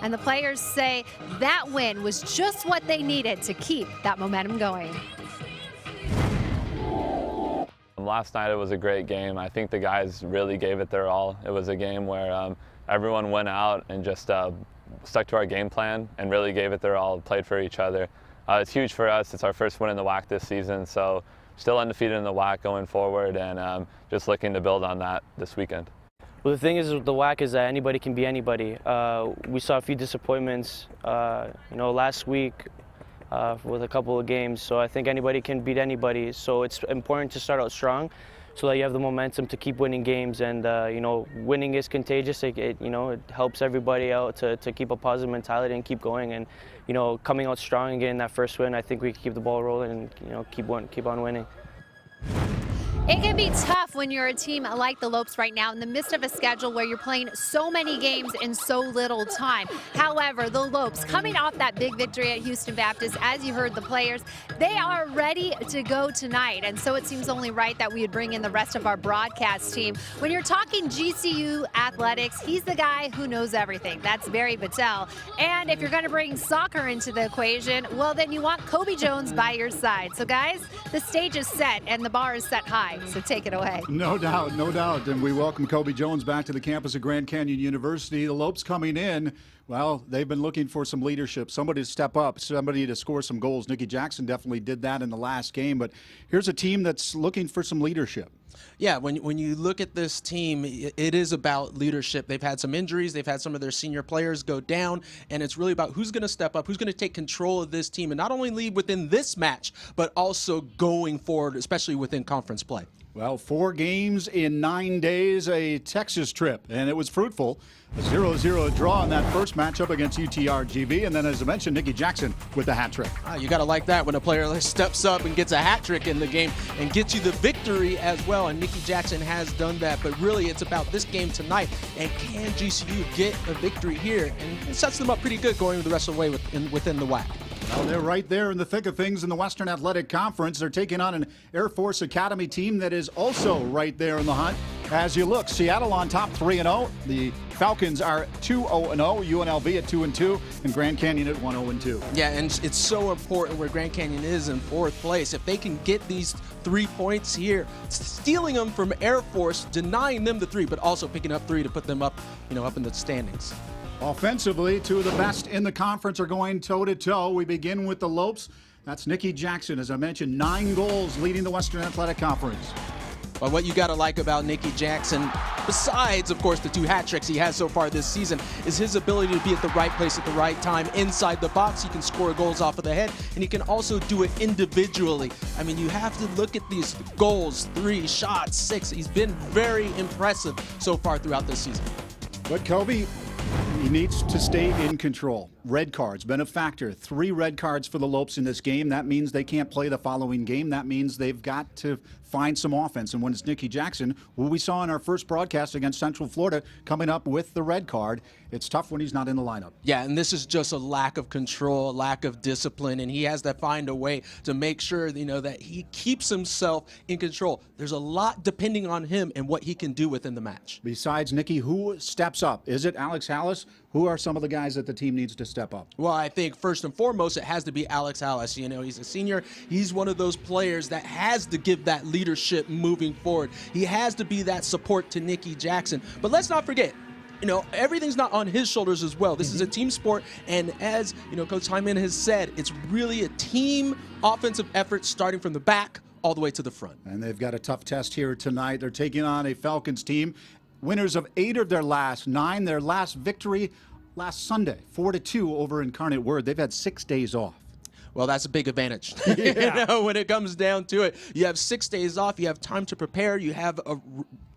And the players say that win was just what they needed to keep that momentum going. Last night it was a great game. I think the guys really gave it their all. It was a game where everyone went out and just stuck to our game plan and really gave it their all, played for each other. It's huge for us. It's our first win in the WAC this season, so still undefeated in the WAC going forward, and just looking to build on that this weekend. Well, the thing is with the WAC is that anybody can be anybody. We saw a few disappointments, last week with a couple of games, so I think anybody can beat anybody. So it's important to start out strong so that you have the momentum to keep winning games, and winning is contagious. It helps everybody out to keep a positive mentality and keep going, and coming out strong and getting that first win. I think we can keep the ball rolling and keep on winning. It can be tough when you're a team like the Lopes right now in the midst of a schedule where you're playing so many games in so little time. However, the Lopes, coming off that big victory at Houston Baptist, as you heard the players, they are ready to go tonight. And so it seems only right that we would bring in the rest of our broadcast team. When you're talking GCU athletics, he's the guy who knows everything. That's Barry Battelle. And if you're going to bring soccer into the equation, well, then you want Kobe Jones by your side. So, guys, the stage is set and the bar is set high. So take it away. No doubt, no doubt. And we welcome Kobe Jones back to the campus of Grand Canyon University. The Lopes coming in, well, they've been looking for some leadership, somebody to step up, somebody to score some goals. Nikki Jackson definitely did that in the last game. But here's a team that's looking for some leadership. Yeah, when you look at this team, it is about leadership. They've had some injuries. They've had some of their senior players go down, and it's really about who's going to step up, who's going to take control of this team, and not only lead within this match, but also going forward, especially within conference play. Well, 4 games in 9 days, a Texas trip, and it was fruitful. A 0-0 draw in that first matchup against UTRGV, and then, as I mentioned, Nikki Jackson with the hat trick. You got to like that when a player steps up and gets a hat trick in the game and gets you the victory as well, and Nikki Jackson has done that. But really, it's about this game tonight, and can GCU get a victory here? And it sets them up pretty good going the rest of the way within the WAC. Well, they're right there in the thick of things in the Western Athletic Conference. They're taking on an Air Force Academy team that is also right there in the hunt. As you look, Seattle on top 3-0. The Falcons are 2-0-0, UNLV at 2-2, and Grand Canyon at 1-0-2. Yeah, and it's so important where Grand Canyon is in 4th place. If they can get these 3 points here, stealing them from Air Force, denying them the 3, but also picking up 3 to put them up, up in the standings. Offensively, 2 of the best in the conference are going toe-to-toe. We begin with the Lopes. That's Nikki Jackson, as I mentioned, 9 goals leading the Western Athletic Conference. But what you got to like about Nikki Jackson, besides, of course, the 2 hat tricks he has so far this season, is his ability to be at the right place at the right time inside the box. He can score goals off of the head, and he can also do it individually. I mean, you have to look at these goals, 3 shots, 6. He's been very impressive so far throughout this season. But Kobe, he needs to stay in control. Red cards been a factor. 3 red cards for the Lopes in this game. That means they can't play the following game. That means they've got to find some offense. And when it's Nikki Jackson, who we saw in our first broadcast against Central Florida, coming up with the red card, it's tough when he's not in the lineup. Yeah, and this is just a lack of control, a lack of discipline, and he has to find a way to make sure, that he keeps himself in control. There's a lot depending on him and what he can do within the match. Besides Nikki, who steps up? Is it Alex Hallis? Who are some of the guys that the team needs to step up? Well, I think first and foremost, it has to be Alex Hallis. He's a senior. He's one of those players that has to give that leadership moving forward. He has to be that support to Nikki Jackson. But let's not forget, everything's not on his shoulders as well. This is a team sport, and as Coach Hyman has said, it's really a team offensive effort starting from the back all the way to the front. And they've got a tough test here tonight. They're taking on a Falcons team, winners of 8 of their last 9. Their last victory last Sunday, 4-2 over Incarnate Word. They've had 6 days off. Well, that's a big advantage. Yeah. When it comes down to it, you have 6 days off. You have time to prepare. You have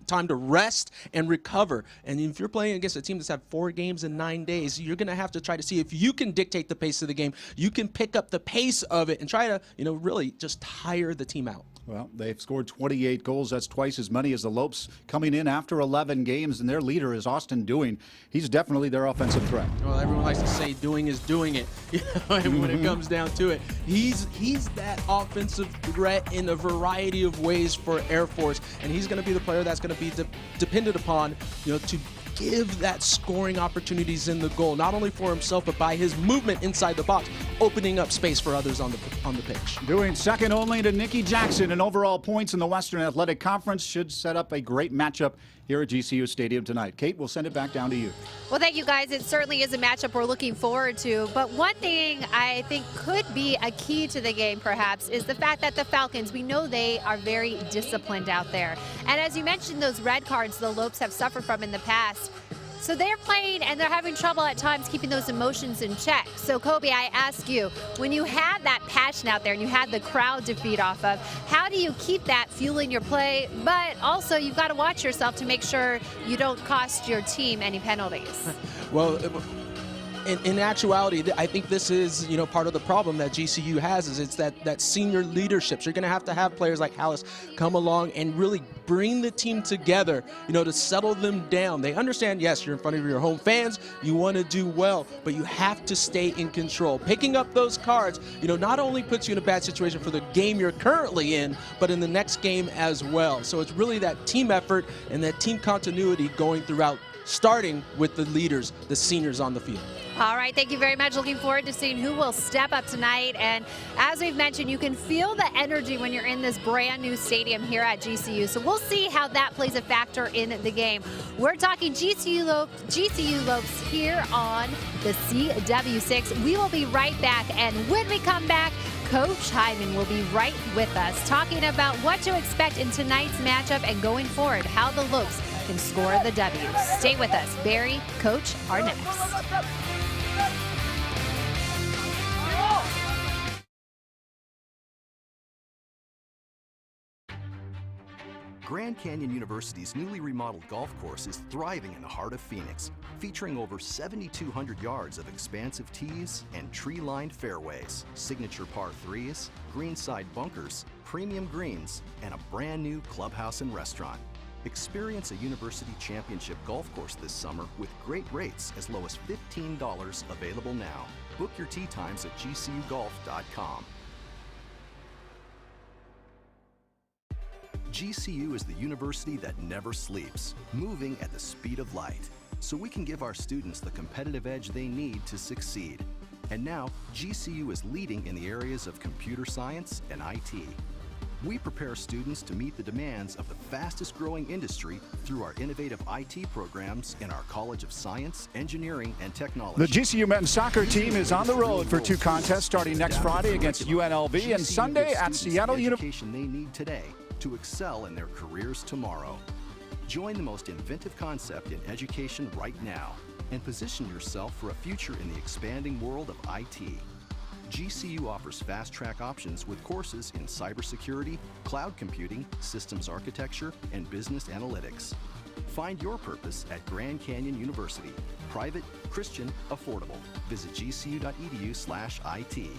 time to rest and recover. And if you're playing against a team that's had 4 games in 9 days, you're going to have to try to see if you can dictate the pace of the game. You can pick up the pace of it and try to, really just tire the team out. Well, they've scored 28 goals. That's twice as many as the Lopes coming in after 11 games, and their leader is Austin Dewing. He's definitely their offensive threat. Well, everyone likes to say Dewing is doing it. And when it comes down to it, he's that offensive threat in a variety of ways for Air Force, and he's going to be the player that's going to be depended upon, to give that scoring opportunities in the goal, not only for himself, but by his movement inside the box, opening up space for others on the pitch. Doing second only to Nicky Jackson in overall points in the Western Athletic Conference should set up a great matchup here at GCU Stadium tonight. Kate, we'll send it back down to you. Well, thank you, guys. It certainly is a matchup we're looking forward to. But one thing I think could be a key to the game, perhaps, is the fact that the Falcons, we know they are very disciplined out there. And as you mentioned, those red cards the Lopes have suffered from in the past. So they're playing and they're having trouble at times keeping those emotions in check. So Kobe, I ask you, when you have that passion out there and you have the crowd to feed off of, how do you keep that fueling your play? But also you've got to watch yourself to make sure you don't cost your team any penalties. Well, in actuality, I think this is, part of the problem that GCU has is it's that senior leadership. So you're going to have players like Hallis come along and really bring the team together, to settle them down. They understand, yes, you're in front of your home fans, you want to do well, but you have to stay in control. Picking up those cards, not only puts you in a bad situation for the game you're currently in, but in the next game as well. So it's really that team effort and that team continuity going throughout, starting with the leaders, the seniors on the field. All right, thank you very much. Looking forward to seeing who will step up tonight. And as we've mentioned, you can feel the energy when you're in this brand new stadium here at GCU. So we'll see how that plays a factor in the game. We're talking GCU Lopes here on the CW6. We will be right back. And when we come back, Coach Hyman will be right with us talking about what to expect in tonight's matchup and going forward, how the Lopes can score the W. Stay with us. Barry, Coach, are next. Grand Canyon University's newly remodeled golf course is thriving in the heart of Phoenix, featuring over 7,200 yards of expansive tees and tree-lined fairways, signature par 3s, greenside bunkers, premium greens, and a brand new clubhouse and restaurant. Experience a University Championship golf course this summer with great rates as low as $15 available now. Book your tee times at gcugolf.com. GCU is the university that never sleeps, moving at the speed of light, so we can give our students the competitive edge they need to succeed. And now, GCU is leading in the areas of computer science and IT. We prepare students to meet the demands of the fastest growing industry through our innovative IT programs in our College of Science, Engineering, and Technology. The GCU men's soccer team is on the road for 2 contests starting next Friday against UNLV and Sunday at Seattle University. The education they need today to excel in their careers tomorrow. Join the most inventive concept in education right now and position yourself for a future in the expanding world of IT. GCU offers fast-track options with courses in cybersecurity, cloud computing, systems architecture, and business analytics. Find your purpose at Grand Canyon University. Private, Christian, affordable. Visit gcu.edu/IT.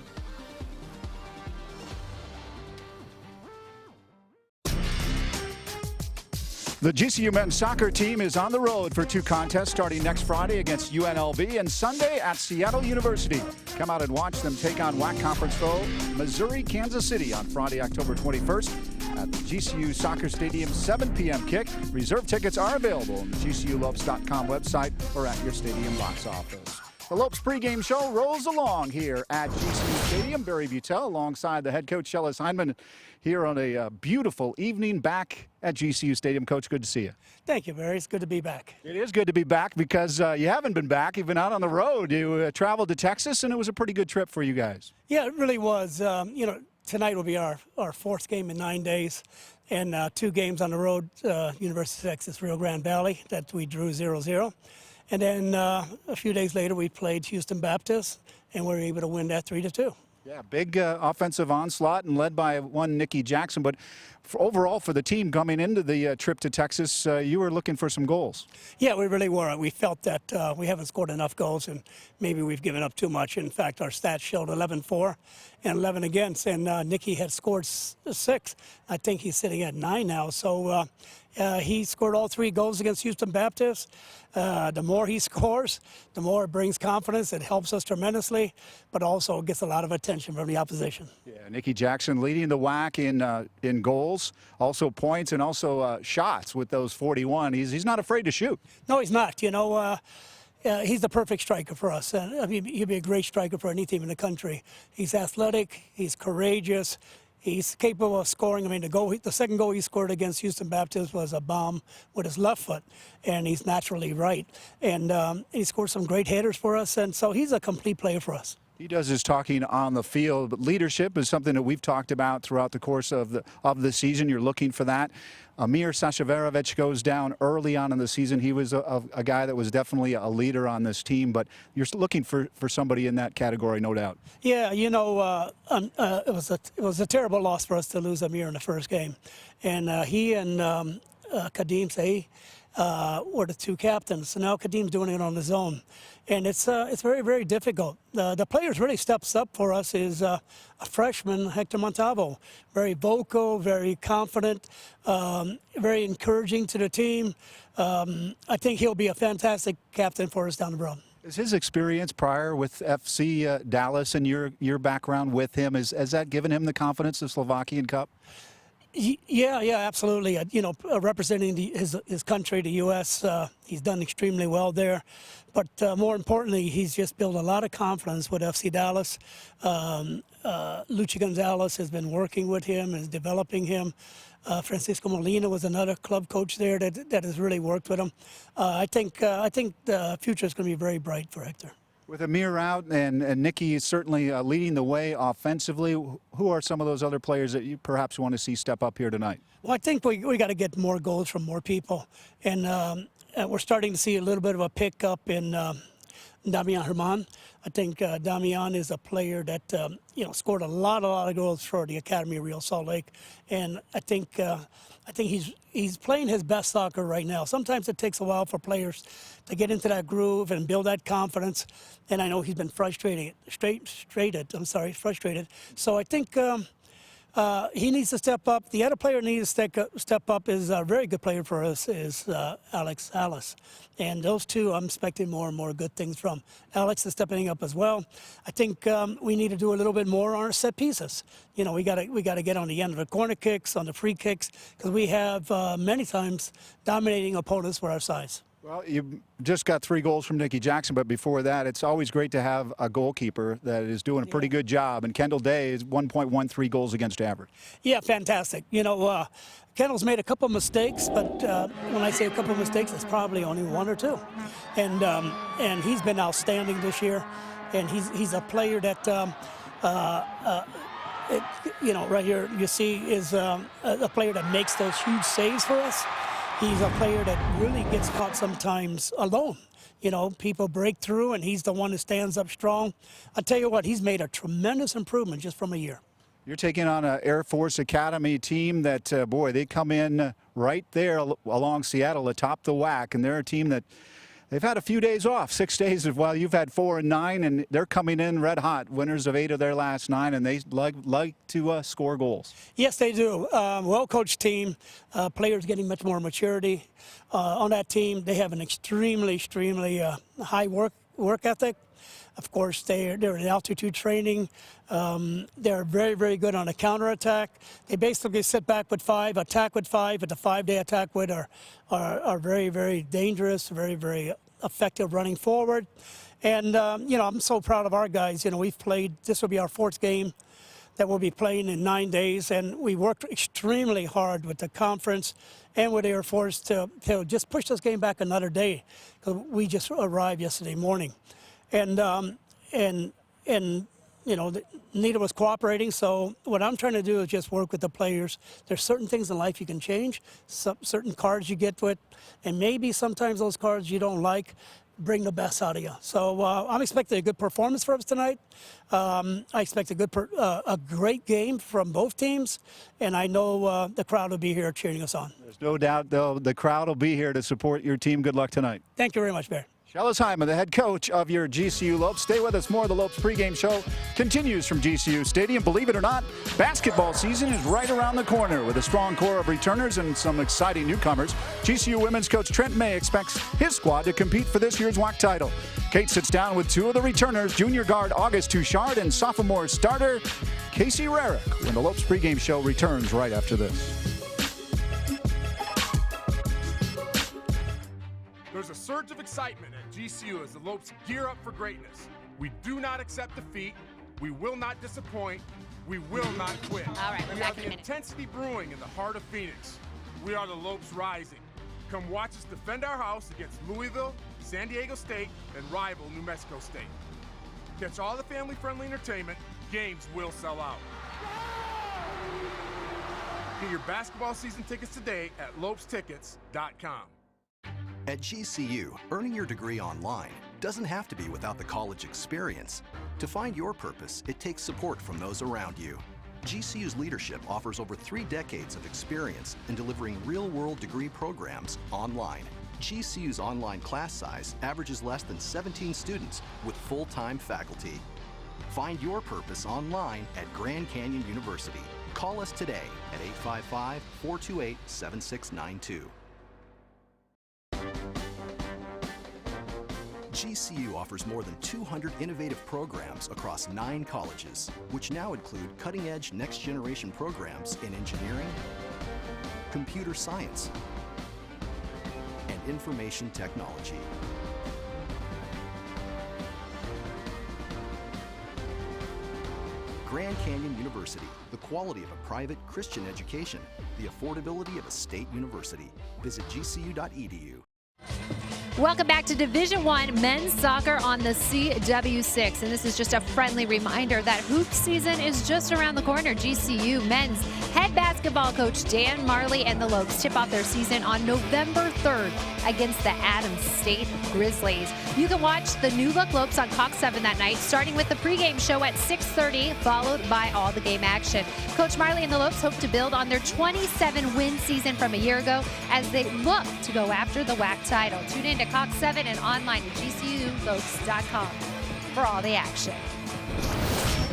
The GCU men's soccer team is on the road for 2 contests starting next Friday against UNLV and Sunday at Seattle University. Come out and watch them take on WAC conference foe Missouri, Kansas City on Friday, October 21st at the GCU Soccer Stadium 7 p.m. kick. Reserve tickets are available on the GCULopes.com website or at your stadium box office. The Lopes pregame show rolls along here at GCU Stadium. Barry Butel alongside the head coach, Hyman, here on a beautiful evening back at GCU Stadium. Coach, good to see you. Thank you, Barry. It's good to be back. It is good to be back because you haven't been back. You've been out on the road. You traveled to Texas, and it was a pretty good trip for you guys. Yeah, it really was. Tonight will be our 4th game in 9 days, and 2 games on the road, University of Texas, Rio Grande Valley, that we drew 0-0. And then a few days later, we played Houston Baptist, and we were able to win that 3-2. Yeah, big offensive onslaught and led by one Nicky Jackson. But overall for the team coming into the trip to Texas, you were looking for some goals. Yeah, we really were. We felt that we haven't scored enough goals and maybe we've given up too much. In fact, our stats showed 11-4 and 11 against. And Nicky had scored 6. I think he's sitting at 9 now. So, He scored all 3 goals against Houston Baptist. The more he scores, the more it brings confidence. It helps us tremendously, but also gets a lot of attention from the opposition. Yeah, Nicky Jackson leading the WAC in goals, also points, and also shots with those 41. He's not afraid to shoot. No, he's not. You know, he's the perfect striker for us. I mean, he'd be a great striker for any team in the country. He's athletic. He's courageous. He's capable of scoring. I mean, the second goal he scored against Houston Baptist was a bomb with his left foot, and he's naturally right. And he scored some great headers for us, and so he's a complete player for us. He does his talking on the field, but leadership is something that we've talked about throughout the course of the season. You're looking for that. Amir Sashaverovich goes down early on in the season. He was a guy that was definitely a leader on this team, but you're looking for somebody in that category, no doubt. Yeah, you know, it was a terrible loss for us to lose Amir in the first game, and he and Kadeem Say were the 2 captains. So now Kadeem's doing it on his own, and it's very, very difficult. The players really steps up for us is a freshman, Hector Montalvo, very vocal, very confident, very encouraging to the team. I think he'll be a fantastic captain for us down the road. Is his experience prior with FC Dallas and your background with him, has that given him the confidence of Slovakian Cup? Yeah, absolutely. You know, representing his country, the U.S., he's done extremely well there. But more importantly, he's just built a lot of confidence with FC Dallas. Luchi Gonzalez has been working with him, is developing him. Francisco Molina was another club coach there that has really worked with him. I think the future is going to be very bright for Hector. With Amir out and Nicky is certainly leading the way offensively, who are some of those other players that you perhaps want to see step up here tonight? Well, I think we got to get more goals from more people. And we're starting to see a little bit of a pickup in Damian Herman. I think Damian is a player that scored a lot of goals for the Academy of Real Salt Lake, and I think he's playing his best soccer right now. Sometimes it takes a while for players to get into that groove and build that confidence, and I know he's been frustrated. So I think he needs to step up. The other player needs to step up is a very good player for us is Alex Alice. And those two I'm expecting more and more good things from. Alex is stepping up as well. I think we need to do a little bit more on our set pieces. You know, we got to get on the end of the corner kicks, on the free kicks, because we have many times dominating opponents for our size. Well, you just got 3 goals from Nicky Jackson, but before that, it's always great to have a goalkeeper that is doing a pretty good job. And Kendall Day is 1.13 goals against average. Yeah, fantastic. You know, Kendall's made a couple mistakes, but when I say a couple mistakes, it's probably only 1 or 2. And he's been outstanding this year. And he's a player that, right here you see is a player that makes those huge saves for us. He's a player that really gets caught sometimes alone. You know, people break through, and he's the one that stands up strong. I tell you what, he's made a tremendous improvement just from a year. You're taking on an Air Force Academy team that, boy, they come in right there along Seattle atop the WAC, and they're a team that they've had a few days off, 6 days while you've had 4 and 9, and they're coming in red hot, winners of 8 of their last 9, and they like to score goals. Yes, they do. Well-coached team, players getting much more maturity on that team. They have an extremely high work ethic. Of course, they're in altitude training. They're very, very good on a counterattack. They basically sit back with 5, attack with 5, but the 5-day attack with are very, very dangerous, very, very effective running forward. And, I'm so proud of our guys. You know, we've played, this will be our 4th game that we'll be playing in 9 days, and we worked extremely hard with the conference and with Air Force to just push this game back another day, because we just arrived yesterday morning. And Nita was cooperating, so what I'm trying to do is just work with the players. There's certain things in life you can change, certain cards you get with, and maybe sometimes those cards you don't like bring the best out of you. So I'm expecting a good performance for us tonight. I expect a great game from both teams, and I know the crowd will be here cheering us on. There's no doubt, though, the crowd will be here to support your team. Good luck tonight. Thank you very much, Bear. Shellis Hyman, the head coach of your GCU Lopes. Stay with us. More of the Lopes pregame show continues from GCU Stadium. Believe it or not, basketball season is right around the corner with a strong core of returners and some exciting newcomers. GCU women's coach Trent May expects his squad to compete for this year's WAC title. Kate sits down with two of the returners, junior guard August Touchard and sophomore starter Casey Rarick, when the Lopes pregame show returns right after this. There's a surge of excitement at GCU as the Lopes gear up for greatness. We do not accept defeat. We will not disappoint. We will not quit. All right, we're we back are in a the minute. intensity brewing in the heart of Phoenix. We are the Lopes rising. Come watch us defend our house against Louisville, San Diego State, and rival New Mexico State. Catch all the family-friendly entertainment. Games will sell out. Get your basketball season tickets today at lopestickets.com. At GCU, earning your degree online doesn't have to be without the college experience. To find your purpose, it takes support from those around you. GCU's leadership offers over 3 decades of experience in delivering real-world degree programs online. GCU's online class size averages less than 17 students with full-time faculty. Find your purpose online at Grand Canyon University. Call us today at 855-428-7692. GCU offers more than 200 innovative programs across 9 colleges, which now include cutting-edge next-generation programs in engineering, computer science, and information technology. Grand Canyon University, the quality of a private Christian education, the affordability of a state university. Visit gcu.edu. Welcome back to Division I men's soccer on the CW6. And this is just a friendly reminder that hoop season is just around the corner. GCU men's head basketball coach Dan Marley and the Lopes tip off their season on November 3rd against the Adams State Grizzlies. You can watch the New Look Lopes on Cox 7 that night, starting with the pregame show at 6:30, followed by all the game action. Coach Marley and the Lopes hope to build on their 27-win season from a year ago as they look to go after the WAC title. Tune in to Cox 7 and online at GCULopes.com for all the action.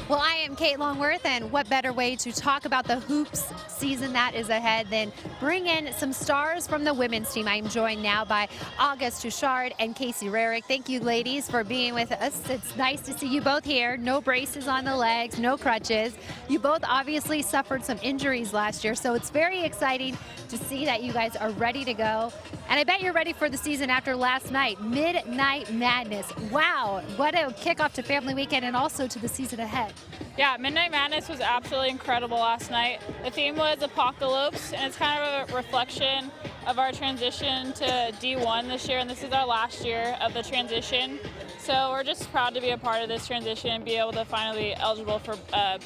Well, I am Kate Longworth, and what better way to talk about the hoops season that is ahead than bring in some stars from the women's team. I am joined now by August Touchard and Casey Rarick. Thank you, ladies, for being with us. It's nice to see you both here. No braces on the legs, no crutches. You both obviously suffered some injuries last year, so it's very exciting to see that you guys are ready to go. And I bet you're ready for the season after last night, Midnight Madness. Wow, what a kickoff to Family Weekend and also to the season ahead. Yeah, Midnight Madness was absolutely incredible last night. The theme was Apocalypse, and it's kind of a reflection of our transition to D1 this year, and this is our last year of the transition. So we're just proud to be a part of this transition and be able to finally be eligible for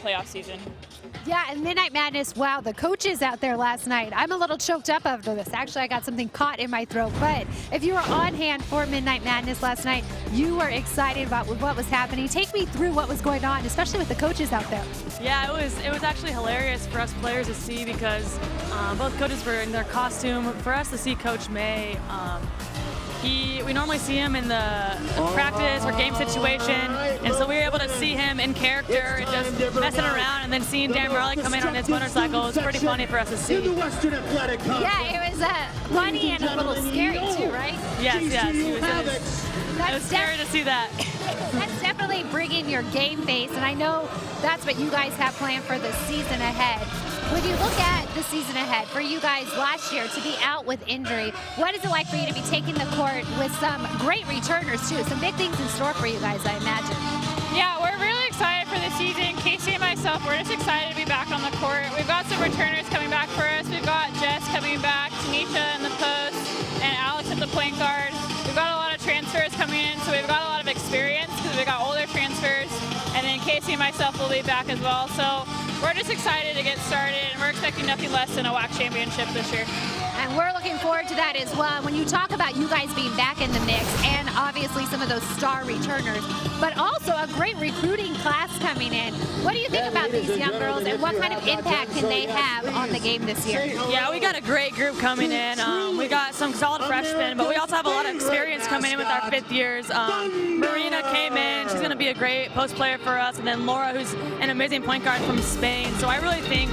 playoff season. Yeah, and Midnight Madness, wow, the coaches out there last night. I'm a little choked up after this. Actually, I got something caught in my throat. But if you were on hand for Midnight Madness last night, you were excited about what was happening. Take me through what was going on, especially with the coaches out there. Yeah, it was actually hilarious for us players to see because both coaches were in their costume. For us to see Coach May, we normally see him in the practice or game situation, and so we were able to see him in character and just messing around, and then seeing Dan Marley come in on his motorcycle. It was pretty funny for us to see. Yeah, it was funny and a little scary too, right? Yes. It was scary to see that. That's definitely bringing your game face, and I know that's what you guys have planned for the season ahead. When you look at the season ahead, for you guys last year to be out with injury, what is it like for you to be taking the court with some great returners too? Some big things in store for you guys, I imagine. Yeah, we're really excited for the season. Casey and myself, we're just excited to be back on the court. We've got some returners coming back for us. We've got Jess coming back, Tanisha in the post, and Alex at the point guard. We've got a lot of transfers coming in, so we've got a lot of experience because we've got older transfers. And then Casey and myself will be back as well. So we're just excited to get started, and we're expecting nothing less than a WAC championship this year. And we're looking forward to that as well. When you talk about you guys being back in the mix and obviously some of those star returners, but also a great recruiting class coming in, what do you think about these young girls and what kind of impact can they have on the game this year? Yeah, we got a great group coming in. We got some solid freshmen, but we also have a lot of experience coming in with our 5th years. Marina came in. She's going to be a great post player for us. And then Laura, who's an amazing point guard from Spain. So I really think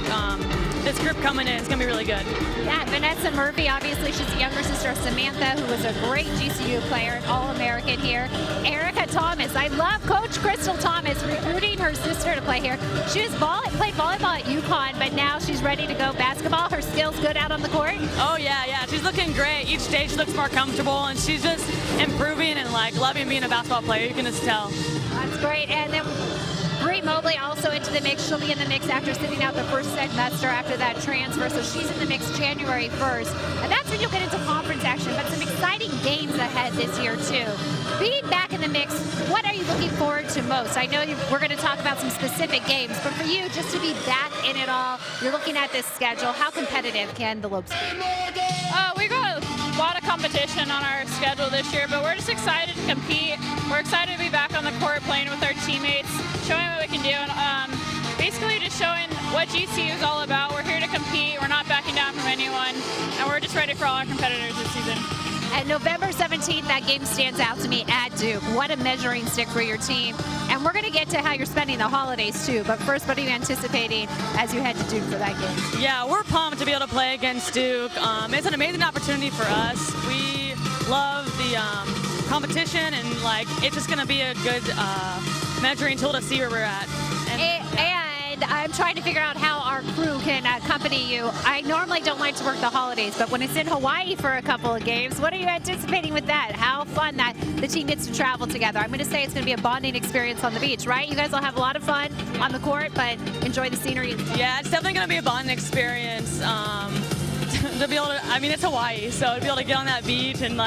this group coming in is going to be really good. Yeah, Vanessa Murphy, obviously she's the younger sister of Samantha, who was a great GCU player, an All-American here. Erica Thomas, I love Coach Crystal Thomas recruiting her sister to play here. She was played volleyball at UConn, but now she's ready to go basketball. Her skills good out on the court? Oh yeah, she's looking great. Each day she looks more comfortable, and she's just improving and like loving being a basketball player. You can just tell. That's great. And then Bree Mobley also into the mix. She'll be in the mix after sitting out the first semester after that transfer. So she's in the mix January 1st. And that's when you'll get into conference action. But some exciting games ahead this year, too. Being back in the mix, what are you looking forward to most? I know we're going to talk about some specific games, but for you, just to be back in it all, you're looking at this schedule. How competitive can the Lopes be? We got a lot of competition on our schedule this year, but we're just excited to compete. We're excited to be back on the court playing with our teammates, showing what we can do, and basically just showing what GCU is all about. We're here to compete. We're not backing down from anyone, and we're just ready for all our competitors this season. And November 17th, that game stands out to me at Duke. What a measuring stick for your team. And we're going to get to how you're spending the holidays, too. But first, what are you anticipating as you head to Duke for that game? Yeah, we're pumped to be able to play against Duke. It's an amazing opportunity for us. We love the competition, and it's just going to be a good measuring tool to see where we're at. And I'm trying to figure out how our crew can accompany you. I normally don't like to work the holidays, but when it's in Hawaii for a couple of games, what are you anticipating with that? How fun that the team gets to travel together. I'm going to say it's going to be a bonding experience on the beach, right? You guys will have a lot of fun on the court, but enjoy the scenery. Yeah, it's definitely going to be a bonding experience. To be able to, it's Hawaii, so to be able to get on that beach and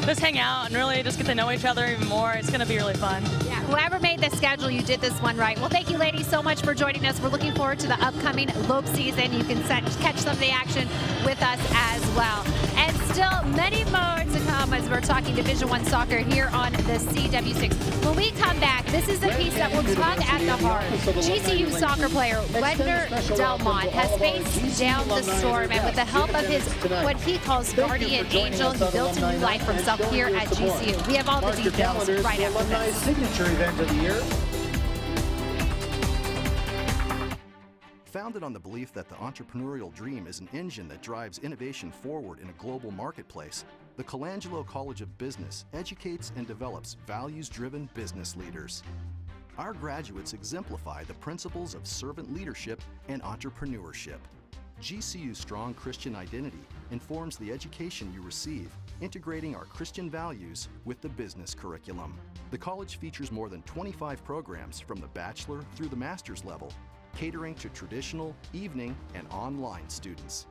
just hang out and really just get to know each other even more, it's going to be really fun. Yeah, whoever made the schedule, you did this one right. Well, thank you, ladies, so much for joining us. We're looking forward to the upcoming Lope season. You can catch some of the action with us as well. And still many more to come as we're talking Division I soccer here on the CW6. When we come back, this is the piece that will tug at the heart. GCU soccer player Wedner Delmmont has faced down the storm, and with the help of his, what he calls guardian angel, he built a new life for himself here at GCU. We have all the details right after this. Signature event of the year. Founded on the belief that the entrepreneurial dream is an engine that drives innovation forward in a global marketplace, the Colangelo College of Business educates and develops values-driven business leaders. Our graduates exemplify the principles of servant leadership and entrepreneurship. GCU's strong Christian identity informs the education you receive, integrating our Christian values with the business curriculum. The college features more than 25 programs from the bachelor through the master's level, catering to traditional, evening, and online students.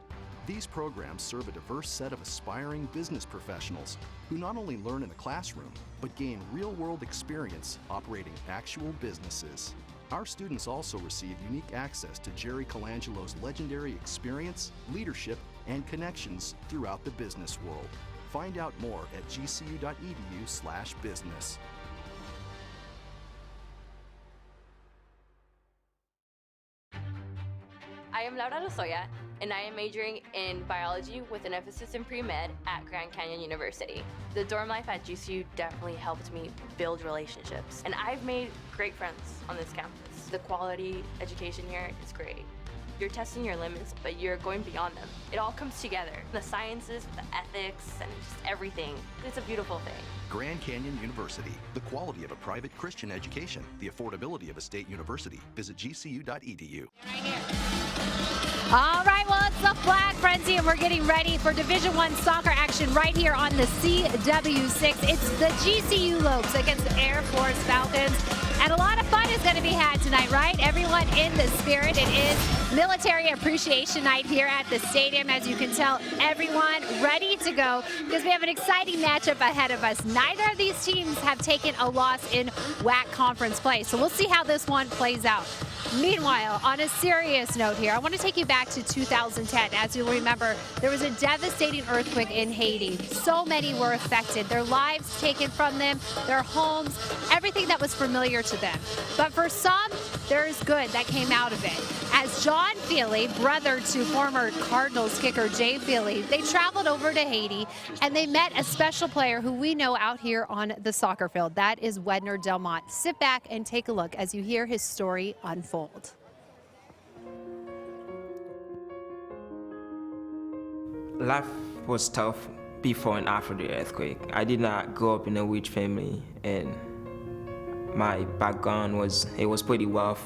These programs serve a diverse set of aspiring business professionals who not only learn in the classroom, but gain real-world experience operating actual businesses. Our students also receive unique access to Jerry Colangelo's legendary experience, leadership, and connections throughout the business world. Find out more at gcu.edu/business. I am Laura Lozoya, and I am majoring in biology with an emphasis in pre-med at Grand Canyon University. The dorm life at GCU definitely helped me build relationships, and I've made great friends on this campus. The quality education here is great. You're testing your limits, but you're going beyond them. It all comes together. The sciences, the ethics, and just everything. It's a beautiful thing. Grand Canyon University, the quality of a private Christian education, the affordability of a state university. Visit gcu.edu. All right, well, it's the Flag Frenzy, and we're getting ready for Division I soccer action right here on the CW6. It's the GCU Lopes against the Air Force Falcons. And a lot of fun is going to be had tonight, right? Everyone in the spirit. It is Military Appreciation Night here at the stadium. As you can tell, everyone ready to go because we have an exciting matchup ahead of us. Neither of these teams have taken a loss in WAC conference play, so we'll see how this one plays out. Meanwhile, on a serious note here, I want to take you back to 2010. As you'll remember, there was a devastating earthquake in Haiti. So many were affected, their lives taken from them, their homes, everything that was familiar to them. But for some, there is good that came out of it. As John Feely, brother to former Cardinals kicker Jay Feely, they traveled over to Haiti and they met a special player who we know out here on the soccer field. That is Wedner Delmmont. Sit back and take a look as you hear his story unfold. Life was tough before and after the earthquake. I did not grow up in a rich family, and my background was pretty rough,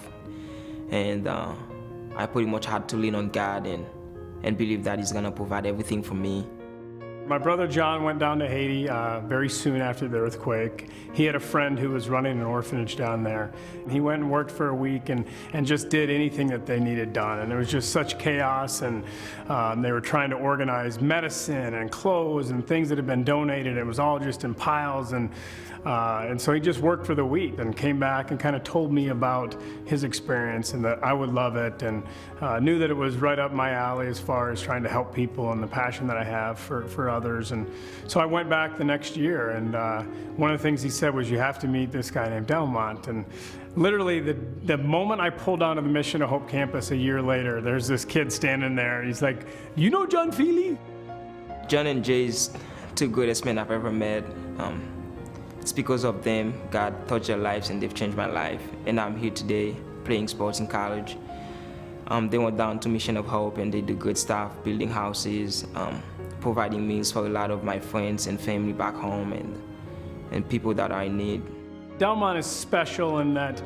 and I pretty much had to lean on God and believe that He's gonna provide everything for me. My brother John went down to Haiti very soon after the earthquake. He had a friend who was running an orphanage down there. He went and worked for a week and just did anything that they needed done. And there was just such chaos, and they were trying to organize medicine and clothes and things that had been donated. It was all just in piles, and so he just worked for the week and came back and kind of told me about his experience and that I would love it, and knew that it was right up my alley as far as trying to help people and the passion that I have for others. And so I went back the next year, and one of the things he said was, you have to meet this guy named Delmmont. And literally the moment I pulled onto the Mission of Hope campus a year later, there's this kid standing there. He's like, you know John Feely? John and Jay's two greatest men I've ever met. It's because of them God touched their lives and they've changed my life. And I'm here today playing sports in college. They went down to Mission of Hope and they do good stuff, building houses, providing meals for a lot of my friends and family back home, and people that are in need. Delmmont is special in that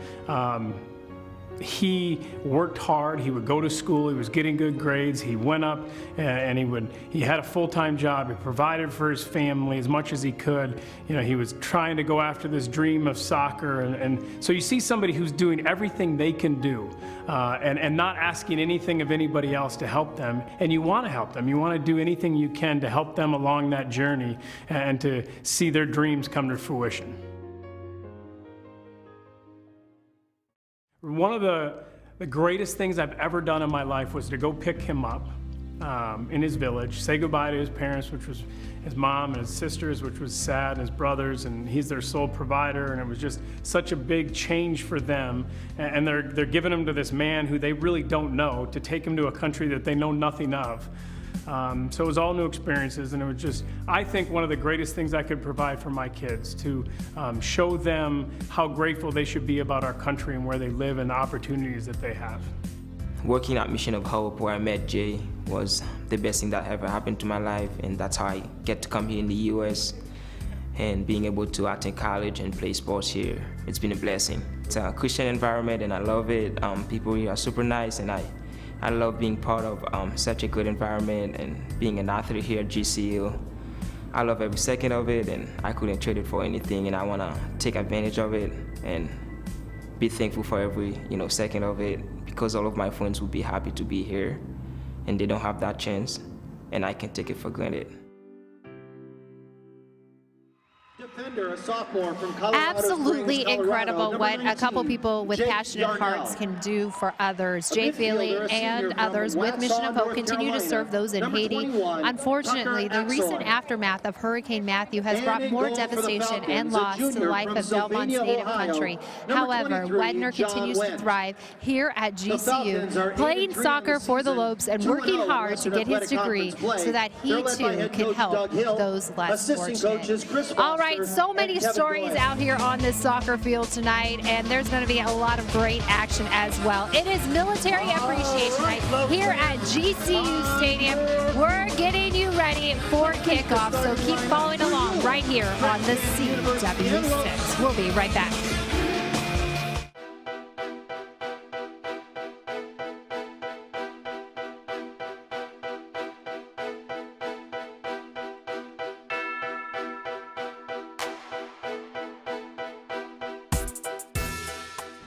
he worked hard. He would go to school. He was getting good grades. He went up and he had a full-time job. He provided for his family as much as he could. You know, he was trying to go after this dream of soccer. And so you see somebody who's doing everything they can do and not asking anything of anybody else to help them. And you want to help them. You want to do anything you can to help them along that journey and to see their dreams come to fruition. One of the greatest things I've ever done in my life was to go pick him up in his village, say goodbye to his parents, which was his mom, and his sisters, which was sad, and his brothers, and he's their sole provider, and it was just such a big change for them. And they're giving him to this man who they really don't know, to take him to a country that they know nothing of. So it was all new experiences, and it was just, I think, one of the greatest things I could provide for my kids, to show them how grateful they should be about our country and where they live and the opportunities that they have. Working at Mission of Hope, where I met Jay, was the best thing that ever happened to my life, and that's how I get to come here in the U.S. and being able to attend college and play sports here. It's been a blessing. It's a Christian environment, and I love it. People here are super nice, and I love being part of such a good environment and being an athlete here at GCU. I love every second of it, and I couldn't trade it for anything, and I want to take advantage of it and be thankful for every second of it, because all of my friends would be happy to be here, and they don't have that chance, and I can take it for granted. Defender, a sophomore from Colorado Absolutely Springs, incredible Colorado, what a couple 19, people with Jake passionate Darnell. hearts can do for others. Jay Feely midfielder, a senior and from others with Mission of Waxhaw, Hope continue to North serve those in Carolina. Haiti. Number 21, Unfortunately, Tucker the recent Axel. aftermath of Hurricane Matthew has And brought in more goal for the devastation Falcons, and a loss to the junior life from of Delmont's Sylvania, native Ohio. country. Number However, 23, Wedner John continues to Wendt. thrive here at The Falcons are GCU, playing 8-3 soccer in the for the season, Lopes and 2-0 working in hard to Western get his Athletic degree Conference play. so that he They're led by too head can coach help Doug Hill, those less assistant fortunate. coaches Chris All right, Foster so and many Kevin stories Boyd. out here on this soccer field tonight, and there's going to be a lot of great action as well. It is Military Appreciation Night here at GCU Stadium. We're getting you ready for kickoff, so keep following along right here on the CW6. We'll be right back.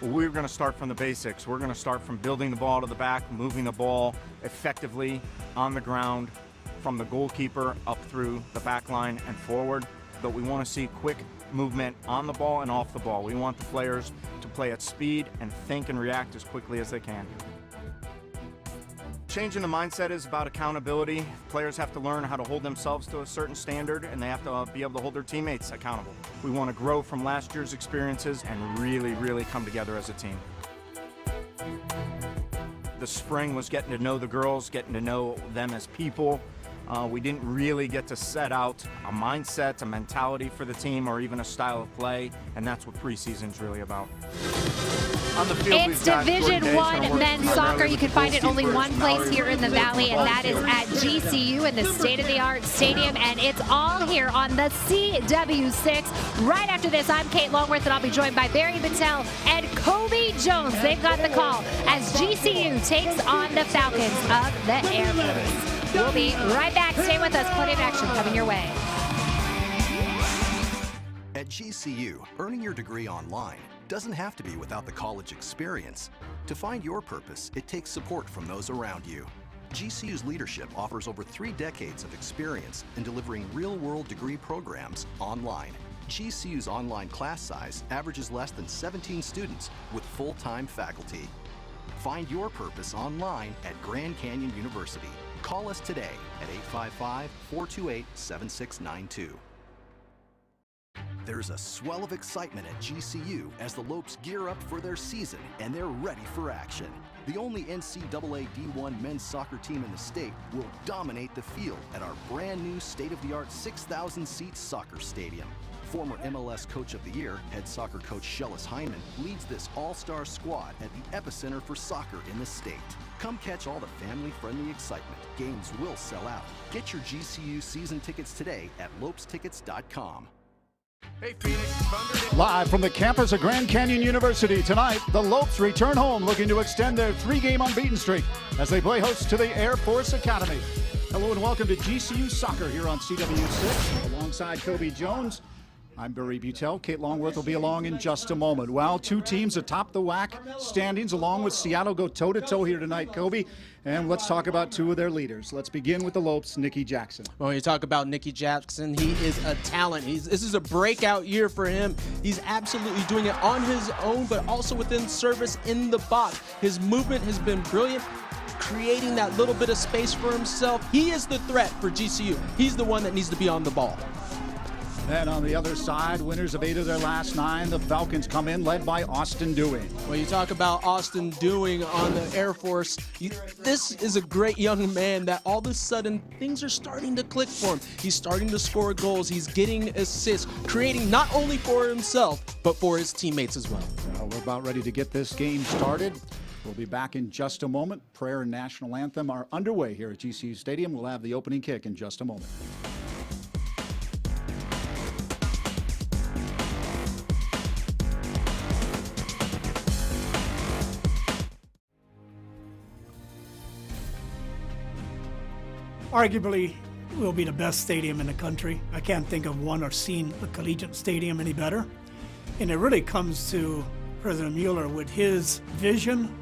We're going to start from the basics. We're going to start from building the ball to the back, moving the ball effectively on the ground from the goalkeeper up through the back line and forward. But we want to see quick movement on the ball and off the ball. We want the players to play at speed and think and react as quickly as they can. Changing the mindset is about accountability. Players have to learn how to hold themselves to a certain standard, and they have to be able to hold their teammates accountable. We want to grow from last year's experiences and really, really come together as a team. The spring was getting to know the girls, getting to know them as people. We didn't really get to set out a mindset, a mentality for the team, or even a style of play, and that's what preseason's really about. On the field, it's Division I men's soccer. You can find it only one place here in the Valley, and that is at GCU in the state-of-the-art stadium, and it's all here on the CW6. Right after this, I'm Kate Longworth, and I'll be joined by Barry Battelle and Kobe Jones. They've got the call as GCU takes on the Falcons of the Air Force. We'll be right back. Stay with us. Plenty of action coming your way. At GCU, earning your degree online doesn't have to be without the college experience. To find your purpose, it takes support from those around you. GCU's leadership offers over 3 decades of experience in delivering real-world degree programs online. GCU's online class size averages less than 17 students with full-time faculty. Find your purpose online at Grand Canyon University. Call us today at 855-428-7692. There's a swell of excitement at GCU as the Lopes gear up for their season, and they're ready for action. The only NCAA D1 men's soccer team in the state will dominate the field at our brand new state-of-the-art 6,000-seat soccer stadium. Former MLS Coach of the Year, head soccer coach Shellis Hyman, leads this all-star squad at the epicenter for soccer in the state. Come catch all the family-friendly excitement. Games will sell out. Get your GCU season tickets today at lopestickets.com. Hey, Phoenix. Live from the campus of Grand Canyon University tonight, the Lopes return home looking to extend their 3-game unbeaten streak as they play host to the Air Force Academy. Hello and welcome to GCU Soccer here on CW6 alongside Kobe Jones. I'm Barry Buttelle. Kate Longworth will be along in just a moment. Well, 2 teams atop the WAC standings along with Seattle go toe-to-toe here tonight, Kobe. And let's talk about 2 of their leaders. Let's begin with the Lopes, Nikki Jackson. Well, you talk about Nikki Jackson, he is a talent. This is a breakout year for him. He's absolutely doing it on his own, but also within service in the box. His movement has been brilliant, creating that little bit of space for himself. He is the threat for GCU. He's the one that needs to be on the ball. And on the other side, winners of 8 of their last 9, the Falcons come in led by Austin Dewing. Well, you talk about Austin Dewing on the Air Force. This is a great young man that all of a sudden things are starting to click for him. He's starting to score goals. He's getting assists, creating not only for himself, but for his teammates as well. Well, we're about ready to get this game started. We'll be back in just a moment. Prayer and National Anthem are underway here at GCU Stadium. We'll have the opening kick in just a moment. Arguably, will be the best stadium in the country. I can't think of one or seen a collegiate stadium any better. And it really comes to President Mueller with his vision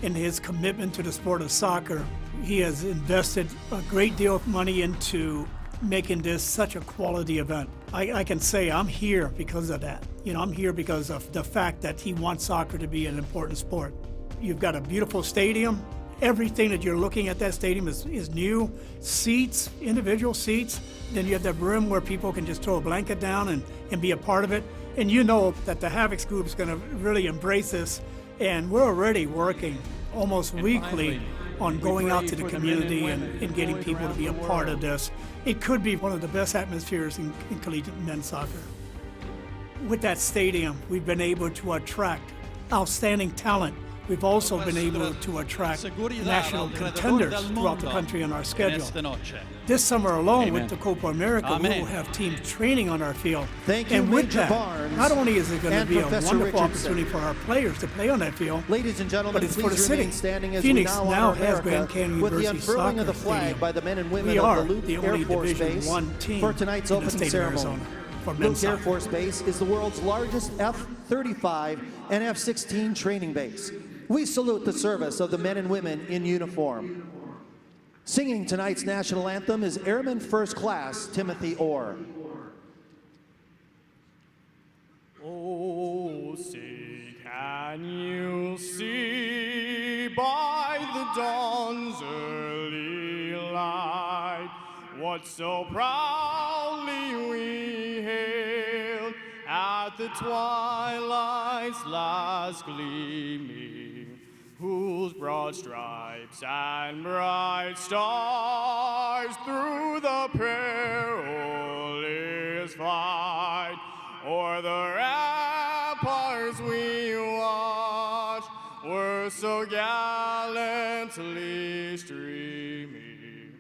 and his commitment to the sport of soccer. He has invested a great deal of money into making this such a quality event. I can say I'm here because of that. You know, I'm here because of the fact that he wants soccer to be an important sport. You've got a beautiful stadium. Everything that you're looking at that stadium is new. Seats, individual seats. Then you have that room where people can just throw a blanket down and be a part of it. And you know that the Havocs group is going to really embrace this. And we're already working almost weekly on going out to the community and getting people to be a part of this. It could be one of the best atmospheres in collegiate men's soccer. With that stadium, we've been able to attract outstanding talent. We've also been able to attract national contenders throughout the country on our schedule. This summer alone, with the Copa America, we will have teams training on our field. Thank you, and with Major that, Barnes not only is it going to be Professor a wonderful Richardson. opportunity for our players to play on that field, Ladies and gentlemen, but it's for the please city. remain standing as Phoenix we now honor has America Grand Canyon with the University unfurling of the Soccer flag Stadium. by the men and women We of are the Luke the Air only Force Division Base I team for tonight's in the opening state of ceremony. Arizona for Luke men's Air soccer. Force Base is the world's largest F-35 and F-16 training base. We salute the service of the men and women in uniform. Singing tonight's national anthem is Airman First Class Timothy Orr. And you'll see by the dawn's early light what so proudly we hailed at the twilight's last gleaming, whose broad stripes and bright stars through the perilous fight o'er the ramparts we watched were so gallantly streaming,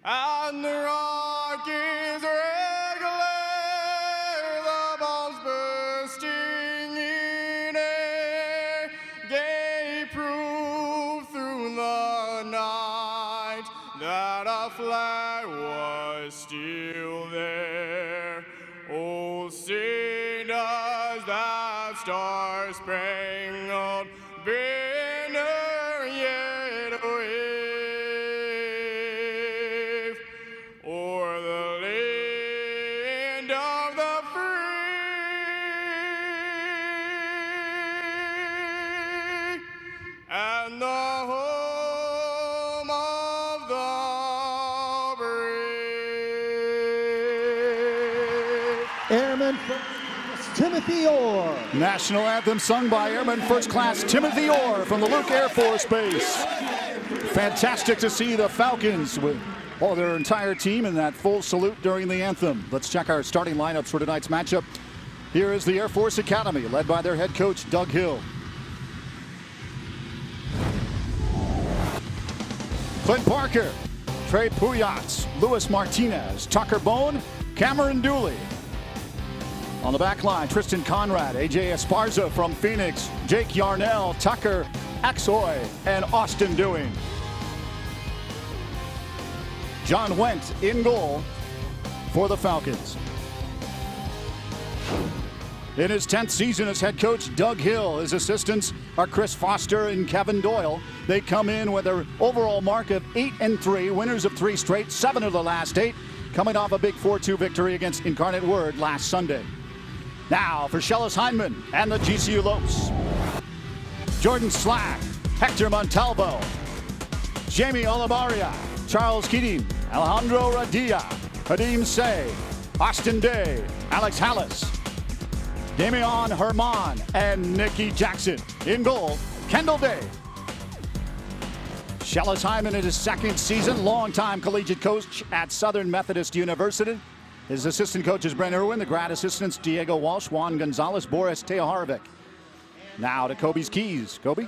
and the Rockies red glare, the bombs bursting in air, gave proof through the night that our flag was still there. Oh, sing does that star-spangled banner yet wave o'er the land of the free and the home of the brave. Airman Timothy Orr. National anthem sung by Airman First Class Timothy Orr from the Luke Air Force Base. Fantastic to see the Falcons with their entire team in that full salute during the anthem. Let's check our starting lineups for tonight's matchup. Here is the Air Force Academy, led by their head coach, Doug Hill. Clint Parker, Trey Puyatz, Luis Martinez, Tucker Bone, Cameron Dooley. On the back line, Tristan Conrad, AJ Esparza from Phoenix, Jake Yarnell, Tucker Axoy, and Austin Dewing. John Went in goal for the Falcons. In his 10th season as head coach, Doug Hill. His assistants are Chris Foster and Kevin Doyle. They come in with an overall mark of 8-3, winners of 3 straight, 7 of the last 8, coming off a big 4-2 victory against Incarnate Word last Sunday. Now for Shellis Hyman and the GCU Lopes. Jordan Slack, Hector Montalvo, Jamie Olivaria, Charles Keating, Alejandro Radia, Hadim Say, Austin Day, Alex Hallis, Damian Herman, and Nikki Jackson. In goal, Kendall Day. Shellis Hyman in his 2nd season, longtime collegiate coach at Southern Methodist University. His assistant coach is Brent Irwin, the grad assistants Diego Walsh, Juan Gonzalez, Boris Teoharvik. Now to Kobe's Keys. Kobe?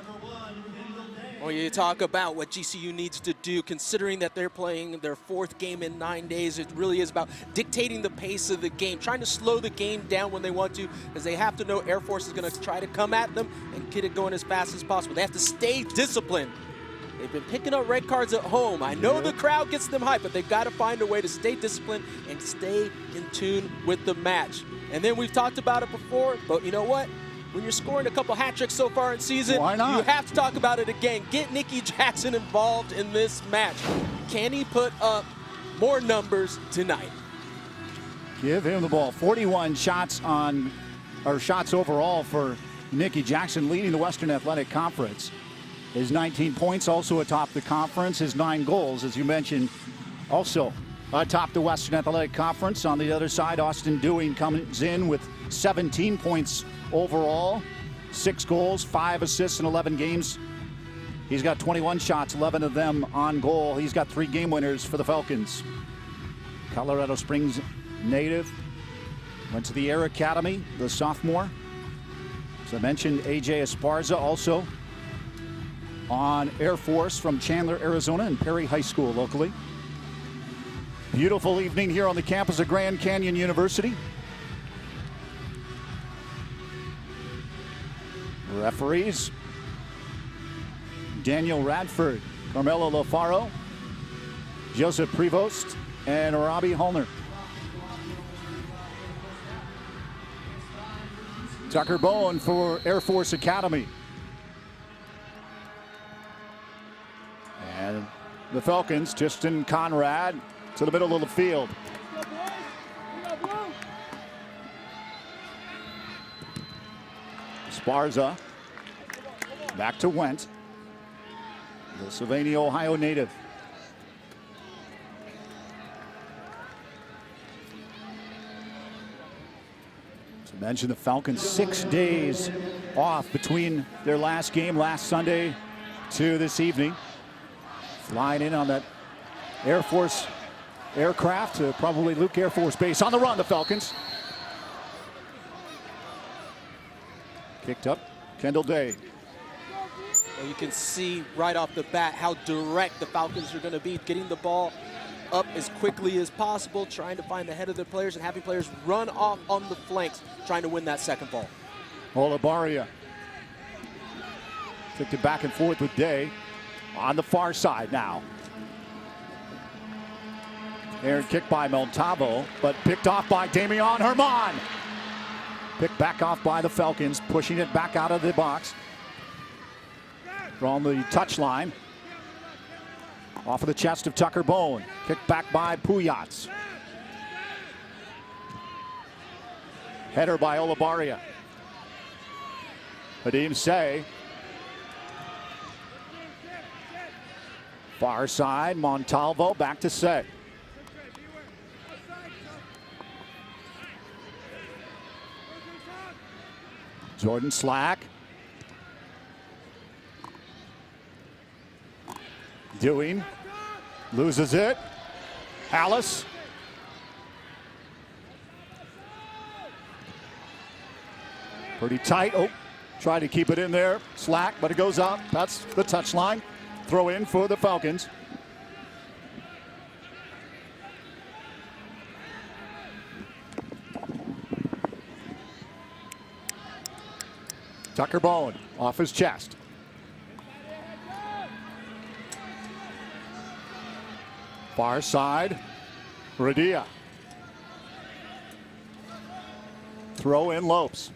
Well, you talk about what GCU needs to do, considering that they're playing their 4th game in 9 days. It really is about dictating the pace of the game, trying to slow the game down when they want to, because they have to know Air Force is going to try to come at them and get it going as fast as possible. They have to stay disciplined. They've been picking up red cards at home. I know the crowd gets them hyped, but they've got to find a way to stay disciplined and stay in tune with the match. And then we've talked about it before, but you know what? When you're scoring a couple hat tricks so far in season, why not? You have to talk about it again. Get Nikki Jackson involved in this match. Can he put up more numbers tonight? Give him the ball. 41 shots shots overall for Nikki Jackson, leading the Western Athletic Conference. His 19 points also atop the conference. His 9 goals, as you mentioned, also atop the Western Athletic Conference. On the other side, Austin Dewing comes in with 17 points overall, 6 goals, 5 assists in 11 games. He's got 21 shots, 11 of them on goal. He's got 3 game winners for the Falcons. Colorado Springs native, went to the Air Academy, the sophomore. As I mentioned, AJ Esparza also on Air Force from Chandler, Arizona, and Perry High School locally. Beautiful evening here on the campus of Grand Canyon University. Referees, Daniel Radford, Carmelo Lofaro, Joseph Prevost, and Robbie Holner. Tucker Bowen for Air Force Academy. And the Falcons, Tristan Conrad to the middle of the field. Esparza Back to Went, the Sylvania, Ohio native. To mention the Falcons 6 days off between their last game last Sunday to this evening. Flying in on that Air Force aircraft to probably Luke Air Force Base. On the run, the Falcons. Kicked up, Kendall Day. Well, you can see right off the bat how direct the Falcons are going to be, getting the ball up as quickly as possible, trying to find the head of their players and having players run off on the flanks, trying to win that second ball. Olabaria kicked it back and forth with Day on the far side now. Aaron kicked by Montalvo, but picked off by Damian Herman. Picked back off by the Falcons, pushing it back out of the box. From the touchline. Off of the chest of Tucker Bone. Kicked back by Puyats. Header by Olabaria. Hadim Say. Far side, Montalvo back to Say. Jordan Slack. Dewing loses it. Hallis. Pretty tight. Oh, tried to keep it in there. Slack, but it goes out. That's the touchline. Throw in for the Falcons. Tucker Bone off his chest. Far side, Radia. Throw in Lopes.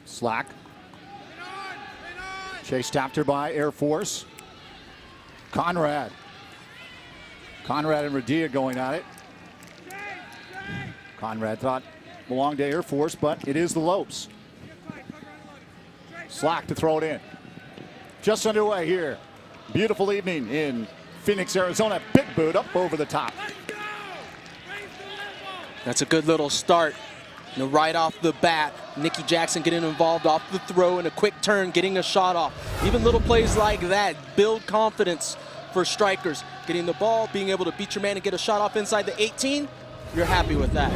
Slack. Chased after by Air Force. Conrad. Conrad and Radia going at it. Conrad thought belonged to Air Force, but it is the Lopes. Slack to throw it in. Just underway here. Beautiful evening in Phoenix, Arizona. Big boot up over the top. That's a good little start. You know, right off the bat, Nikki Jackson getting involved off the throw and a quick turn, getting a shot off. Even little plays like that build confidence for strikers. Getting the ball, being able to beat your man and get a shot off inside the 18, you're happy with that.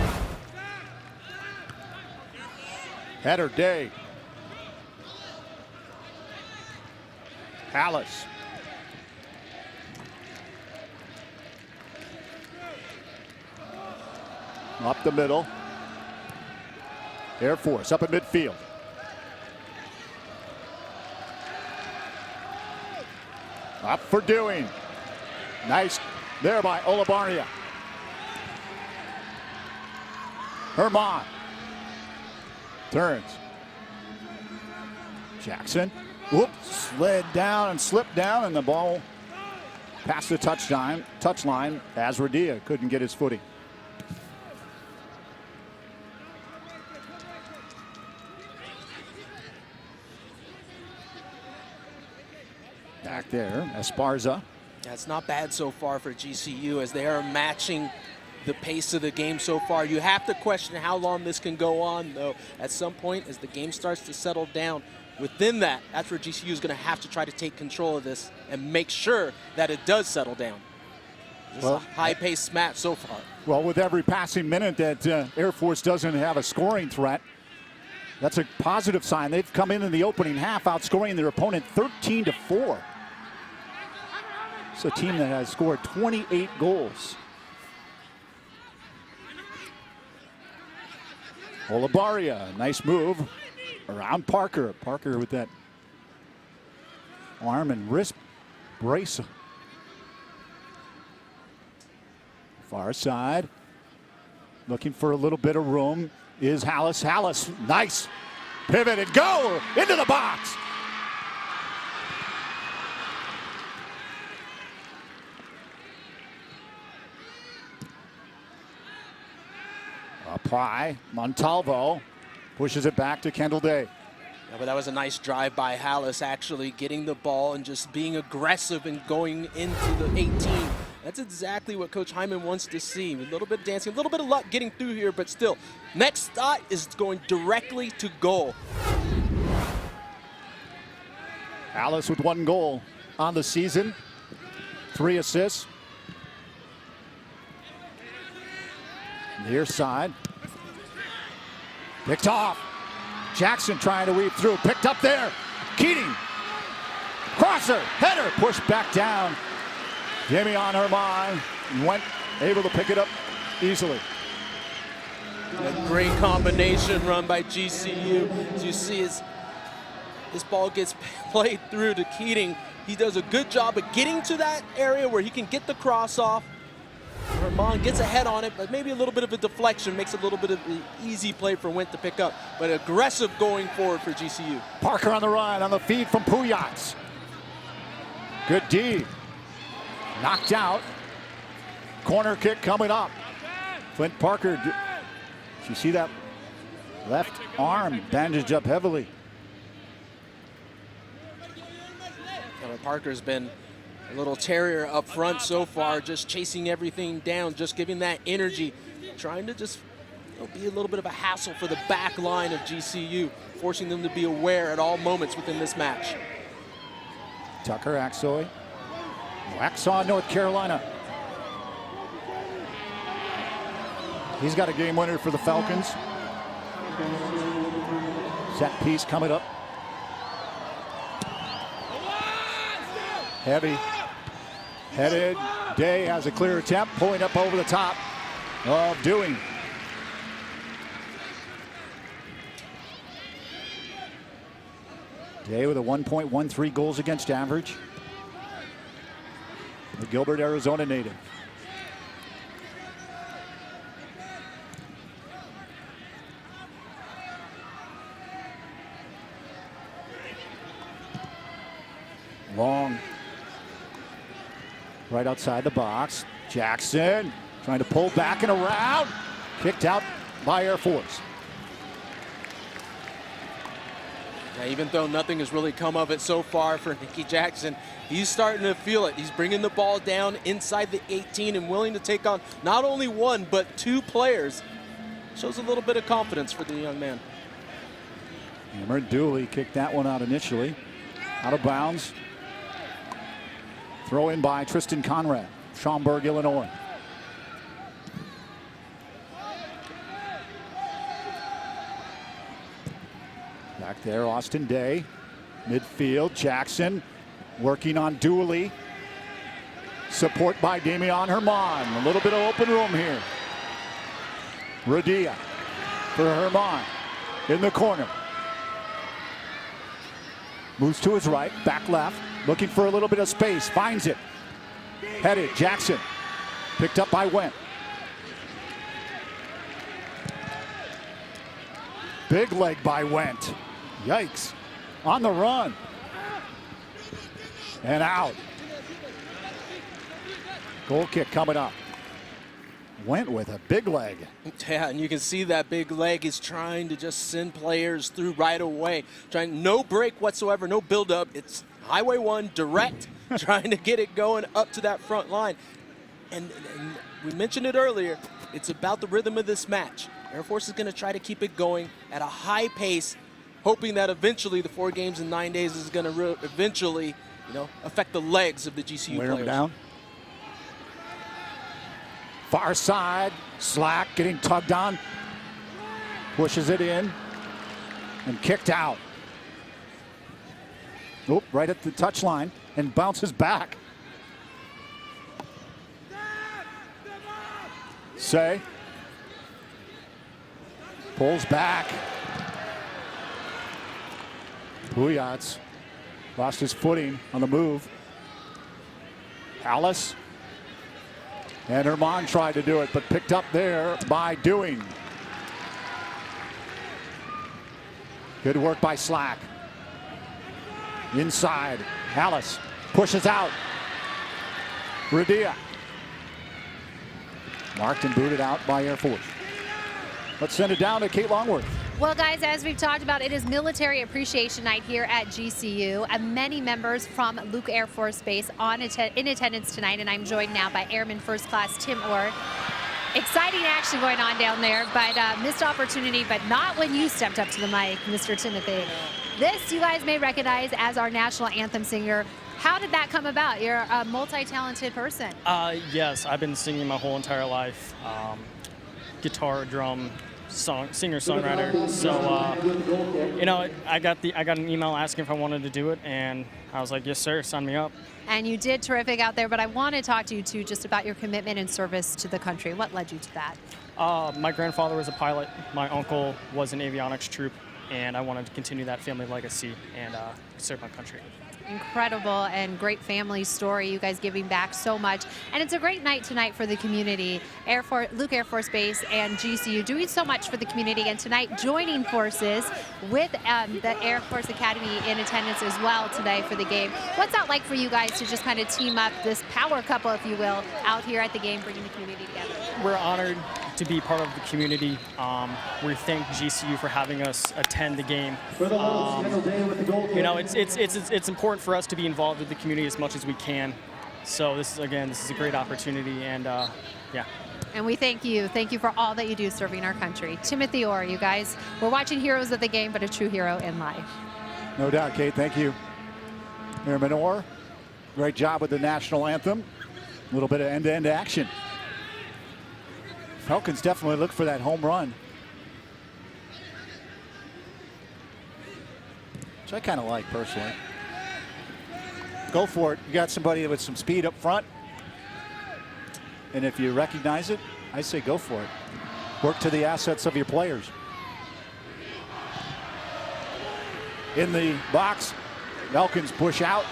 Header Day. Hallis. Up the middle. Air Force up at midfield. Up for Dewing. Nice there by Olabaria. Herman. Turns. Jackson. Whoops, slid down and slipped down, and the ball past the touch line as Radia couldn't get his footing. Back there, Esparza. That's not bad so far for GCU as they are matching the pace of the game so far. You have to question how long this can go on, though. At some point, as the game starts to settle down, within that, that's where GCU is going to have to try to take control of this and make sure that it does settle down. This is a high-paced match so far. Well, with every passing minute that Air Force doesn't have a scoring threat, that's a positive sign. They've come in the opening half outscoring their opponent 13-4. It's a team that has scored 28 goals. Olabaria, nice move around Parker. Parker with that arm and wrist brace. Far side, looking for a little bit of room is Hallis. Hallis, nice pivot and go into the box. Up Pry, Montalvo pushes it back to Kendall Day. Yeah, but that was a nice drive by Hallis, actually getting the ball and just being aggressive and going into the 18. That's exactly what Coach Hyman wants to see. A little bit of dancing, a little bit of luck getting through here, but still, next shot is going directly to goal. Hallis with 1 goal on the season, 3 assists. Near side. Picked off. Jackson trying to weave through. Picked up there. Keating. Crosser. Header. Pushed back down. Damian Herman went able to pick it up easily. A great combination run by GCU. As you see, this ball gets played through to Keating. He does a good job of getting to that area where he can get the cross off. Herman gets ahead on it, but maybe a little bit of a deflection makes it a little bit of an easy play for Went to pick up, but aggressive going forward for GCU. Parker on the run, on the feed from Puyats. Good D. Knocked out. Corner kick coming up. Flint Parker, did you see that left arm bandaged up heavily? Parker's been a little terrier up front so far, just chasing everything down, just giving that energy, trying to just be a little bit of a hassle for the back line of GCU, forcing them to be aware at all moments within this match. Tucker Axoy. Waxhaw, North Carolina. He's got a game winner for the Falcons. Set piece coming up. Heavy. Headed. Day has a clear attempt, pulling up over the top of Dewing. Day with a 1.13 goals against average. The Gilbert, Arizona native. Long. Right outside the box. Jackson trying to pull back and around. Kicked out by Air Force. Yeah, even though nothing has really come of it so far for Nicky Jackson, he's starting to feel it. He's bringing the ball down inside the 18 and willing to take on not only 1, but 2 players. Shows a little bit of confidence for the young man. Hammer Dooley kicked that one out initially. Out of bounds. Throw in by Tristan Conrad, Schaumburg, Illinois. Back there, Austin Day. Midfield, Jackson working on Dooley. Support by Damian Herman. A little bit of open room here. Radia for Herman in the corner. Moves to his right, back left, looking for a little bit of space, finds it. Headed, Jackson, picked up by Went. Big leg by Went. Yikes, on the run. And out. Goal kick coming up. Went with a big leg. Yeah, and you can see that big leg is trying to just send players through right away. Trying no break whatsoever, no build-up. It's Highway 1 direct, trying to get it going up to that front line. And we mentioned it earlier, it's about the rhythm of this match. Air Force is going to try to keep it going at a high pace, hoping that eventually the 4 games in 9 days is going to eventually, affect the legs of the GCU Wear players. him down. Far side, Slack getting tugged on. Pushes it in and kicked out. Oop, right at the touchline and bounces back. Say. Pulls back. Puyats lost his footing on the move. Alice. And Herman tried to do it, but picked up there by Dewing. Good work by Slack. Inside, Alice pushes out. Radia. Marked and booted out by Air Force. Let's send it down to Kate Longworth. Well, guys, as we've talked about, it is Military Appreciation Night here at GCU. Many members from Luke Air Force Base in attendance tonight, and I'm joined now by Airman First Class Tim Orr. Exciting action going on down there, but missed opportunity, but not when you stepped up to the mic, Mr. Timothy. This you guys may recognize as our national anthem singer. How did that come about? You're a multi-talented person. Yes, I've been singing my whole entire life. Guitar, drum, singer-songwriter. So, you know, I got an email asking if I wanted to do it, and I was like, yes, sir, sign me up. And you did terrific out there, but I want to talk to you, too, just about your commitment and service to the country. What led you to that? My grandfather was a pilot. My uncle was an avionics troop, and I wanted to continue that family legacy and serve my country. Incredible and great family story. You guys giving back so much. And it's a great night tonight for the community. Luke Air Force Base and GCU doing so much for the community. And tonight joining forces with the Air Force Academy in attendance as well today for the game. What's that like for you guys to just kind of team up, this power couple, if you will, out here at the game, bringing the community together? We're honored to be part of the community. We thank GCU for having us attend the game. You know, it's important for us to be involved with the community as much as we can. So this is a great opportunity, and yeah. And we thank you. Thank you for all that you do serving our country. Timothy Orr, you guys. We're watching heroes of the game, but a true hero in life. No doubt, Kate. Thank you. Airman Orr, great job with the national anthem. A little bit of end-to-end action. Falcons definitely look for that home run, which I kind of like personally. Go for it. You got somebody with some speed up front, and if you recognize it, I say go for it. Work to the assets of your players. In the box, Falcons push out.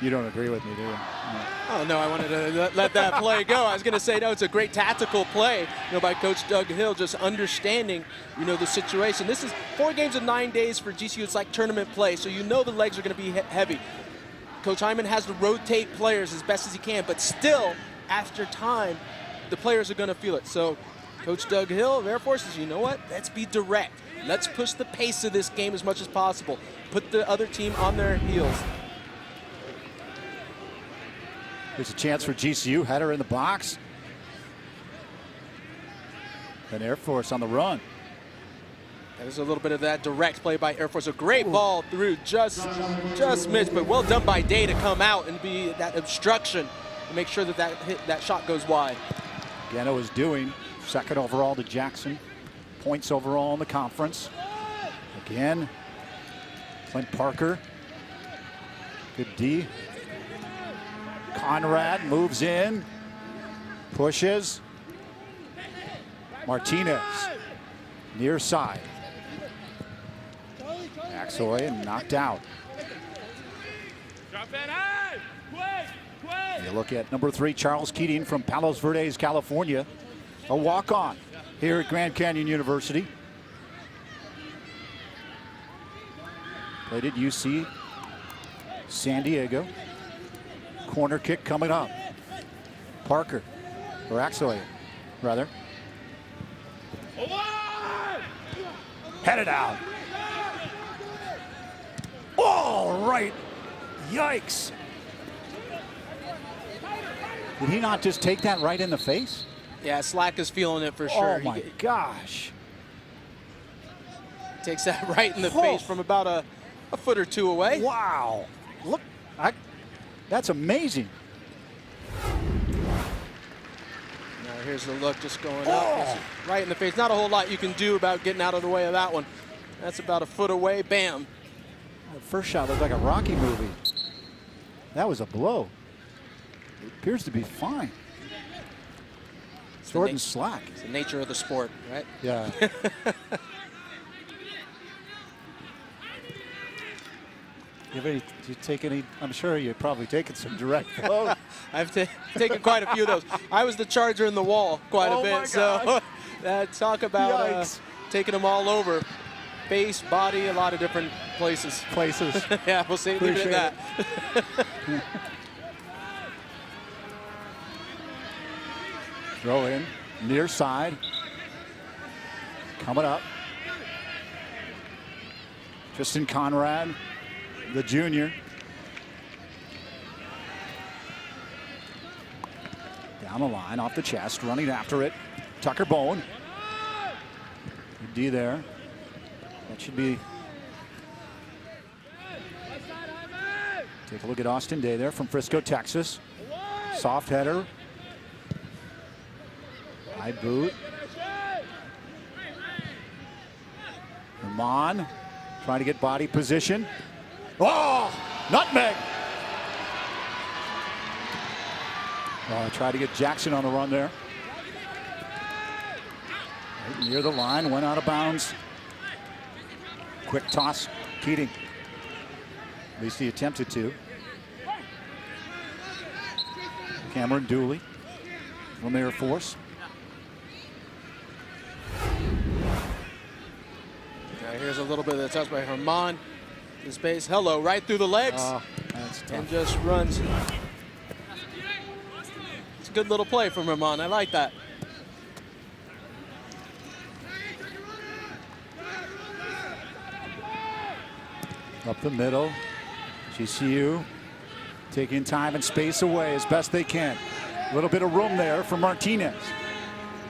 You don't agree with me, do you? No. Oh, no, I wanted to let that play go. I was going to say, no, it's a great tactical play, by Coach Doug Hill, just understanding, the situation. This is 4 games in 9 days for GCU. It's like tournament play, so the legs are going to be heavy. Coach Hyman has to rotate players as best as he can, but still, after time, the players are going to feel it. So Coach Doug Hill of Air Force says, you know what? Let's be direct. Let's push the pace of this game as much as possible. Put the other team on their heels. There's a chance for GCU. Header in the box. And Air Force on the run. There's a little bit of that direct play by Air Force. A great ball through, just missed, but well done by Day to come out and be that obstruction and make sure that shot goes wide. Gano is doing second overall to Jackson. Points overall in the conference. Again, Clint Parker. Good D. Conrad moves in, pushes. Martinez, near side. Axoy and knocked out. You look at number 3, Charles Keating from Palos Verdes, California. A walk-on here at Grand Canyon University. Played at UC San Diego. Corner kick coming up. Parker, or Axoy, rather. Headed out. All right. Yikes. Did he not just take that right in the face? Yeah, Slack is feeling it for sure. Oh my gosh. Takes that right in the face from about a foot or 2 away. Wow. Look, that's amazing. Now here's the look just going up. Right in the face. Not a whole lot you can do about getting out of the way of that one. That's about a foot away. Bam. The first shot looked like a Rocky movie. That was a blow. It appears to be fine. Jordan Slack. It's the nature of the sport, right? Yeah. Do you take any? I'm sure you've probably taken some direct throws. I've taken quite a few of those. I was the charger in the wall quite a bit. So talk about taking them all over. Face, body, a lot of different places. Yeah, we'll leave it at that. Throw in, near side. coming up. Tristan Conrad, the junior. Down the line, off the chest, running after it. Tucker Bone. Good D there. That should be. Take a look at Austin Day there from Frisco, Texas. Soft header. High boot. Herman trying to get body position. Oh, nutmeg. Oh, tried to get Jackson on the run there. Right near the line, went out of bounds. Quick toss, Keating. At least he attempted to. Cameron Dooley from Air Force. Here's a little bit of the touch by Herman in space. Hello, right through the legs. That's tough. And just runs. It's a good little play from Herman. I like that. Up the middle. GCU taking time and space away as best they can. A little bit of room there for Martinez.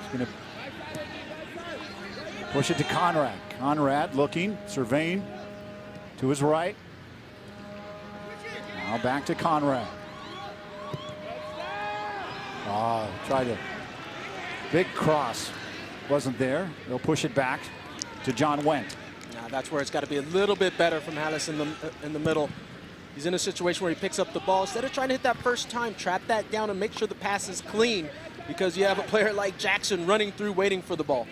He's going to push it to Conrad. Conrad looking, surveying to his right. Now back to Conrad. Oh, tried a big cross. Wasn't there. They'll push it back to John Wendt. Now that's where it's got to be a little bit better from Hallis in the middle. He's in a situation where he picks up the ball. Instead of trying to hit that first time, trap that down and make sure the pass is clean, because you have a player like Jackson running through waiting for the ball.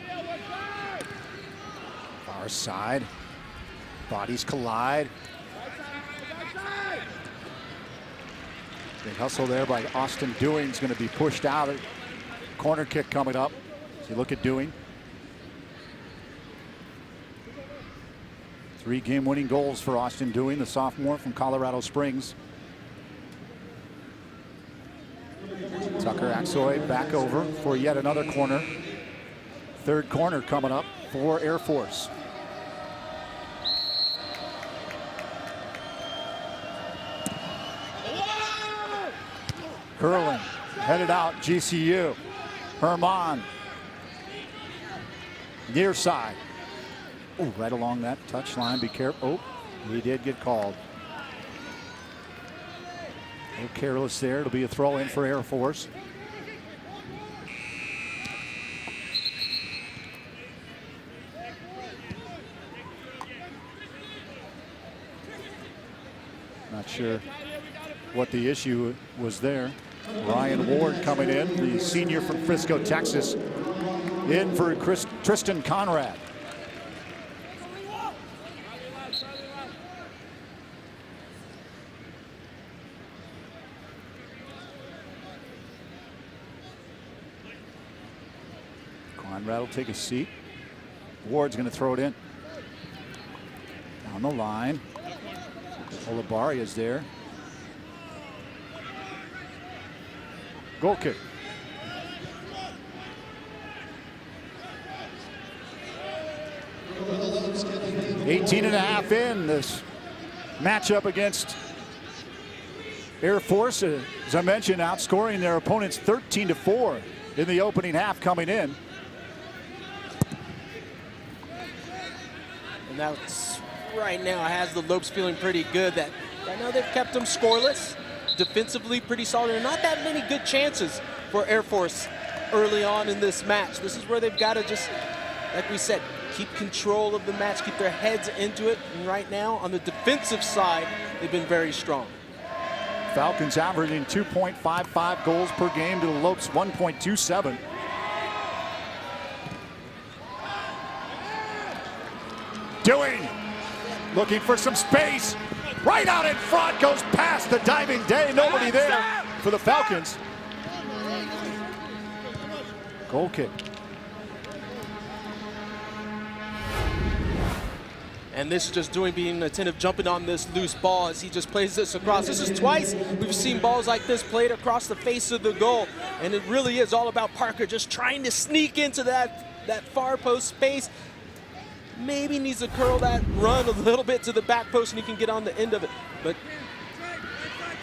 Far side. Bodies collide. Big hustle there by Austin Dewing. Is going to be pushed out. Corner kick coming up. So you look at Dewing. 3 game-winning goals for Austin Dewing, the sophomore from Colorado Springs. Tucker Axoy back over for yet another corner. 3rd corner coming up for Air Force. Curling, headed out, GCU. Herman. Near side. Oh, right along that touch line. Be careful. Oh, he did get called. A little careless there. It'll be a throw in for Air Force. Not sure what the issue was there. Ryan Ward coming in, the senior from Frisco, Texas, in for Tristan Conrad. Conrad will take a seat. Ward's going to throw it in. Down the line. Olabari is there. Goal kick. .5 in this matchup against Air Force. As I mentioned, outscoring their opponents 13-4 in the opening half coming in. And that's right now has the Lopes feeling pretty good that right now they've kept them scoreless. Defensively pretty solid. There are not that many good chances for Air Force early on in this match. This is where they've got to just, like we said, keep control of the match, keep their heads into it. And right now, on the defensive side, they've been very strong. Falcons averaging 2.55 goals per game to the Lopes 1.27. Dewing looking for some space. Right out in front, goes past the diving Day. Nobody there for the Falcons. Goal kick. And this is just Dewing being attentive, jumping on this loose ball as he just plays this across. This is twice we've seen balls like this played across the face of the goal. And it really is all about Parker just trying to sneak into that far post space. maybe needs to curl that run a little bit to the back post and he can get on the end of it. But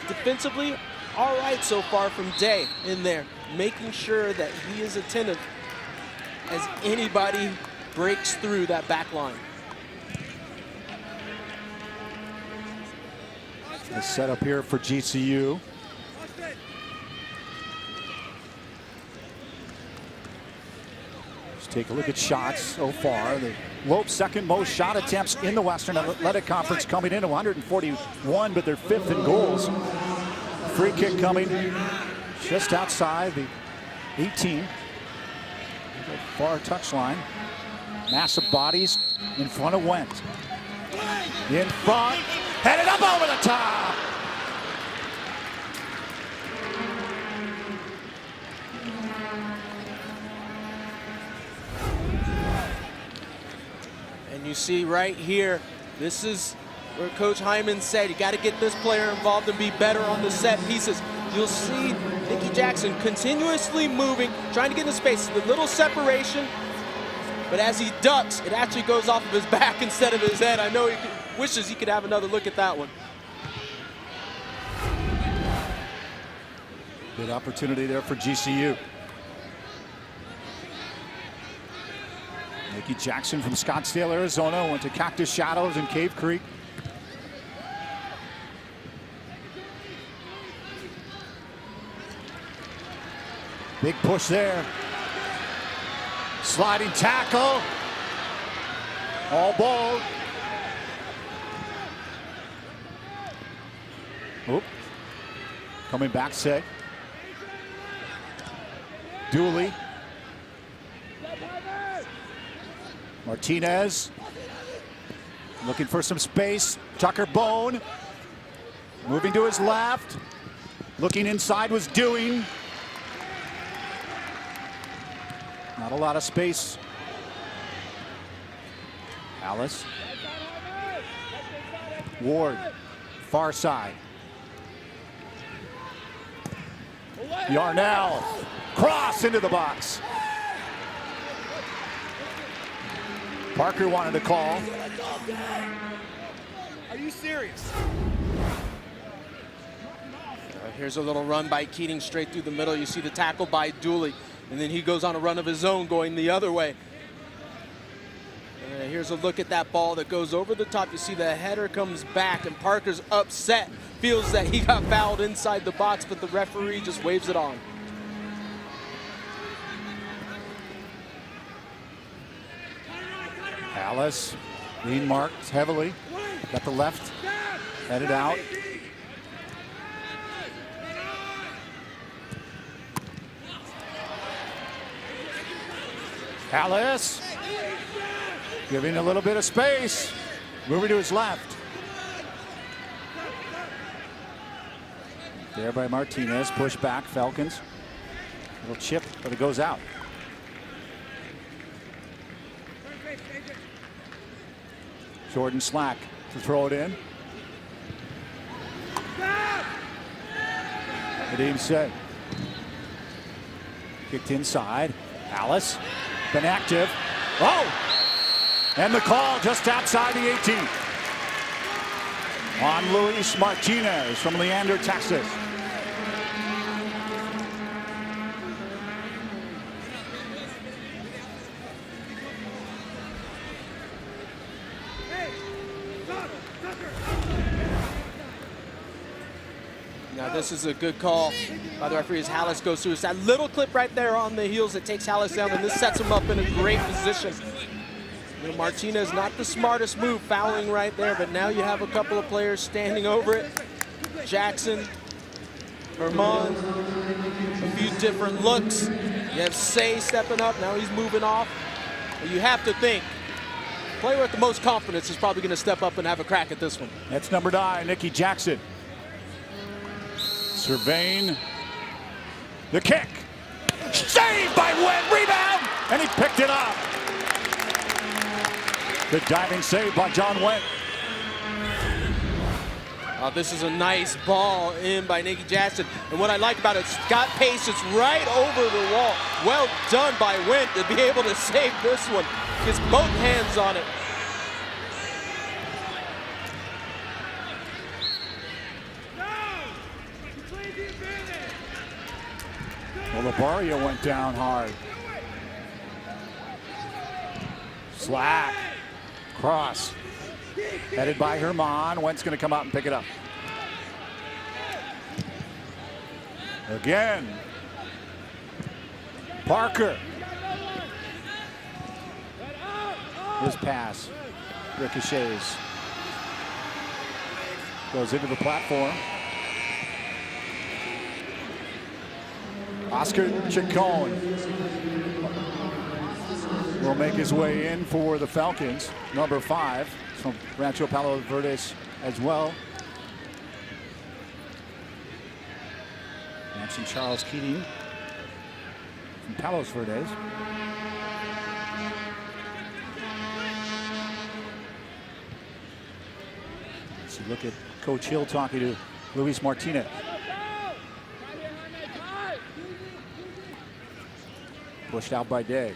defensively, all right so far from Day in there, making sure that he is attentive as anybody breaks through that back line. The setup here for GCU. Let's take a look at shots so far. The Lopes' second most shot attempts in the Western Athletic Conference, coming in at 141, but they're 5th in goals. Free kick coming just outside the 18. Far touchline. Massive bodies in front of Went. In front, headed up over the top. And you see right here, this is where Coach Hyman said you got to get this player involved and be better on the set pieces. You'll see Nicky Jackson continuously moving, trying to get into space. The little separation, but as he ducks, it actually goes off of his back instead of his head. I know he wishes he could have another look at that one. Good opportunity there for GCU. Nicky Jackson from Scottsdale, Arizona, went to Cactus Shadows in Cave Creek. Big push there. Sliding tackle. All ball. Oop. Coming back, say. Dooley. Martinez. Looking for some space. Tucker Bone. Moving to his left. Looking inside was Dewing. Not a lot of space. Alice. Ward. Far side. Yarnell. Cross into the box. Parker wanted to call. Are you serious? Here's a little run by Keating straight through the middle. You see the tackle by Dooley, and then he goes on a run of his own going the other way. And here's a look at that ball that goes over the top. You see the header comes back, and Parker's upset, feels that he got fouled inside the box, but the referee just waves it on. Alice being marked heavily. Got the left headed out. Alice giving a little bit of space. Moving to his left. There by Martinez. Push back, Falcons. Little chip, but it goes out. Jordan Slack to throw it in. Nadeem said. Kicked inside. Alice. Been active. Oh! And the call just outside the 18. On Luis Martinez from Leander, Texas. Now this is a good call by the referee as Hallis goes through. It's that little clip right there on the heels that takes Hallis down, and this sets him up in a great position. You know, Martinez, not the smartest move, fouling right there, but now you have a couple of players standing over it. Jackson, Vermont, a few different looks. You have Say stepping up, now he's moving off. But you have to think, the player with the most confidence is probably going to step up and have a crack at this one. That's number 9, Nicky Jackson. Surveying the kick. Saved by Webb, rebound, and he picked it up. Good diving save by John Webb. This is a nice ball in by Nicky Jackson. And what I like about it, it's got pace, it's right over the wall. Well done by Went to be able to save this one. gets both hands on it. Well, Labaria went down hard. Slack. Cross. Headed by Herman. Wentz going to come out and pick it up. Again. Parker. His pass. Ricochets. Goes into the platform. Oscar Chacon will make his way in for the Falcons. Number 5 from Rancho Palos Verdes as well. Matching Charles Keating from Palos Verdes. So look at Coach Hill talking to Luis Martinez. Pushed out by Day.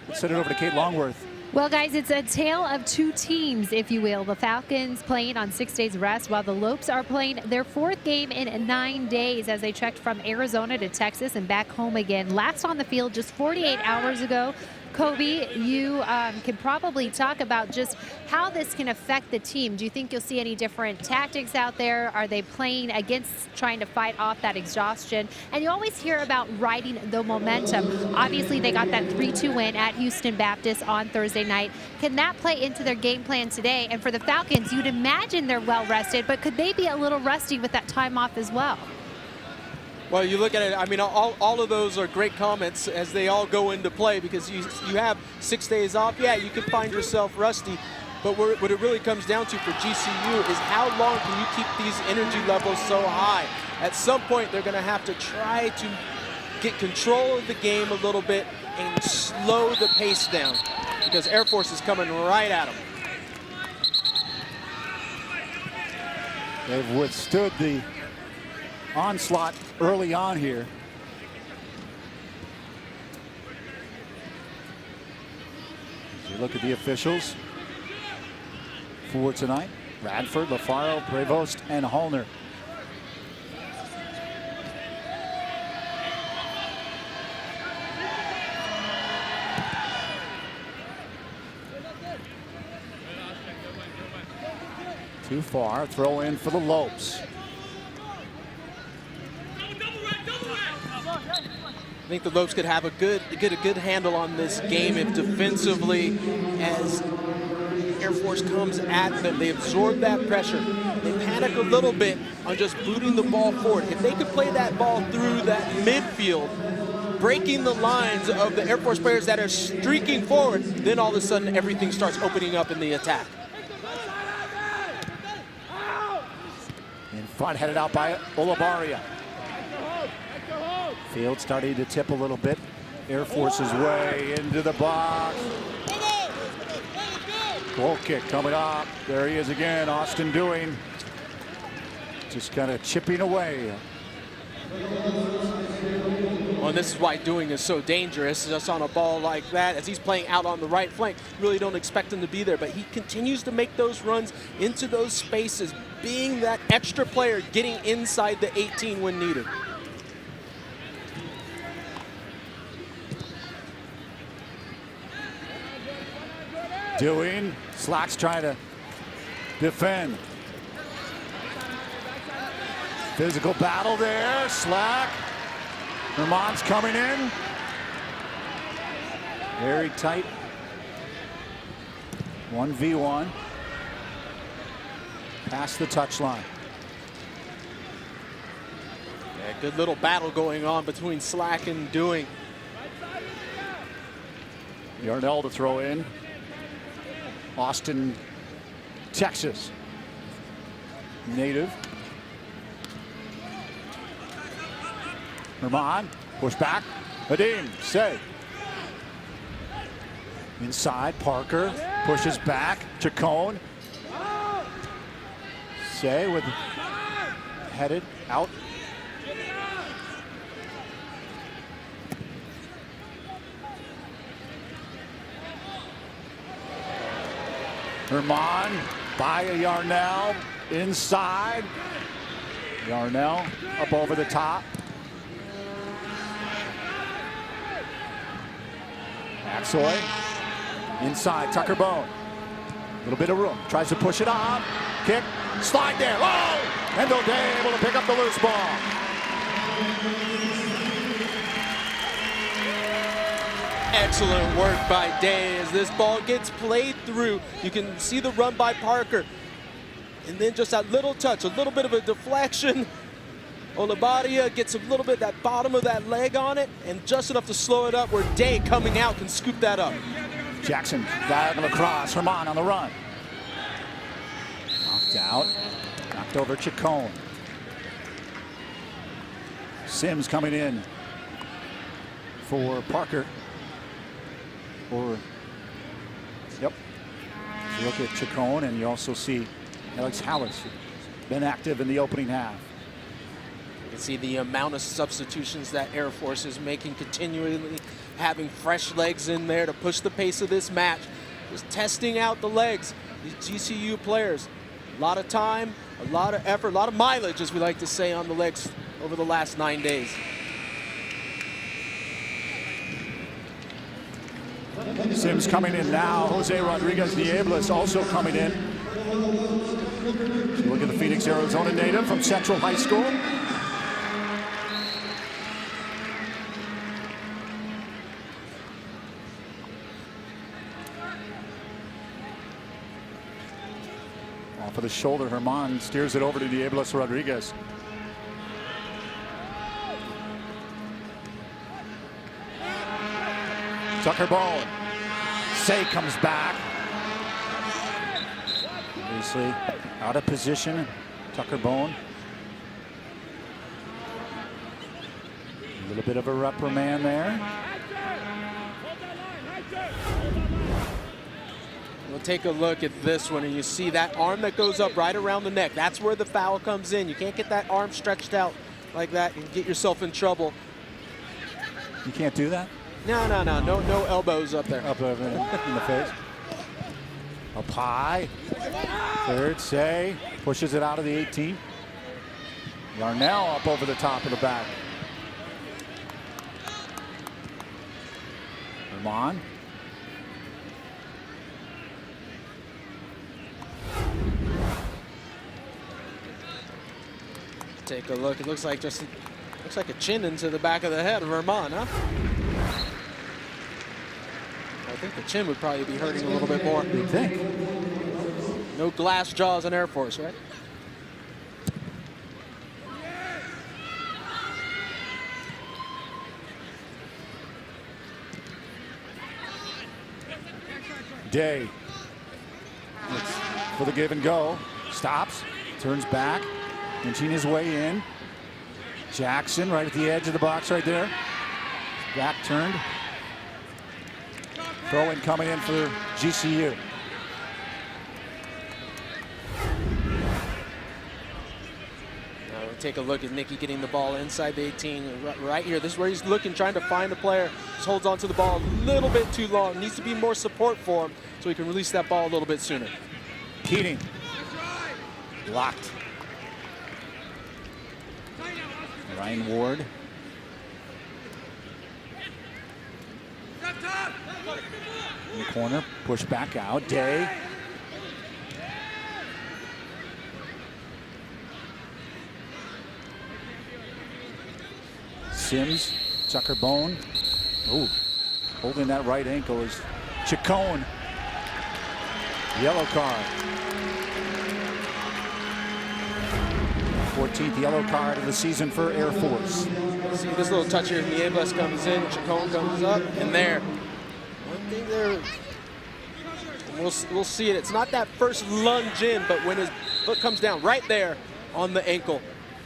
Let's send it over to Kate Longworth. Well, guys, it's a tale of two teams, if you will. The Falcons playing on 6 days rest, while the Lopes are playing their 4th game in 9 days as they trekked from Arizona to Texas and back home again. Last on the field just 48 hours ago. Kobe, you can probably talk about just how this can affect the team. Do you think you'll see any different tactics out there? Are they playing against trying to fight off that exhaustion? And you always hear about riding the momentum. Obviously, they got that 3-2 win at Houston Baptist on Thursday night. Can that play into their game plan today? And for the Falcons, you'd imagine they're well rested, but could they be a little rusty with that time off as well? Well, you look at it, I mean, all of those are great comments as they all go into play, because you have 6 days off. Yeah, you can find yourself rusty, but what it really comes down to for GCU is how long can you keep these energy levels so high? At some point, they're going to have to try to get control of the game a little bit and slow the pace down, because Air Force is coming right at them. They've withstood the onslaught early on here. As you look at the officials for tonight, Radford, LaFaro, Prevost, and Hallner. Too far, throw in for the Lopes. I think the Lopes could have get a good handle on this game if defensively, as Air Force comes at them, they absorb that pressure. They panic a little bit on just booting the ball forward. If they could play that ball through that midfield, breaking the lines of the Air Force players that are streaking forward, then all of a sudden everything starts opening up in the attack. In front, headed out by Olavarria. Field starting to tip a little bit. Air Force's way into the box. Goal kick coming up. There he is again, Austin Dewing. Just kind of chipping away. Well, and this is why Dewing is so dangerous, just on a ball like that. As he's playing out on the right flank, you really don't expect him to be there, but he continues to make those runs into those spaces, being that extra player, getting inside the 18 when needed. Dewing, Slack's trying to defend. Physical battle there, Slack. Herman's coming in. Very tight. 1v1. Past the touchline. Yeah, good little battle going on between Slack and Dewing. Yarnell to throw in. Austin, Texas native. Herman, push back. Adim, say. Inside, Parker pushes back. Chacon. Say with headed out. Herman by Yarnell inside. Yarnell up over the top. Axoy inside. Tucker Bone. A little bit of room. Tries to push it off. Kick. Slide there. Oh! Wendell Day able to pick up the loose ball. Excellent work by Day as this ball gets played through. You can see the run by Parker. And then just that little touch, a little bit of a deflection. Olabadia gets a little bit that bottom of that leg on it and just enough to slow it up where Day coming out can scoop that up. Jackson diagonal across. Herman on the run. Knocked out. Knocked over Chacon. Sims coming in for Parker. Yep. You look at Chacon and you also see Alex Hallis, been active in the opening half. You can see the amount of substitutions that Air Force is making, continually having fresh legs in there to push the pace of this match. Just testing out the legs, these GCU players. A lot of time, a lot of effort, a lot of mileage, as we like to say, on the legs over the last 9 days. Sims coming in now. Jose Rodriguez Nieblas also coming in. Look at the Phoenix, Arizona native from Central High School. Off of the shoulder, Herman steers it over to Nieblas Rodriguez. Tucker Bone. Say comes back. Obviously out of position. Tucker Bone. A little bit of a reprimand there. We'll take a look at this one, and you see that arm that goes up right around the neck. That's where the foul comes in. You can't get that arm stretched out like that and get yourself in trouble. You can't do that? No elbows up there. Up in the face. Up high. Third, Say pushes it out of the 18. Yarnell up over the top of the back. Herman. Take a look. It looks like a chin into the back of the head of Herman, huh? I think the chin would probably be hurting a little bit more. You think? No glass jaws in Air Force, right? Day. Looks for the give and go. Stops. Turns back. Inching his way in. Jackson right at the edge of the box right there. Back turned. Throw in coming in for GCU. Now we'll take a look at Nicky getting the ball inside the 18 right here. This is where he's looking, trying to find a player. Just holds on to the ball a little bit too long. Needs to be more support for him so he can release that ball a little bit sooner. Keating. Locked. Ryan Ward. In the corner, push back out. Day. Sims, Tucker Bone. Oh, holding that right ankle is Chacon. Yellow card. 14th yellow card of the season for Air Force. See this little touch here, Nieblas comes in, Chacon comes up, and there. One thing there, we'll see it. It's not that first lunge in, but when his foot comes down right there on the ankle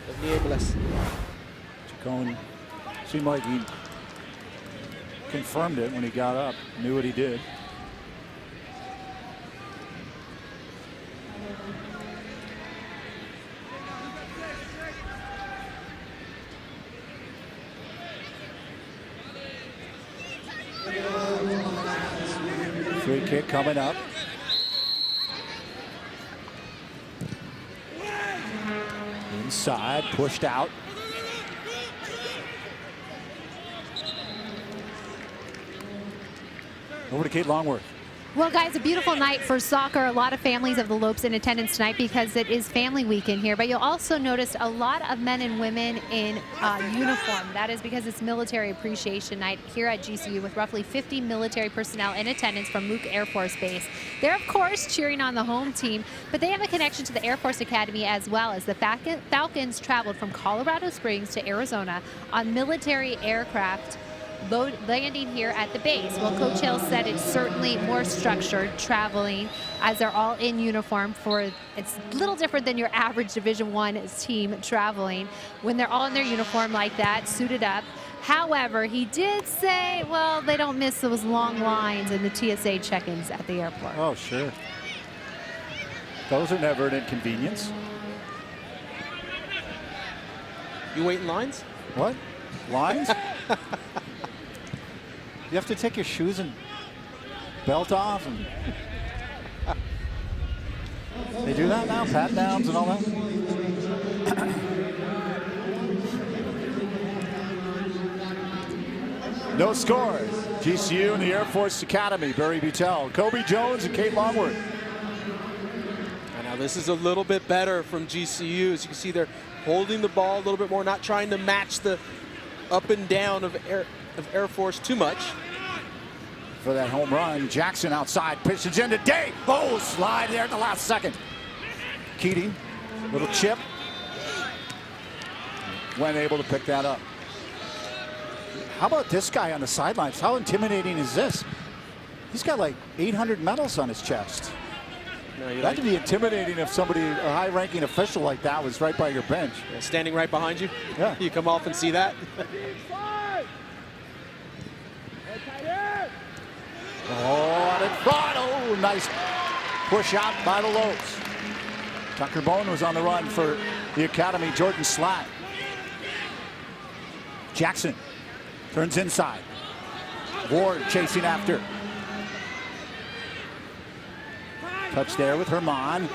of Nieblas. Chacon seemed like he confirmed it when he got up, knew what he did. Free kick coming up. Inside, pushed out. Over to Kate Longworth. Well, guys, a beautiful night for soccer. A lot of families of the Lopes in attendance tonight because it is family weekend here. But you'll also notice a lot of men and women in uniform. That is because it's Military Appreciation Night here at GCU with roughly 50 military personnel in attendance from Luke Air Force Base. They're, of course, cheering on the home team, but they have a connection to the Air Force Academy as well, as the Falcons traveled from Colorado Springs to Arizona on military aircraft landing here at the base. Well, Coach Hill said it's certainly more structured traveling as they're all in uniform. It's a little different than your average Division I team traveling when they're all in their uniform like that, suited up. However, he did say, well, they don't miss those long lines and the TSA check-ins at the airport. Oh, sure. Those are never an inconvenience. You wait in lines? What? Lines? You have to take your shoes and belt off. And they do that now, pat downs and all that. No score. GCU and the Air Force Academy. Barry Butel, Kobe Jones, and Kate Longworth. And now this is a little bit better from GCU. As you can see, they're holding the ball a little bit more, not trying to match the up and down of Air Force too much. For that home run, Jackson outside, pitches into Day. Oh, slide there at the last second. Keating, little chip. When able to pick that up. How about this guy on the sidelines? How intimidating is this? He's got like 800 medals on his chest. No, That'd be intimidating if somebody, a high-ranking official like that, was right by your bench. Yeah, standing right behind you? Yeah. You come off and see that? Oh, out in front. Oh, nice push out by the Lopes. Tucker Bone was on the run for the Academy. Jordan Slatt. Jackson turns inside. Ward chasing after. Touch there with Herman.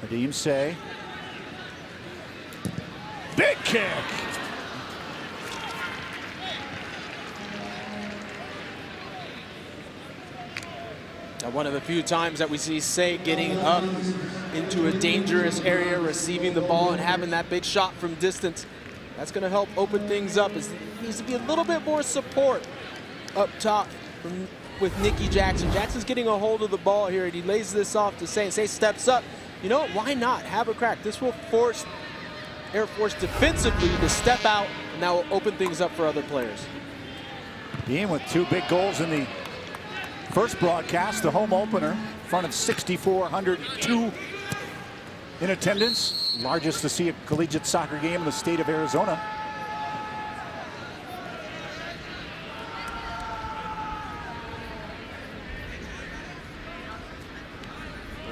Nadim Say. Big kick. One of the few times that we see Say getting up into a dangerous area, receiving the ball and having that big shot from distance. That's going to help open things up. There needs to be a little bit more support up top with Nikki Jackson. Jackson's getting a hold of the ball here, and he lays this off to Say, and Say steps up. You know what? Why not have a crack? This will force Air Force defensively to step out, and that will open things up for other players. Dean with 2 big goals in the first broadcast, the home opener, in front of 6,402 in attendance. Largest to see a collegiate soccer game in the state of Arizona.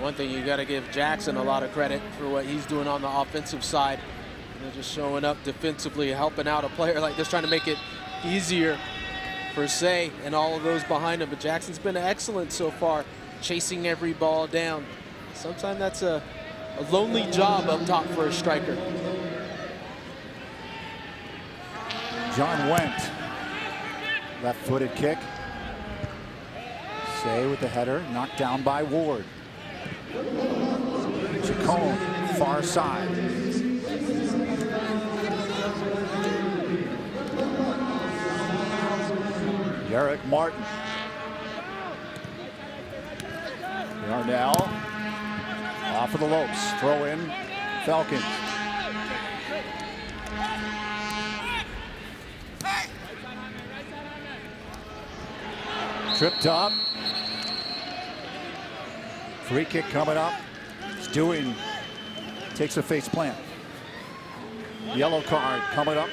One thing you got to give Jackson a lot of credit for what he's doing on the offensive side. You know, just showing up defensively, helping out a player like this, trying to make it easier for Say and all of those behind him. But Jackson's been excellent so far, chasing every ball down. Sometimes that's a lonely job up top for a striker. John Went, left-footed kick. Say with the header, knocked down by Ward. Chacon, far side. Derek Martin. Yarnell off of the Lopes. Throw in Falcons. Tripped up. Free kick coming up. Stewing takes a face plant. Yellow card coming up.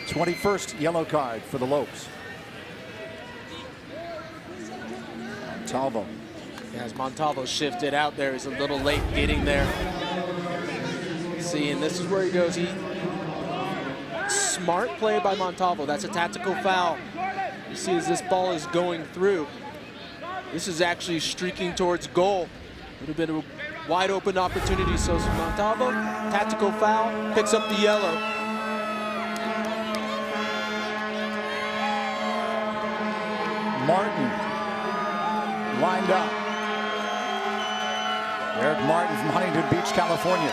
21st yellow card for the Lopes. Montalvo. As Montalvo shifted out there, he's a little late getting there. See, and this is where he goes. Smart play by Montalvo. That's a tactical foul. You see as this ball is going through. This is actually streaking towards goal. Would have been a Wide open opportunity, so Montalvo, tactical foul, picks up the yellow. Martin lined up. Eric Martin from Huntington Beach, California.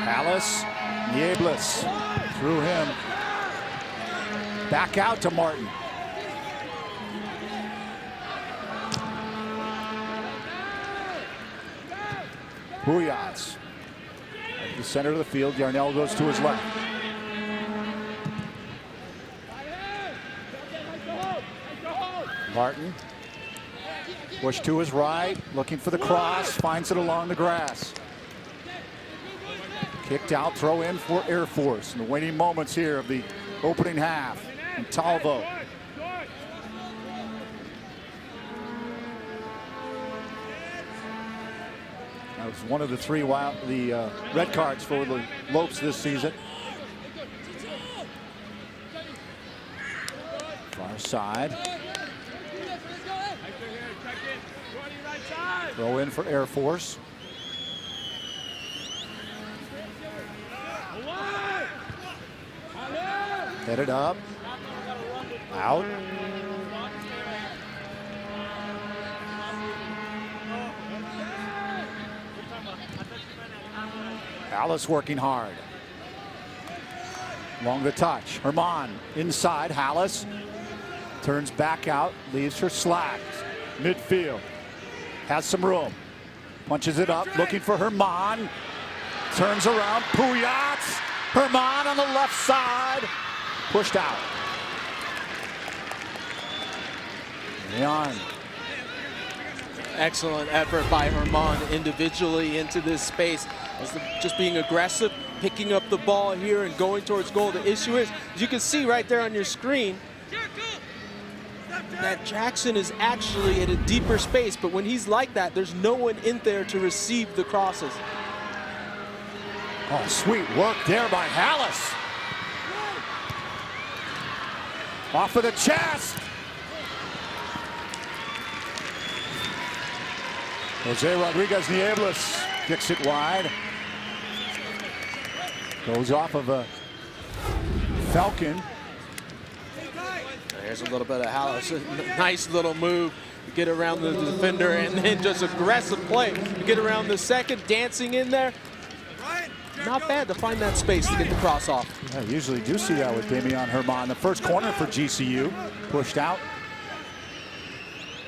Hallis, Niebles through him. Back out to Martin. Huyats. At the center of the field, Yarnell goes to his left. Martin, push to his right, looking for the cross, finds it along the grass. Kicked out, throw in for Air Force. In the waning moments here of the opening half. And Talvo. That was one of the three red cards for the Lopes this season. Far side. Throw in for Air Force. Headed up. Out. Alice working hard. Along the touch. Herman inside. Hallis turns back out. Leaves her slacks. Midfield. Has some room. Punches it up. Looking for Herman. Turns around. Puyats. Herman on the left side. Pushed out. Leon. Excellent effort by Herman individually into this space. Just being aggressive, picking up the ball here and going towards goal. The issue is, as you can see right there on your screen, that Jackson is actually at a deeper space, but when he's like that, there's no one in there to receive the crosses. Oh, sweet work there by Hallis. Off of the chest. Jose Rodriguez Niebles kicks it wide. Goes off of a Falcon. There's a little bit of Hallis. Nice little move to get around the defender, and then just aggressive play to get around the second, dancing in there. Not bad to find that space to get the cross off. I usually do see that with Damian Herman. The first corner for GCU, pushed out.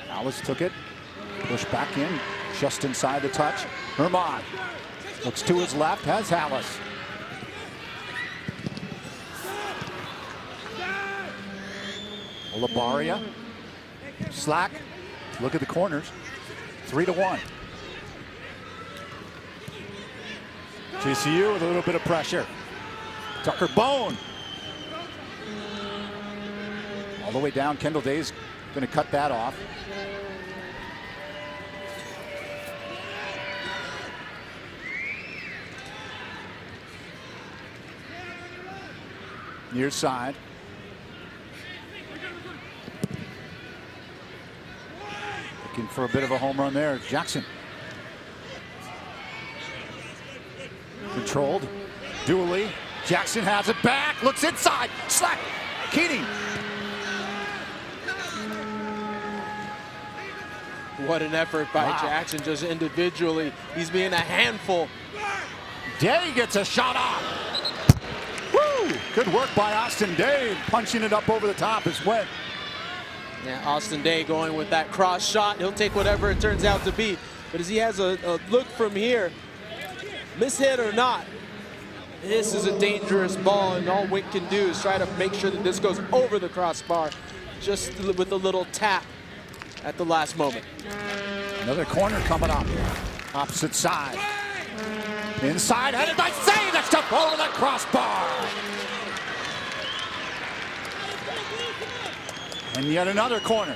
Alice took it, pushed back in, just inside the touch. Herman looks to his left, has Hallis. Olabaria, slack, look at the corners, 3-1. GCU with a little bit of pressure. Tucker Bone. All the way down, Kendall Day's going to cut that off. Near side. Looking for a bit of a home run there. Jackson. Controlled. Dooley. Jackson has it back. Looks inside. Slack. Keating. What an effort by Jackson, just individually. He's being a handful. Day gets a shot off. Woo! Good work by Austin Day. Punching it up over the top is Wet. Yeah, Austin Day going with that cross shot. He'll take whatever it turns out to be. But as he has a look from here, mishit or not, this is a dangerous ball, and all Wink can do is try to make sure that this goes over the crossbar, just with a little tap at the last moment. Another corner coming up. Opposite side. Inside, headed by Say. That's up over the crossbar. And yet another corner.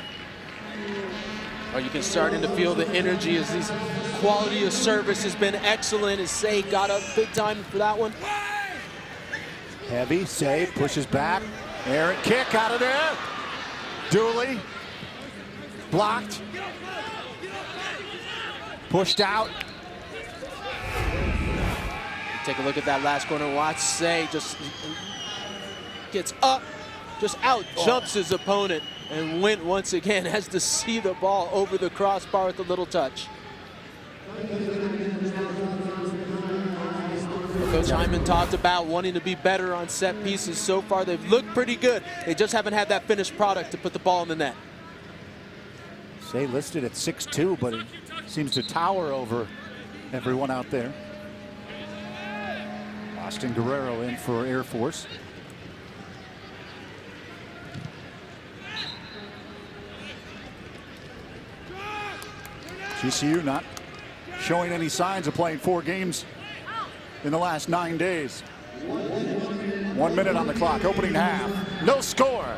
Oh, you can start to feel the energy as these quality of service has been excellent, as Say got up big time for that one. Heavy, Say pushes back. Errant kick out of there. Dooley blocked. Pushed out. Take a look at that last corner. Watch Say just gets up, just out jumps his opponent, and Went once again has to see the ball over the crossbar with a little touch. Coach Hyman talked about wanting to be better on set pieces. So far, they've looked pretty good. They just haven't had that finished product to put the ball in the net. Say listed at 6'2", but he seems to tower over everyone out there. Austin Guerrero in for Air Force. GCU not showing any signs of playing 4 games in the last 9 days. 1 minute on the clock, opening half. No score.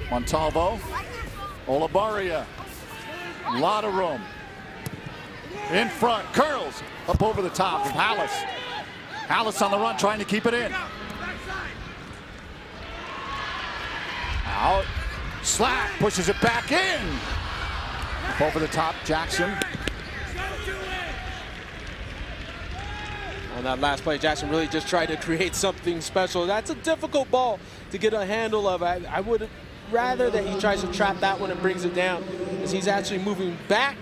Montalvo, Olavarria, a lot of room. In front, curls up over the top of Hallis. Hallis on the run, trying to keep it in. Out, Slack pushes it back in. Up over the top, Jackson. On that last play, Jackson really just tried to create something special. That's a difficult ball to get a handle of. I would rather that he tries to trap that one and brings it down, as he's actually moving back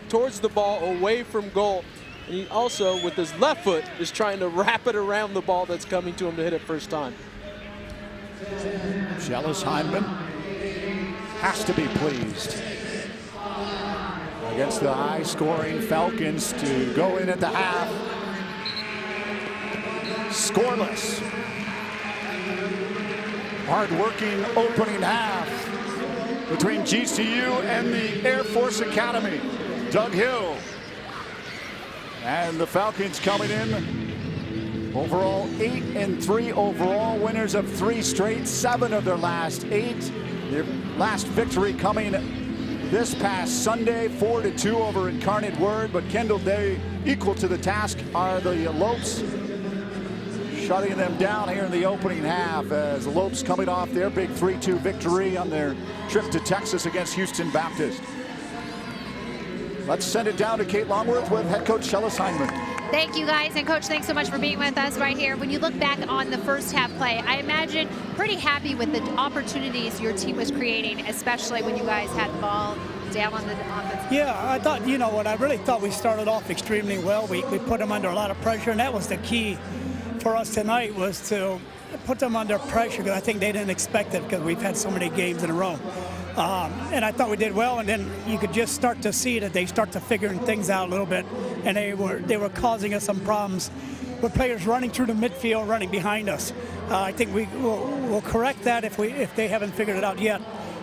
towards the ball, away from goal. And he also, with his left foot, is trying to wrap it around the ball that's coming to him to hit it first time. Jealous Hyman has to be pleased against the high-scoring Falcons to go in at the half. Scoreless. Hard-working opening half between GCU and the Air Force Academy. Doug Hill and the Falcons coming in overall 8-3 overall, winners of 3 straight, 7 of their last 8. Their last victory coming this past Sunday, 4-2 over Incarnate Word, but Kendall Day equal to the task are the Lopes, shutting them down here in the opening half as the Lopes coming off their big 3-2 victory on their trip to Texas against Houston Baptist. Let's send it down to Kate Longworth with head coach Shellis Hyman. Thank you, guys. And, Coach, thanks so much for being with us right here. When you look back on the first half play, I imagine pretty happy with the opportunities your team was creating, especially when you guys had the ball down on the offense. Yeah, I thought, you know what, I really thought we started off extremely well. We put them under a lot of pressure, and that was the key for us tonight, was to put them under pressure, because I think they didn't expect it because we've had so many games in a row. And I thought we did well, and then you could just start to see that they start to figuring things out a little bit, and they were causing us some problems with players running through the midfield, running behind us. I think we'll correct that if they haven't figured it out yet.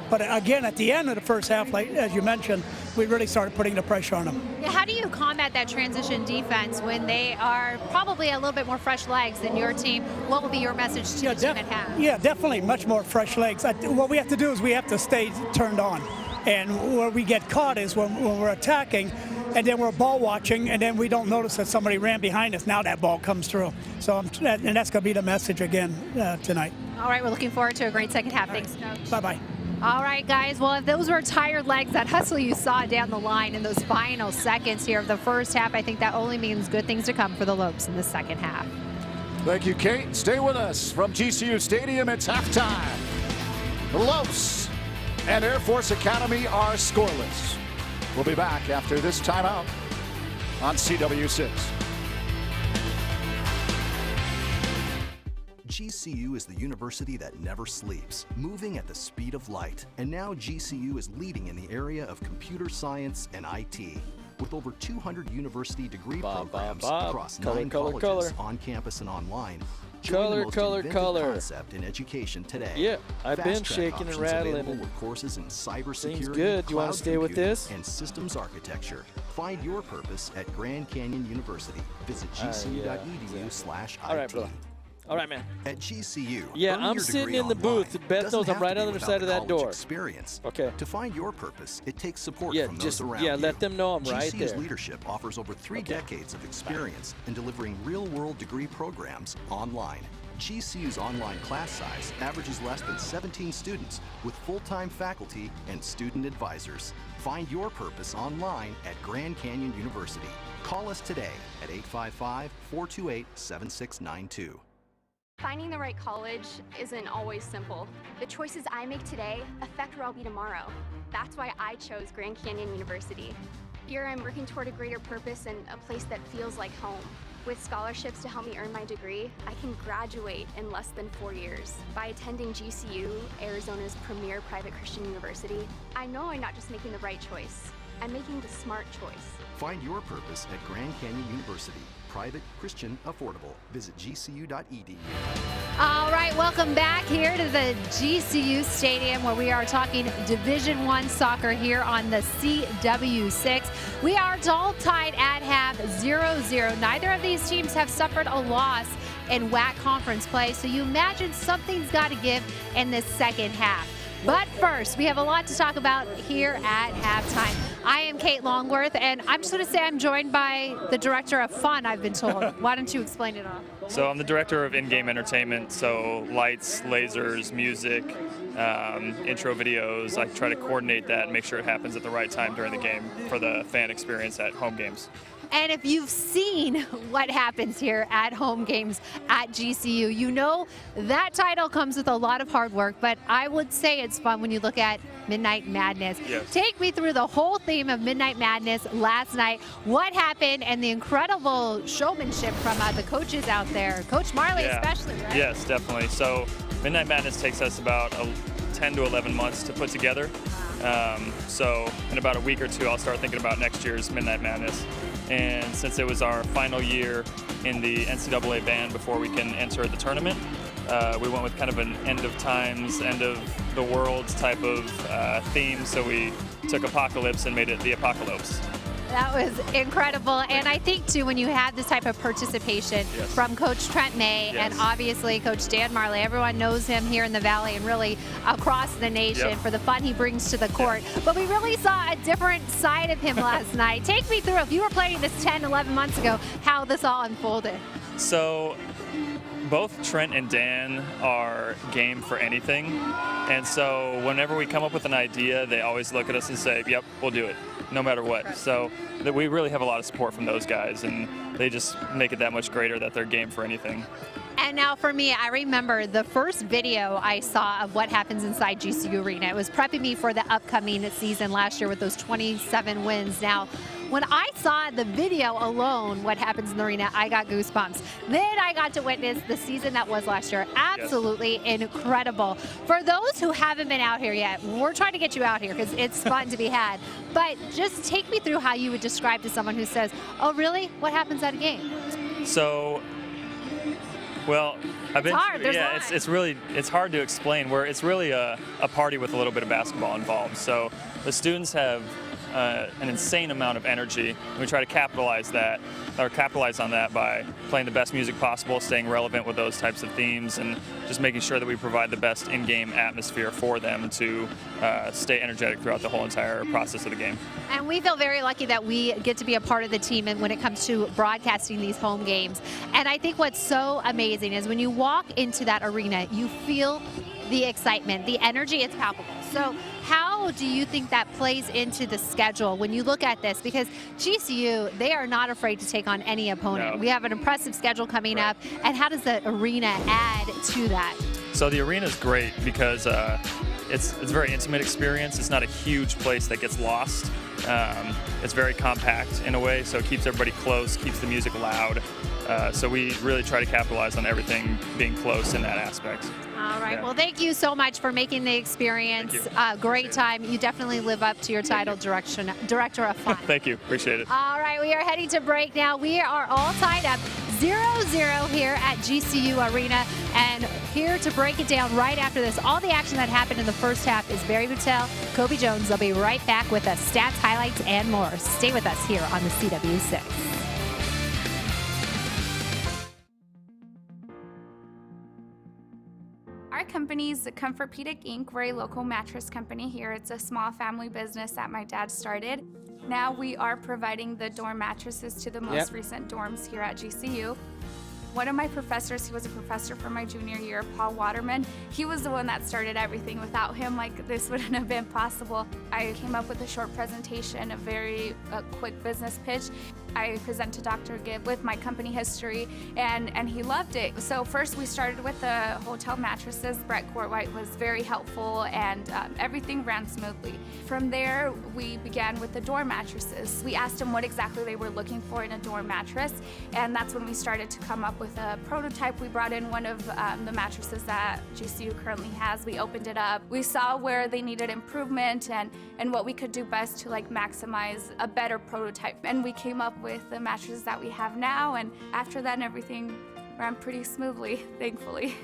But again, at the end of the first half, like as you mentioned, we really started putting the pressure on them. Yeah, how do you combat that transition defense when they are probably a little bit more fresh legs than your team? What will be your message to the team at half? Yeah, definitely much more fresh legs. What we have to do is we have to stay turned on. And where we get caught is when we're attacking, and then we're ball watching, and then we don't notice that somebody ran behind us. Now that ball comes through. So, and that's going to be the message again tonight. All right, we're looking forward to a great second half. Thanks, Coach. Bye-bye. All right, guys. Well, if those were tired legs, that hustle you saw down the line in those final seconds here of the first half, I think that only means good things to come for the Lopes in the second half. Thank you, Kate. Stay with us from GCU Stadium. It's halftime. The Lopes and Air Force Academy are scoreless. We'll be back after this timeout on CW6. GCU is the university that never sleeps, moving at the speed of light. And now GCU is leading in the area of computer science and IT. With over 200 university degree programs across 9 colleges on campus and online. Join the most inventive concept in education today. Yeah, I've been Fast-track shaking and options rattling. available with courses in cybersecurity, Things good. You want cloud to stay with computing, this? and systems architecture. Find your purpose at Grand Canyon University. Visit gcu.edu/IT. All right, brother. All right, man. At GCU, yeah, earn I'm your sitting degree in the online. booth. Bet Doesn't knows I'm have right to on be the other without side of that college door. Experience. Okay. To find your purpose, it takes support Yeah, from just those around you. let them know I'm right GCU's there. leadership offers over 3 decades of experience in delivering real-world degree programs online. GCU's online class size averages less than 17 students with full-time faculty and student advisors. Find your purpose online at Grand Canyon University. Call us today at 855-428-7692. Finding the right college isn't always simple. The choices I make today affect where I'll be tomorrow. That's why I chose Grand Canyon University. Here I'm working toward a greater purpose and a place that feels like home. With scholarships to help me earn my degree, I can graduate in less than 4 years. By attending GCU, Arizona's premier private Christian university, I know I'm not just making the right choice, I'm making the smart choice. Find your purpose at Grand Canyon University. Private, Christian, affordable. Visit gcu.edu. All right, welcome back here to the GCU Stadium where we are talking Division I soccer here on the CW6. We are all tied at half 0-0. Neither of these teams have suffered a loss in WAC conference play, so you imagine something's got to give in this second half. But first, we have a lot to talk about here at halftime. I am Kate Longworth, and I'm just going to say I'm joined by the director of fun, I've been told. Why don't you explain it all? So I'm the director of in-game entertainment, so lights, lasers, music, intro videos. I try to coordinate that and make sure it happens at the right time during the game for the fan experience at home games. And if you've seen what happens here at home games at GCU, you know that title comes with a lot of hard work, but I would say it's fun when you look at Midnight Madness. Yes. Take me through the whole theme of Midnight Madness last night, what happened, and the incredible showmanship from the coaches out there. Coach Marley especially, right? Yes, definitely. So Midnight Madness takes us about 10 to 11 months to put together. So in about a week or two, I'll start thinking about next year's Midnight Madness. And since it was our final year in the NCAA ban before we can enter the tournament, we went with kind of an end of times, end of the world type of theme. So we took Apocalypse and made it the Apocalypse. That was incredible. And I think, too, when you have this type of participation from Coach Trent May and obviously Coach Dan Marley, everyone knows him here in the Valley and really across the nation for the fun he brings to the court. But we really saw a different side of him last night. Take me through, if you were playing this 10, 11 months ago, how this all unfolded. So both Trent and Dan are game for anything. And so whenever we come up with an idea, they always look at us and say, yep, we'll do it, no matter what. So that we really have a lot of support from those guys, and they just make it that much greater that they're game for anything. And now for me, I remember the first video I saw of what happens inside GCU Arena. It was prepping me for the upcoming season last year with those 27 wins. Now, when I saw the video alone, what happens in the arena, I got goosebumps. Then I got to witness the season that was last year. Absolutely incredible. For those who haven't been out here yet, we're trying to get you out here because it's fun to be had. But just take me through how you would describe to someone who says, oh, really? What happens at a game? So, well, I've been. It's hard to explain. Where it's really a party with a little bit of basketball involved. So the students have an insane amount of energy, and we try to capitalize on that by playing the best music possible, staying relevant with those types of themes, and just making sure that we provide the best in-game atmosphere for them to stay energetic throughout the whole entire process of the game. And we feel very lucky that we get to be a part of the team and when it comes to broadcasting these home games. And I think what's so amazing is when you walk into that arena, you feel the excitement, the energy, it's palpable. So how do you think that plays into the schedule when you look at this? Because GCU, they are not afraid to take on any opponent. No. We have an impressive schedule coming up. And how does the arena add to that? So the arena is great because it's a very intimate experience. It's not a huge place that gets lost. It's very compact in a way, so it keeps everybody close, keeps the music loud. So we really try to capitalize on everything being close in that aspect. All right. Well, thank you so much for making the experience great time. You definitely live up to your title, Director of Fun. Thank you. Appreciate it. All right. We are heading to break now. We are all tied up 0-0 here at GCU Arena. And here to break it down right after this, all the action that happened in the first half is Barry Buttel, Kobe Jones. They'll be right back with us, stats, highlights, and more. Stay with us here on the CW6. Our company is Comfortpedic Inc. We're a local mattress company here. It's a small family business that my dad started. Now we are providing the dorm mattresses to the most recent dorms here at GCU. One of my professors, he was a professor for my junior year, Paul Waterman, he was the one that started everything. Without him, this wouldn't have been possible. I came up with a short presentation, a very quick business pitch. I presented Dr. Gibb with my company history, and he loved it. So first we started with the hotel mattresses. Brett Courtwhite was very helpful, and everything ran smoothly. From there, we began with the door mattresses. We asked him what exactly they were looking for in a door mattress, and that's when we started to come up with a prototype. We brought in one of the mattresses that GCU currently has. We opened it up. We saw where they needed improvement and what we could do best to maximize a better prototype. And we came up with the mattresses that we have now, and after that everything ran pretty smoothly, thankfully.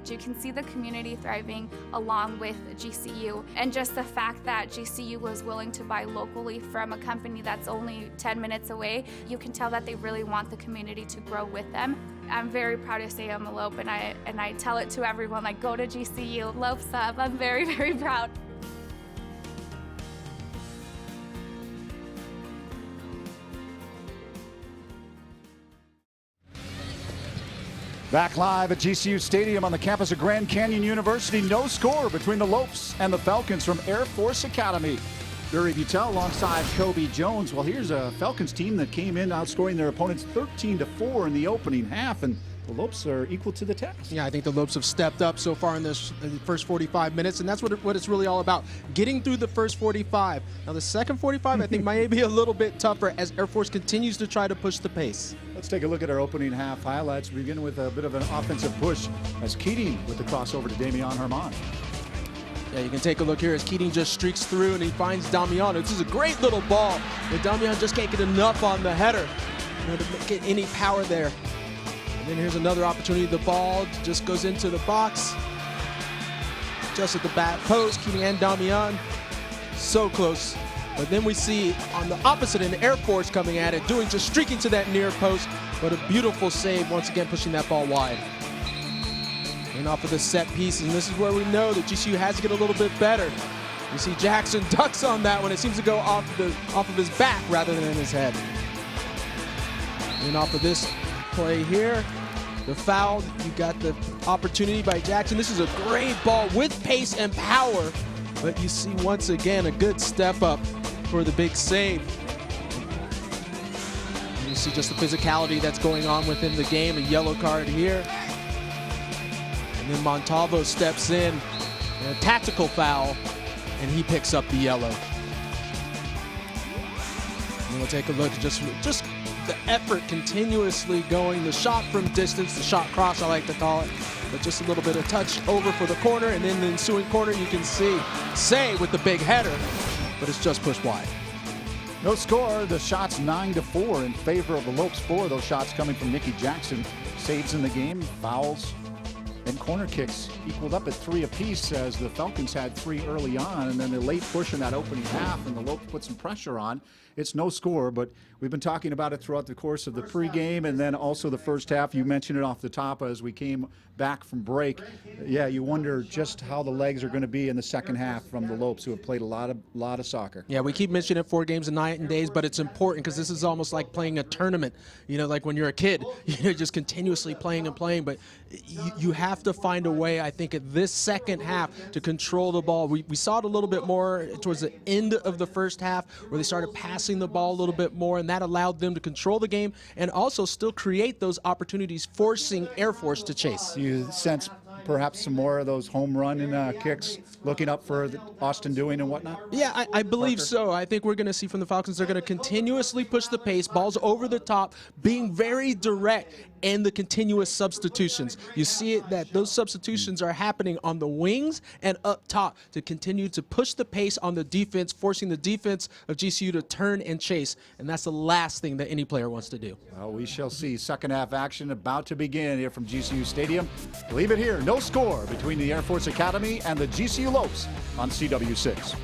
You can see the community thriving along with GCU, and just the fact that GCU was willing to buy locally from a company that's only 10 minutes away, you can tell that they really want the community to grow with them. I'm very proud to say I'm a Lope, and I tell it to everyone, go to GCU, Lopes up. I'm very, very proud. Back live at GCU Stadium on the campus of Grand Canyon University. No score between the Lopes and the Falcons from Air Force Academy. Barry Butel alongside Kobe Jones. Well, here's a Falcons team that came in outscoring their opponents 13-4 in the opening half, and the Lopes are equal to the task. Yeah, I think the Lopes have stepped up so far in the first 45 minutes, and that's what it's really all about, getting through the first 45. Now, the second 45, I think, might be a little bit tougher as Air Force continues to try to push the pace. Let's take a look at our opening half highlights. We begin with a bit of an offensive push as Keating with the crossover to Damian Herman. Yeah, you can take a look here as Keating just streaks through and he finds Damian. This is a great little ball, but Damian just can't get enough on the header to get any power there. And then here's another opportunity. The ball just goes into the box, just at the back post. Keating and Damian, so close. But then we see on the opposite end, Air Force coming at it, streaking to that near post, but a beautiful save, once again pushing that ball wide. And off of the set piece, and this is where we know that GCU has to get a little bit better. You see Jackson ducks on that one. It seems to go off of his back rather than in his head. And off of this play here, the foul, you got the opportunity by Jackson. This is a great ball with pace and power, but you see once again a good step up for the big save. And you see just the physicality that's going on within the game. A yellow card here. And then Montalvo steps in, a tactical foul, and he picks up the yellow. And we'll take a look at just the effort continuously going, the shot from distance, the shot cross I like to call it, but just a little bit of touch over for the corner, and then the ensuing corner you can see Say with the big header, but it's just pushed wide. No score. The shots 9-4 in favor of the Lopes. 4 of those shots coming from Nicky Jackson. Saves in the game, fouls, and corner kicks equaled up at 3 apiece as the Falcons had 3 early on, and then the late push in that opening half, and the Lopes put some pressure on. It's no score, but we've been talking about it throughout the course of the pregame and then also the first half. You mentioned it off the top as we came back from break. Yeah, you wonder just how the legs are going to be in the second half from the Lopes, who have played a lot of soccer. Yeah, we keep mentioning it 4 games a night and days, but it's important because this is almost like playing a tournament. You know, like when you're a kid, you're just continuously playing and playing, but you have to find a way, I think, at this second half to control the ball. We saw it a little bit more towards the end of the first half where they started passing the ball a little bit more, and that allowed them to control the game and also still create those opportunities, forcing Air Force to chase. You sense perhaps some more of those home run and kicks looking up for Austin Dewing and whatnot? Yeah, I believe so. I think we're going to see from the Falcons, they're going to continuously push the pace, balls over the top, being very direct, and the continuous substitutions. You see it that those substitutions are happening on the wings and up top to continue to push the pace on the defense, forcing the defense of GCU to turn and chase. And that's the last thing that any player wants to do. Well, we shall see. Second half action about to begin here from GCU Stadium. Leave it here. No score between the Air Force Academy and the GCU Lopes on CW6.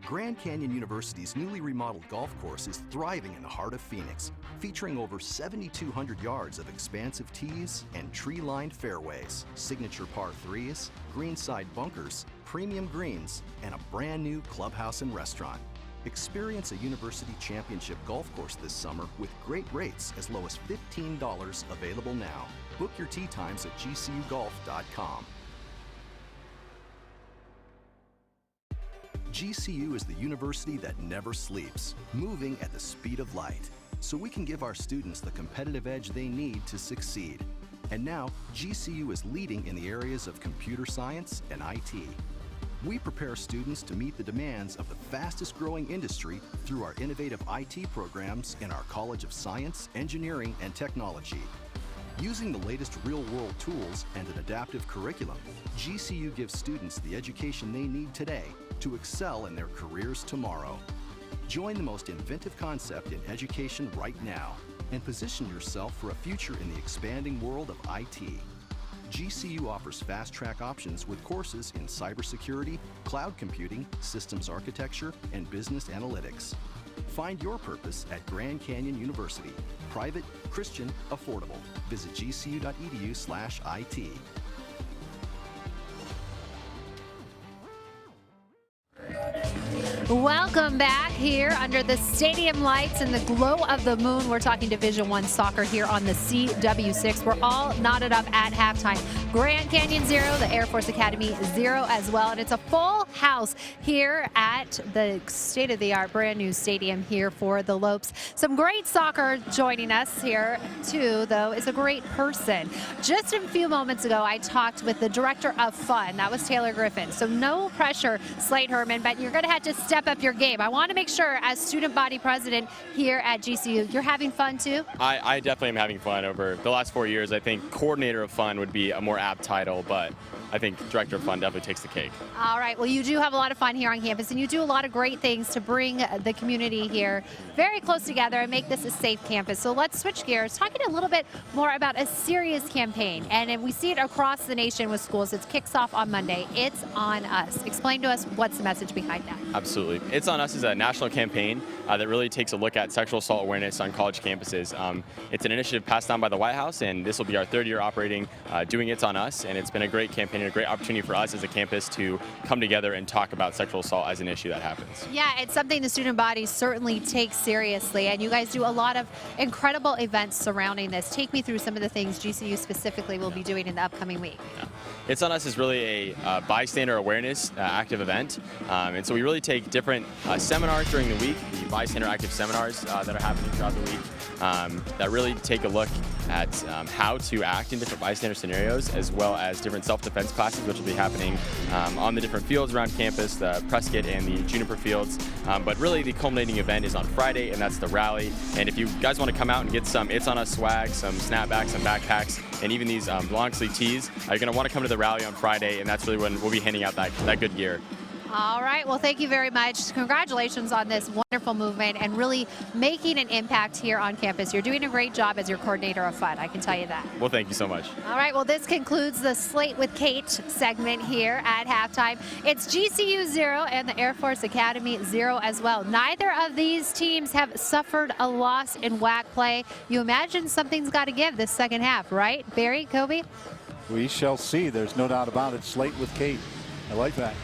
Grand Canyon University's newly remodeled golf course is thriving in the heart of Phoenix, featuring over 7,200 yards of expansive tees and tree-lined fairways, signature par 3s, greenside bunkers, premium greens, and a brand new clubhouse and restaurant. Experience a University Championship golf course this summer with great rates as low as $15 available now. Book your tee times at gcugolf.com. GCU is the university that never sleeps, moving at the speed of light, so we can give our students the competitive edge they need to succeed. And now, GCU is leading in the areas of computer science and IT. We prepare students to meet the demands of the fastest growing industry through our innovative IT programs in our College of Science, Engineering, and Technology. Using the latest real-world tools and an adaptive curriculum, GCU gives students the education they need today to excel in their careers tomorrow. Join the most inventive concept in education right now and position yourself for a future in the expanding world of IT. GCU offers fast-track options with courses in cybersecurity, cloud computing, systems architecture, and business analytics. Find your purpose at Grand Canyon University. Private, Christian, affordable. Visit gcu.edu/IT. Welcome back here under the stadium lights and the glow of the moon. We're talking Division I soccer here on the CW6. We're all knotted up at halftime. Grand Canyon 0, the Air Force Academy 0 as well. And it's a full house here at the state-of-the-art brand new stadium here for the Lopes. Some great soccer joining us here too, though, is a great person. Just a few moments ago, I talked with the director of fun. That was Taylor Griffin. So no pressure, Slate Herman, but you're going to have to step up your game. I want to make sure, as student body president here at GCU, you're having fun too? I definitely am having fun. Over the last 4 years, I think coordinator of fun would be a more apt title, but I think director of fun definitely takes the cake. All right, well, you do have a lot of fun here on campus, and you do a lot of great things to bring the community here very close together and make this a safe campus. So let's switch gears, talking a little bit more about a serious campaign. And we see it across the nation with schools. It kicks off on Monday. It's on us. Explain to us what's the message behind that. Absolutely. It's on Us is a national campaign that really takes a look at sexual assault awareness on college campuses. It's an initiative passed down by the White House, and this will be our third year operating doing It's on Us, and it's been a great campaign and a great opportunity for us as a campus to come together and talk about sexual assault as an issue that happens. Yeah, it's something the student body certainly takes seriously, and you guys do a lot of incredible events surrounding this. Take me through some of the things GCU specifically will be doing in the upcoming week. Yeah. It's on Us is really a bystander awareness active event, and so we really take different seminars during the week, the bystander active seminars that are happening throughout the week, that really take a look at how to act in different bystander scenarios, as well as different self-defense classes, which will be happening on the different fields around campus, the Prescott and the Juniper fields. But really the culminating event is on Friday, and that's the rally. And if you guys want to come out and get some It's on Us swag, some snapbacks, some backpacks, and even these long sleeve tees, you're going to want to come to the rally on Friday, and that's really when we'll be handing out that good gear. All right, well, thank you very much. Congratulations on this wonderful movement and really making an impact here on campus. You're doing a great job as your coordinator of fun, I can tell you that. Well, thank you so much. All right, well, this concludes the Slate with Kate segment here at halftime. It's GCU 0 and the Air Force Academy 0 as well. Neither of these teams have suffered a loss in WAC play. You imagine something's got to give this second half, right? Barry, Kobe? We shall see. There's no doubt about it. Slate with Kate. I like that.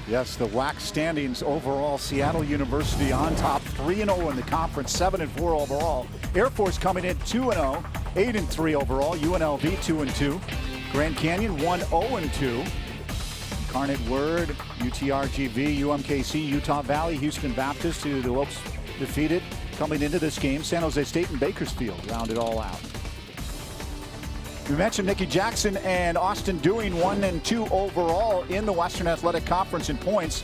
Yes, the WAC standings overall, Seattle University on top, 3-0 in the conference, 7-4 overall. Air Force coming in 2-0, 8-3 overall. UNLV 2-2. Grand Canyon 1-0-2. Incarnate Word, UTRGV, UMKC, Utah Valley, Houston Baptist, who the Lopes defeated coming into this game. San Jose State and Bakersfield round it all out. We mentioned Nikki Jackson and Austin Dewing 1-2 overall in the Western Athletic Conference in points.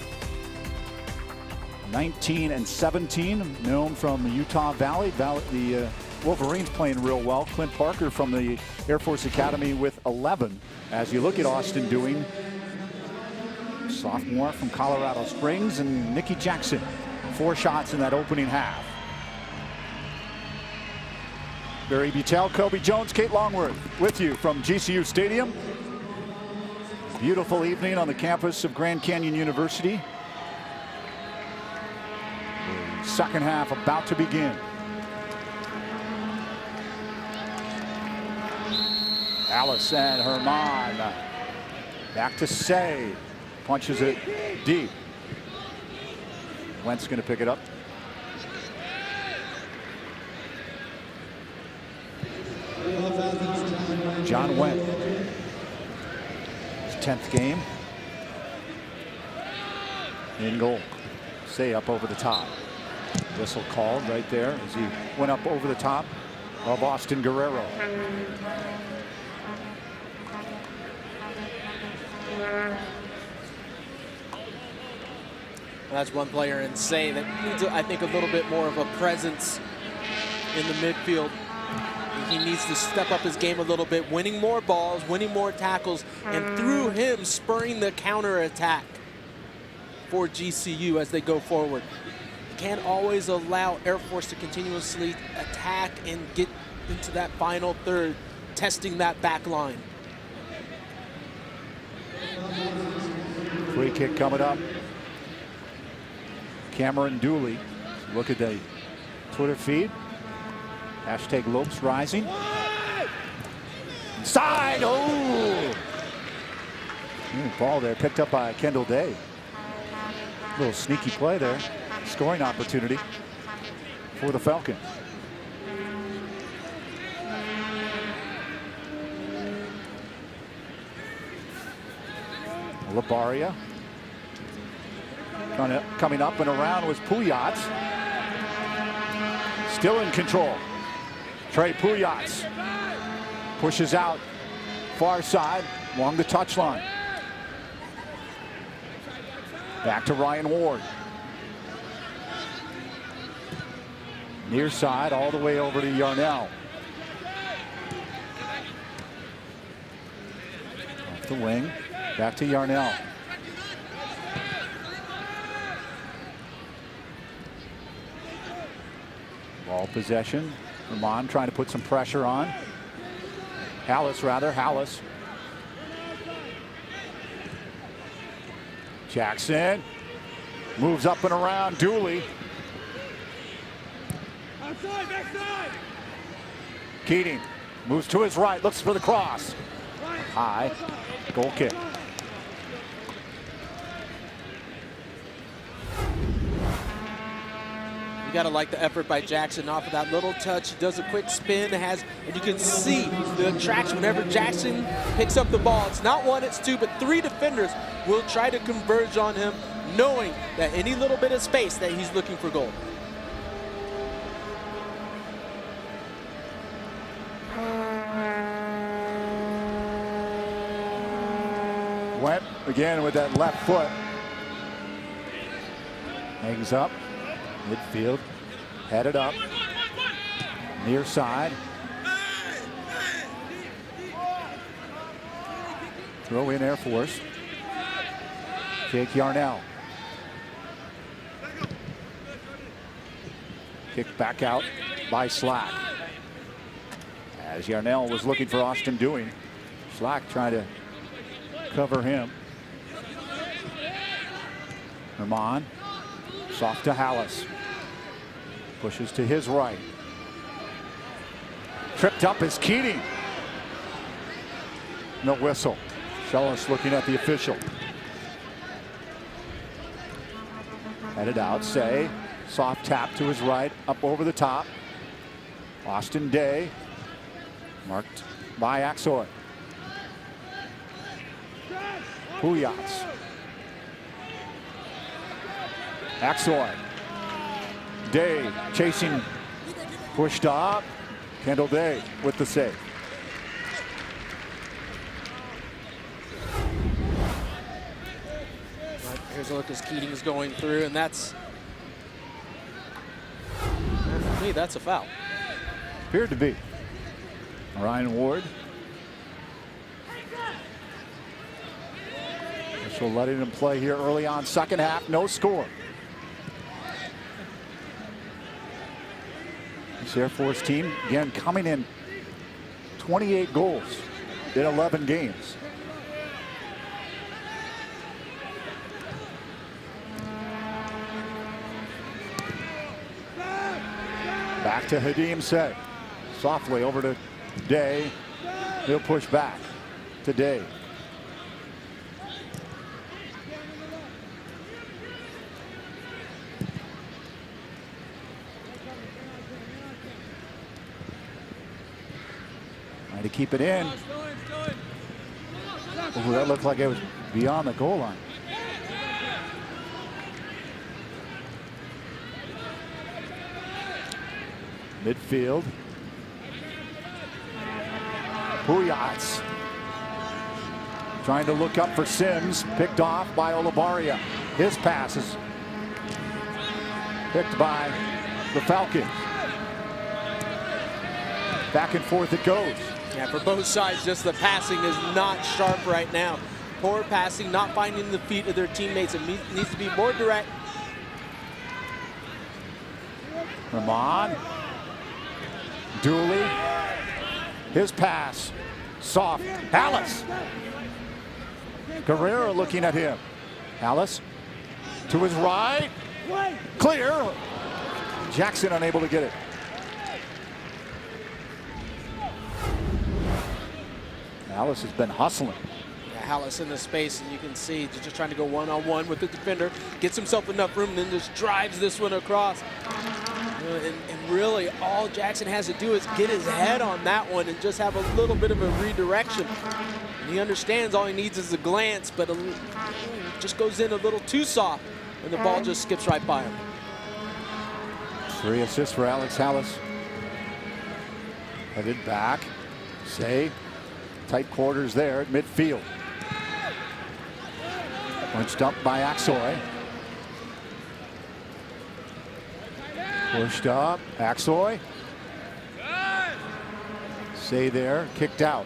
19-17, known from the Utah Valley. The Wolverines playing real well. Clint Parker from the Air Force Academy with 11. As you look at Austin Dewing, sophomore from Colorado Springs, and Nikki Jackson, 4 shots in that opening half. Barry Butel, Kobe Jones, Kate Longworth with you from GCU Stadium. Beautiful evening on the campus of Grand Canyon University. The second half about to begin. Alice and Herman. Back to Say. Punches it deep. Wentz going to pick it up. John Went. His 10th game. In goal. Say up over the top. Whistle called right there as he went up over the top of Austin Guerrero. That's one player in Say that needs, I think, a little bit more of a presence in the midfield. He needs to step up his game a little bit, winning more balls, winning more tackles, and through him spurring the counterattack for GCU as they go forward. You can't always allow Air Force to continuously attack and get into that final third, testing that back line. Free kick coming up. Cameron Dooley. Look at the Twitter feed. Hashtag Lopes rising. Side. Oh! Ball there picked up by Kendall Day. Little sneaky play there. Scoring opportunity for the Falcons. Labaria. Coming up and around was Puyats. Still in control. Trey Puyats pushes out far side along the touchline. Back to Ryan Ward. Near side all the way over to Yarnell. Off the wing. Back to Yarnell. Ball possession. Herman trying to put some pressure on. Hallis. Jackson moves up and around. Dooley. Outside, backside. Keating moves to his right, looks for the cross. High. Goal kick. You got to like the effort by Jackson off of that little touch. He does a quick spin, and you can see the attraction whenever Jackson picks up the ball. It's not one, it's two, but three defenders will try to converge on him, knowing that any little bit of space that he's looking for goal. Went again with that left foot. Hangs up. Midfield, headed up, near side. Throw in Air Force. Jake Yarnell. Kicked back out by Slack. As Yarnell was looking for Austin Dewing. Slack trying to cover him. Herman. Soft to Hallis. Pushes to his right. Tripped up is Keating. No whistle. Shellis looking at the official. Headed out, Say. Soft tap to his right, up over the top. Austin Day. Marked by Axoy. Puyats. Axoy. Day chasing, pushed up. Kendall Day with the save. Right, here's a look as Keating's going through, and that's, for me, that's a foul. Appeared to be. Ryan Ward. Official letting him play here early on, second half, no score. This Air Force team, again, coming in 28 goals in 11 games. Back to Hadim Say. Softly over to Day. He'll push back to Day. Trying to keep it in. Ooh, that looked like it was beyond the goal line. Midfield. Puyats trying to look up for Sims. Picked off by Olavarria. His pass is picked by the Falcons. Back and forth it goes. Yeah, for both sides, just the passing is not sharp right now. Poor passing, not finding the feet of their teammates. It needs to be more direct. Ramon. Dooley. His pass. Soft. Hallis. Guerrero looking at him. Hallis to his right. Clear. Jackson unable to get it. Hallis has been hustling. Yeah, Hallis in the space, and you can see just trying to go one-on-one with the defender. Gets himself enough room, and then just drives this one across. And really, all Jackson has to do is get his head on that one and just have a little bit of a redirection. And he understands all he needs is a glance, but just goes in a little too soft, and the ball just skips right by him. 3 assists for Alex Hallis. Headed back. Say, tight quarters there at midfield. Punched up by Axoy. Pushed up, Axoy. Say there, kicked out.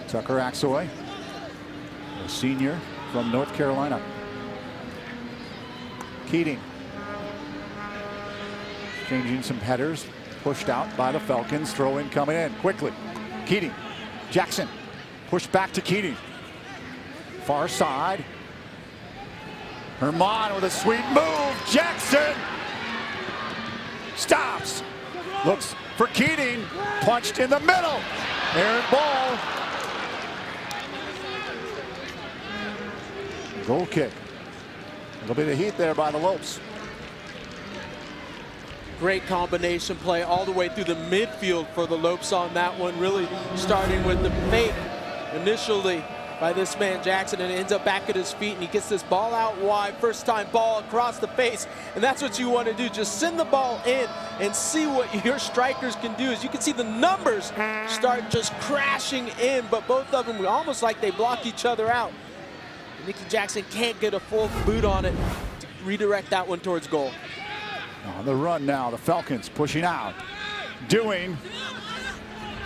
Tucker Axoy, a senior from North Carolina. Keating. Changing some headers, pushed out by the Falcons. Throw in coming in quickly. Keating, Jackson, pushed back to Keating. Far side. Herman with a sweet move. Jackson stops. Looks for Keating. Punched in the middle. Errant ball. Goal kick. A little bit of heat there by the Lopes. Great combination play all the way through the midfield for the Lopes on that one. Really starting with the fake initially by this man Jackson, and it ends up back at his feet, and he gets this ball out wide. First time ball across the face, and that's what you want to do. Just send the ball in and see what your strikers can do. As you can see, the numbers start just crashing in, but both of them almost like they block each other out. Nicky Jackson can't get a full boot on it to redirect that one towards goal. On the run now, the Falcons pushing out. Dewing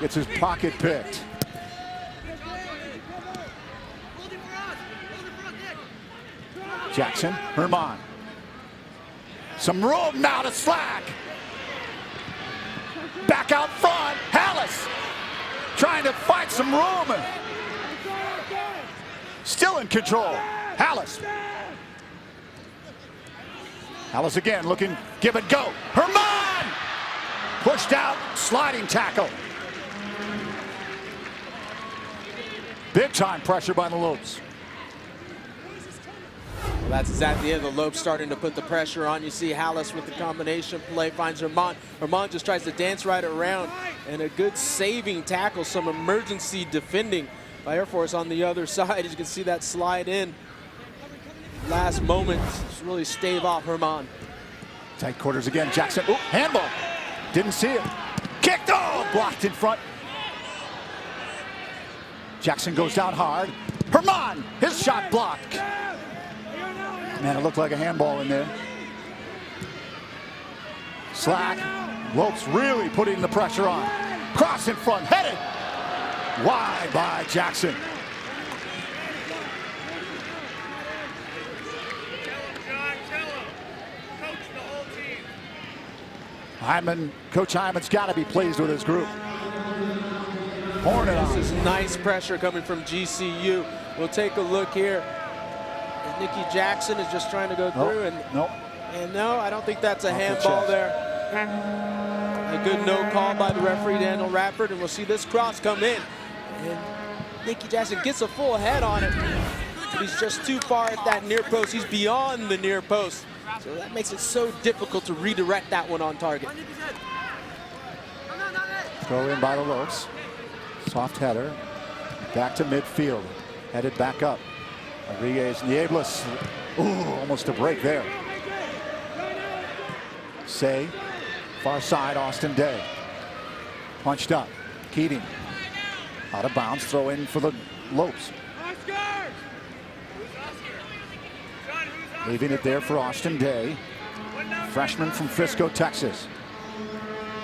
gets his pocket picked. Jackson, Herman. Some room now to Slack. Back out front, Hallis trying to find some room. Still in control, Hallis. Hallis again looking, give it go. Herman! Pushed out, sliding tackle. Big time pressure by the Lopes. Well, that's exactly it. The Lopes starting to put the pressure on. You see Hallis with the combination play, finds Herman. Herman just tries to dance right around, and a good saving tackle, some emergency defending by Air Force on the other side. As you can see that slide in. Last moment, just really stave off Herman. Tight quarters again, Jackson. Ooh, handball. Didn't see it. Kicked, oh, blocked in front. Jackson goes down hard. Herman, his shot blocked. Man, it looked like a handball in there. Slack. Lopes really putting the pressure on. Cross in front, headed. Wide by Jackson. Hyman, Coach Hyman's got to be pleased with his group. Pouring it on. This is nice pressure coming from GCU. We'll take a look here. And Nikki Jackson is just trying to go through. And no, I don't think that's a handball there. A good no call by the referee, Daniel Radford, and we'll see this cross come in. And Nikki Jackson gets a full head on it. He's just too far at that near post. He's beyond the near post. So that makes it so difficult to redirect that one on target. Throw in by the Lopes. Soft header. Back to midfield. Headed back up. Rodriguez-Niebles. Ooh, almost a break there. Say. Far side, Austin Day. Punched up. Keating. Out of bounds. Throw in for the Lopes. Leaving it there for Austin Day. Freshman from Frisco, Texas.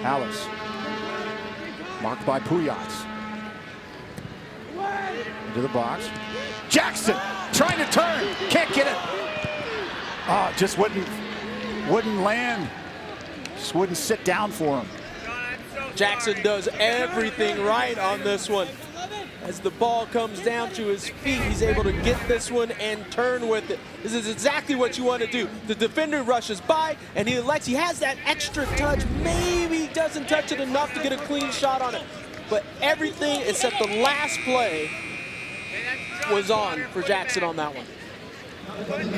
Alice. Marked by Puyats. Into the box. Jackson trying to turn. Can't get it. Oh, just wouldn't land. Just wouldn't sit down for him. Jackson does everything right on this one. As the ball comes down to his feet, he's able to get this one and turn with it. This is exactly what you want to do. The defender rushes by, and he has that extra touch. Maybe he doesn't touch it enough to get a clean shot on it. But everything except the last play was on for Jackson on that one.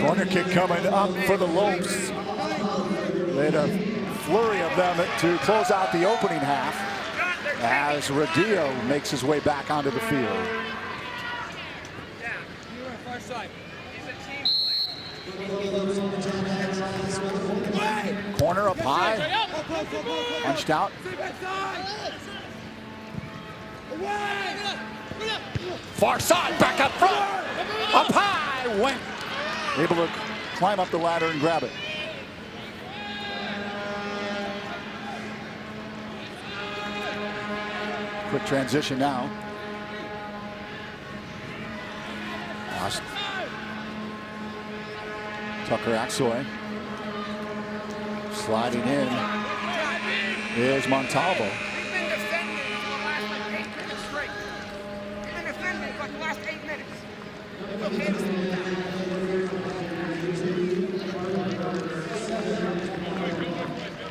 Corner kick coming up for the Lopes. They had a flurry of them to close out the opening half, as Rodillo makes his way back onto the field. Corner up high. Punched out. Far side, back up front. Up high, went. Able to climb up the ladder and grab it. Quick transition now. Lost. Tucker Axoy. Sliding in is Montalvo.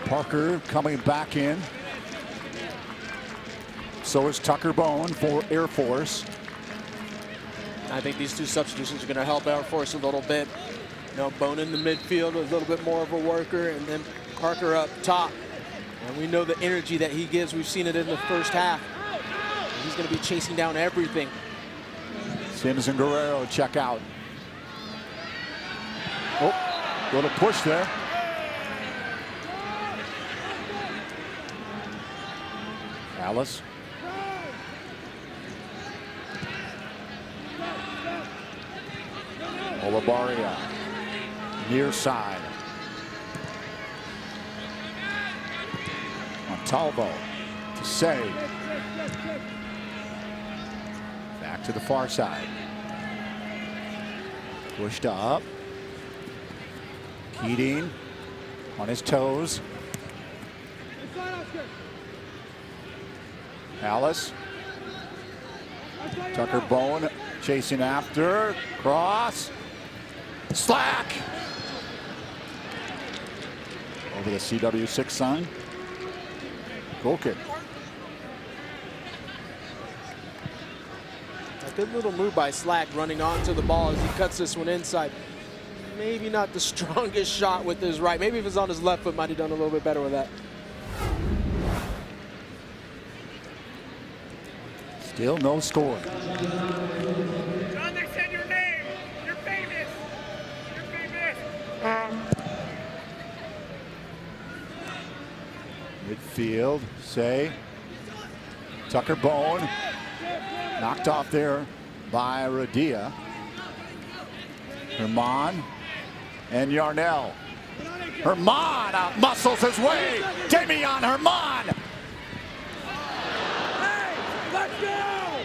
Parker coming back in. So is Tucker Bone for Air Force. I think these two substitutions are going to help Air Force a little bit. You know, Bone in the midfield, a little bit more of a worker, and then Parker up top. And we know the energy that he gives. We've seen it in the first half. He's going to be chasing down everything. Sims and Guerrero check out. Oh, little push there. Alice. Olavarria, near side. Montalvo to save. Back to the far side. Pushed up. Keating on his toes. Alice. Tucker Bone chasing after. Cross. Slack. Over the CW6 sign. Goal kick. A good little move by Slack running onto the ball as he cuts this one inside. Maybe not the strongest shot with his right. Maybe if it was on his left foot, might have done a little bit better with that. Still no score. John, they said your name. You're famous. You're famous. Midfield, say. Tucker Bone. Knocked off there by Radia. Herman and Yarnell. Herman out muscles his way. Damian Herman. Let's go!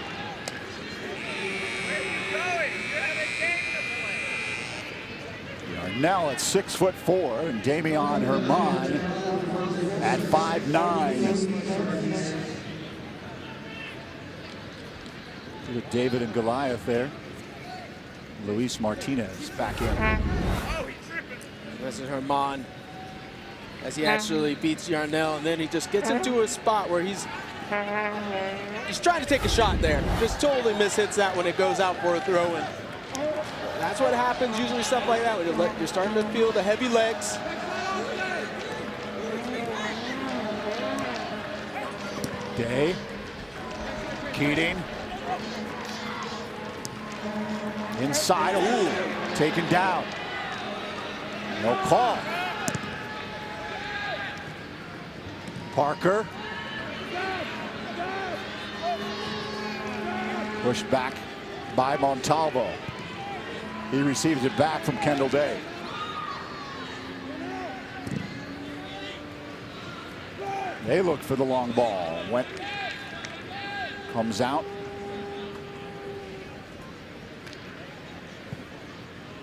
Yarnell at 6'4" and Damian Herman at 5'9". David and Goliath there. Luis Martinez back in. This is Herman as he actually beats Yarnell, and then he just gets into a spot where he's trying to take a shot there. Just totally mishits that when it goes out for a throw-in. That's what happens, usually stuff like that, when you're starting to feel the heavy legs. Day. Keating. Inside, ooh, taken down. No call. Parker. Pushed back by Montalvo. He receives it back from Kendall Day. They look for the long ball. Went, comes out.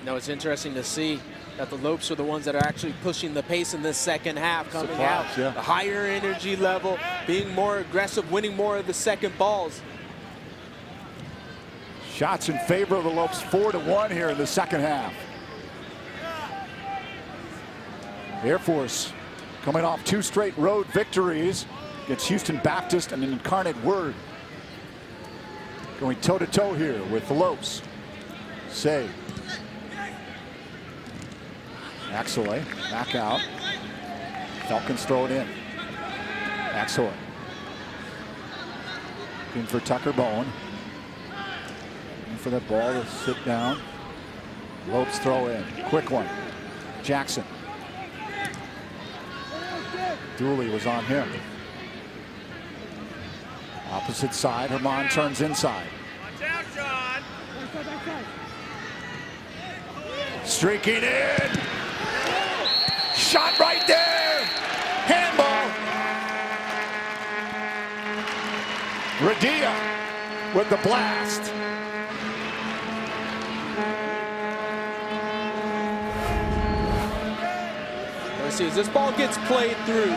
No, it's interesting to see that the Lopes are the ones that are actually pushing the pace in this second half, coming out. Yeah. The higher energy level, being more aggressive, winning more of the second balls. Shots in favor of the Lopes, 4-1 here in the second half. Air Force coming off 2 straight road victories against Houston Baptist and Incarnate Word. Going toe-to-toe here with the Lopes. Save. Axelay back out. Falcons throw it in. Axelay. In for Tucker Bowen. In for that ball to sit down. Lopes throw in. Quick one. Jackson. Dooley was on him. Opposite side. Herman turns inside. Watch out, John. Streaking in. Shot right there. Handball. Radia with the blast. Let's see, as this ball gets played through,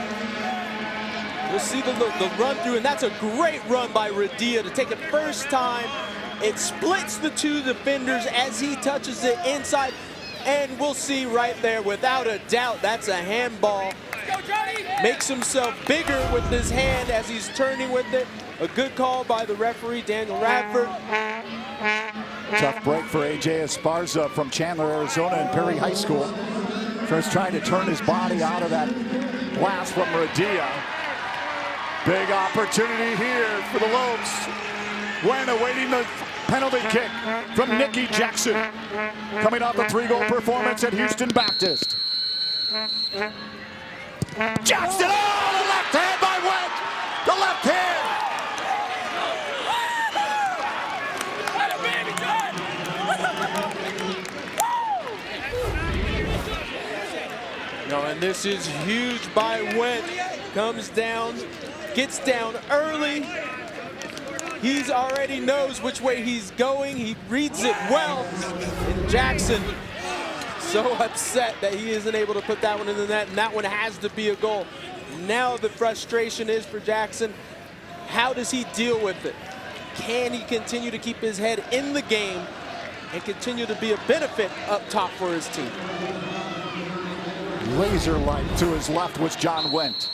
we'll see the run through, and that's a great run by Radia to take it first time. It splits the 2 defenders as he touches it inside. And we'll see right there, without a doubt, that's a handball. Makes himself bigger with his hand as he's turning with it. A good call by the referee, Daniel Radford. Tough break for A.J. Esparza from Chandler, Arizona and Perry High School. First trying to turn his body out of that blast from Radia. Big opportunity here for the Lopes. When awaiting the penalty kick from Nikki Jackson. Coming off the 3-goal performance at Houston Baptist. Jackson, oh, the left hand by Wendt. The left hand. No, and this is huge by Wendt. Comes down, gets down early. He's already knows which way he's going. He reads it well. And Jackson so upset that he isn't able to put that one in the net, and that one has to be a goal. Now the frustration is for Jackson. How does he deal with it? Can he continue to keep his head in the game and continue to be a benefit up top for his team? Laser-like to his left was John Wendt.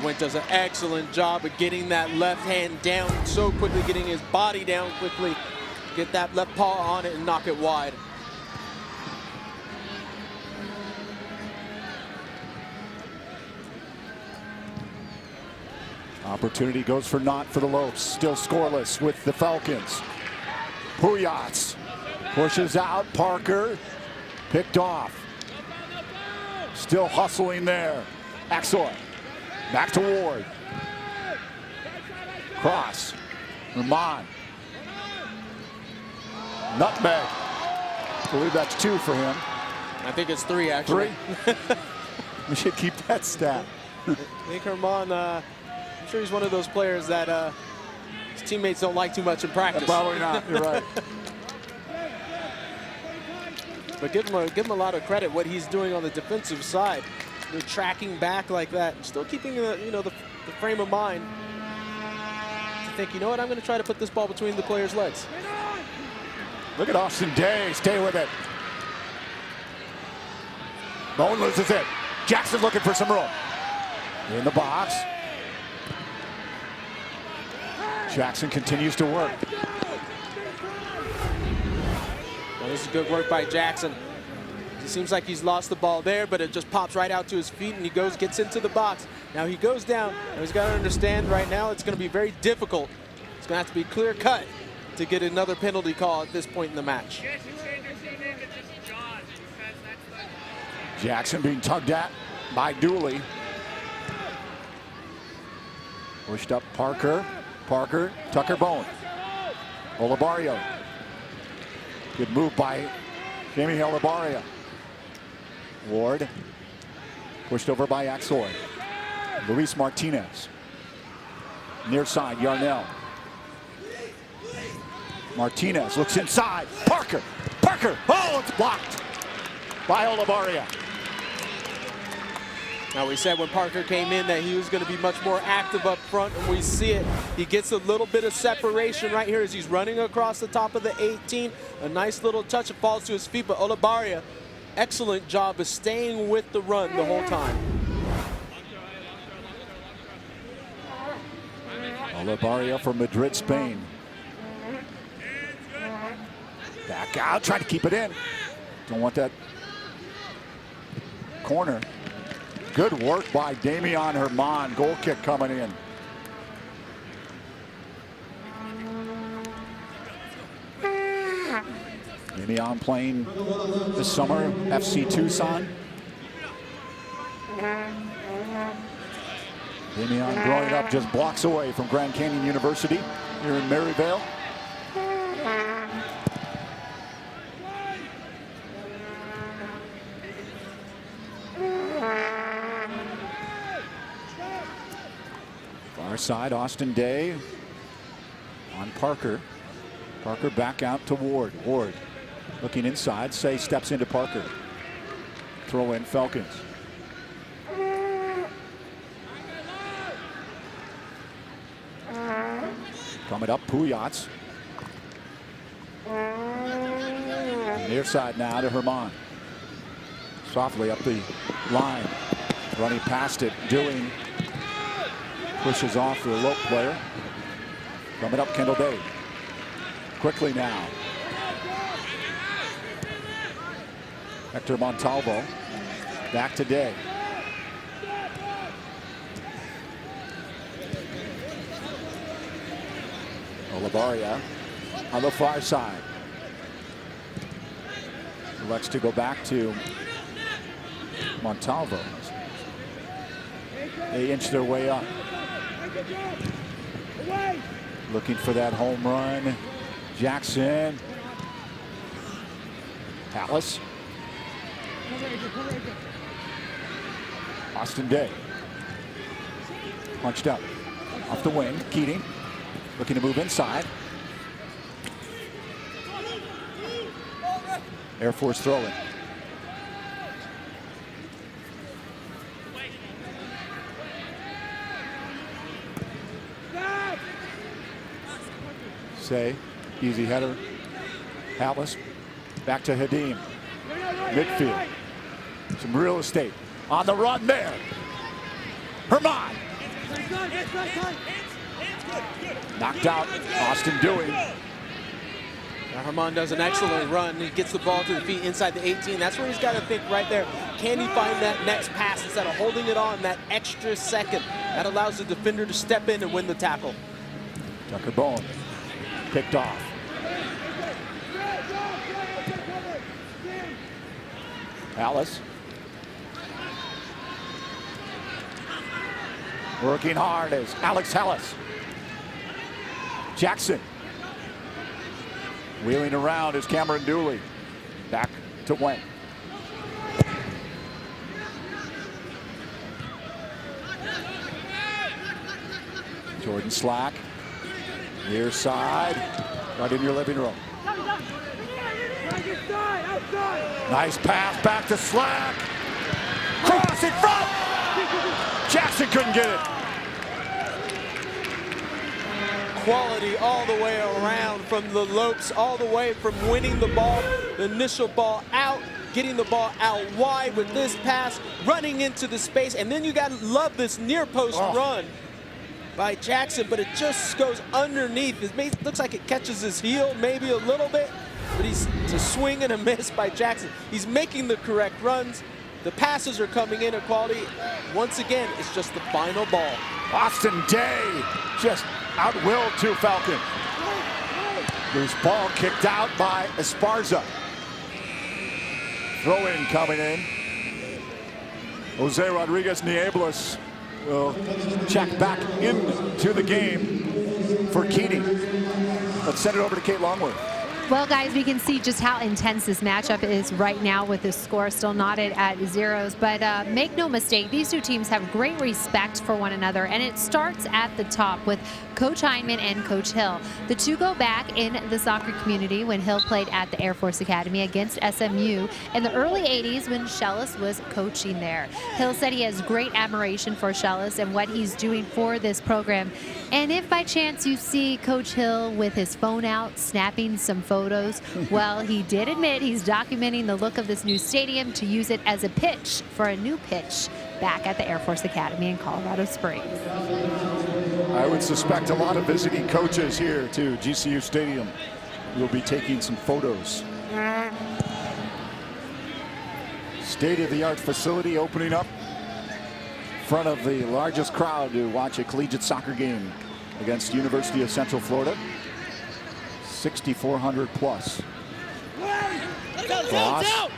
Wendt does an excellent job of getting that left hand down so quickly, getting his body down quickly, get that left paw on it and knock it wide. Opportunity goes for naught for the Lopes. Still scoreless with the Falcons. Puyats pushes out. Parker picked off. Still hustling there. Axel. Back to Ward. Cross. Herman. Nutmeg. I believe that's 2 for him. I think it's 3, actually. 3? We should keep that stat. I think Herman, I'm sure he's one of those players that his teammates don't like too much in practice. Probably not, you're right. But give him a lot of credit what he's doing on the defensive side. They're tracking back like that, and still keeping the frame of mind to think, you know what, I'm going to try to put this ball between the player's legs. Look at Austin Day, stay with it. Bone loses it. Jackson looking for some room. In the box. Jackson continues to work. Well, this is good work by Jackson. It seems like he's lost the ball there, but it just pops right out to his feet, and he gets into the box. Now he goes down, and he's got to understand right now it's going to be very difficult. It's going to have to be clear cut to get another penalty call at this point in the match. Jackson being tugged at by Dooley. Pushed up Parker. Parker, Tucker Bone. Olabarrio. Good move by Jamie Olabarrio. Ward. Pushed over by Axoy. Luis Martinez. Near side, Yarnell. Martinez looks inside. Parker. Parker. Oh, it's blocked by Olabarrio. Now, we said when Parker came in that he was going to be much more active up front, and we see it. He gets a little bit of separation right here as he's running across the top of the 18. A nice little touch. It falls to his feet, but Olabarrio, excellent job of staying with the run the whole time. Olabarrio from Madrid, Spain. Back out, trying to keep it in. Don't want that corner. Good work by Damian Herman. Goal kick coming in. Damian playing this summer, FC Tucson. Damian growing up just blocks away from Grand Canyon University here in Maryvale. Far side, Austin Day on Parker. Parker back out to Ward. Ward looking inside. Say steps into Parker. Throw in Falcons. Coming up, Puyats. Near side now to Herman. Softly up the line. Running past it, doing. Pushes off the Lope player. Coming up, Kendall Day. Quickly now. Hector Montalvo. Back to Day. Olabarrio on the far side. Elects to go back to Montalvo. They inch their way up. Looking for that home run. Jackson. Palace. Austin Day. Punched up. Off the wing. Keating. Looking to move inside. Air Force throwing. Say, easy header. Atlas, back to Hadim. Midfield. Some real estate. On the run there. Herman. Knocked out. Austin Dewey. Now Herman does an excellent run. He gets the ball to the feet inside the 18. That's where he's got to think right there. Can he find that next pass instead of holding it on that extra second? That allows the defender to step in and win the tackle. Tucker Bone. Picked off. Alice. Working hard is Alex Hellis. Jackson. Wheeling around is Cameron Dooley. Back to Wayne. Jordan Slack. Near side. Right in your living room. Nice pass back to Slack. Cross in front. Jackson couldn't get it. quality all the way around from the Lopes, all the way from winning the ball, the initial ball out, getting the ball out wide with this pass, running into the space, and then you got to love this near post run by Jackson, but it just goes underneath. It looks like it catches his heel maybe a little bit, but it's a swing and a miss by Jackson. He's making the correct runs. The passes are coming in at quality. Once again, it's just the final ball. Austin Day just outwilled two Falcons. Loose ball kicked out by Esparza. Throw-in coming in. Jose Rodriguez Nieblas will check back into the game for Keating. Let's send it over to Kate Longworth. Well, guys, we can see just how intense this matchup is right now with the score still knotted at zeros. But make no mistake, these two teams have great respect for one another, and it starts at the top with Coach Hyman and Coach Hill. The two go back in the soccer community when Hill played at the Air Force Academy against SMU in the early 80s when Shellis was coaching there. Hill said he has great admiration for Shellis and what he's doing for this program. And if by chance you see Coach Hill with his phone out snapping some photos, well, he did admit he's documenting the look of this new stadium to use it as a pitch for a new pitch back at the Air Force Academy in Colorado Springs. I would suspect a lot of visiting coaches here to GCU Stadium will be taking some photos. State-of-the-art facility opening up in front of the largest crowd to watch a collegiate soccer game against University of Central Florida. 6,400 plus. Cross.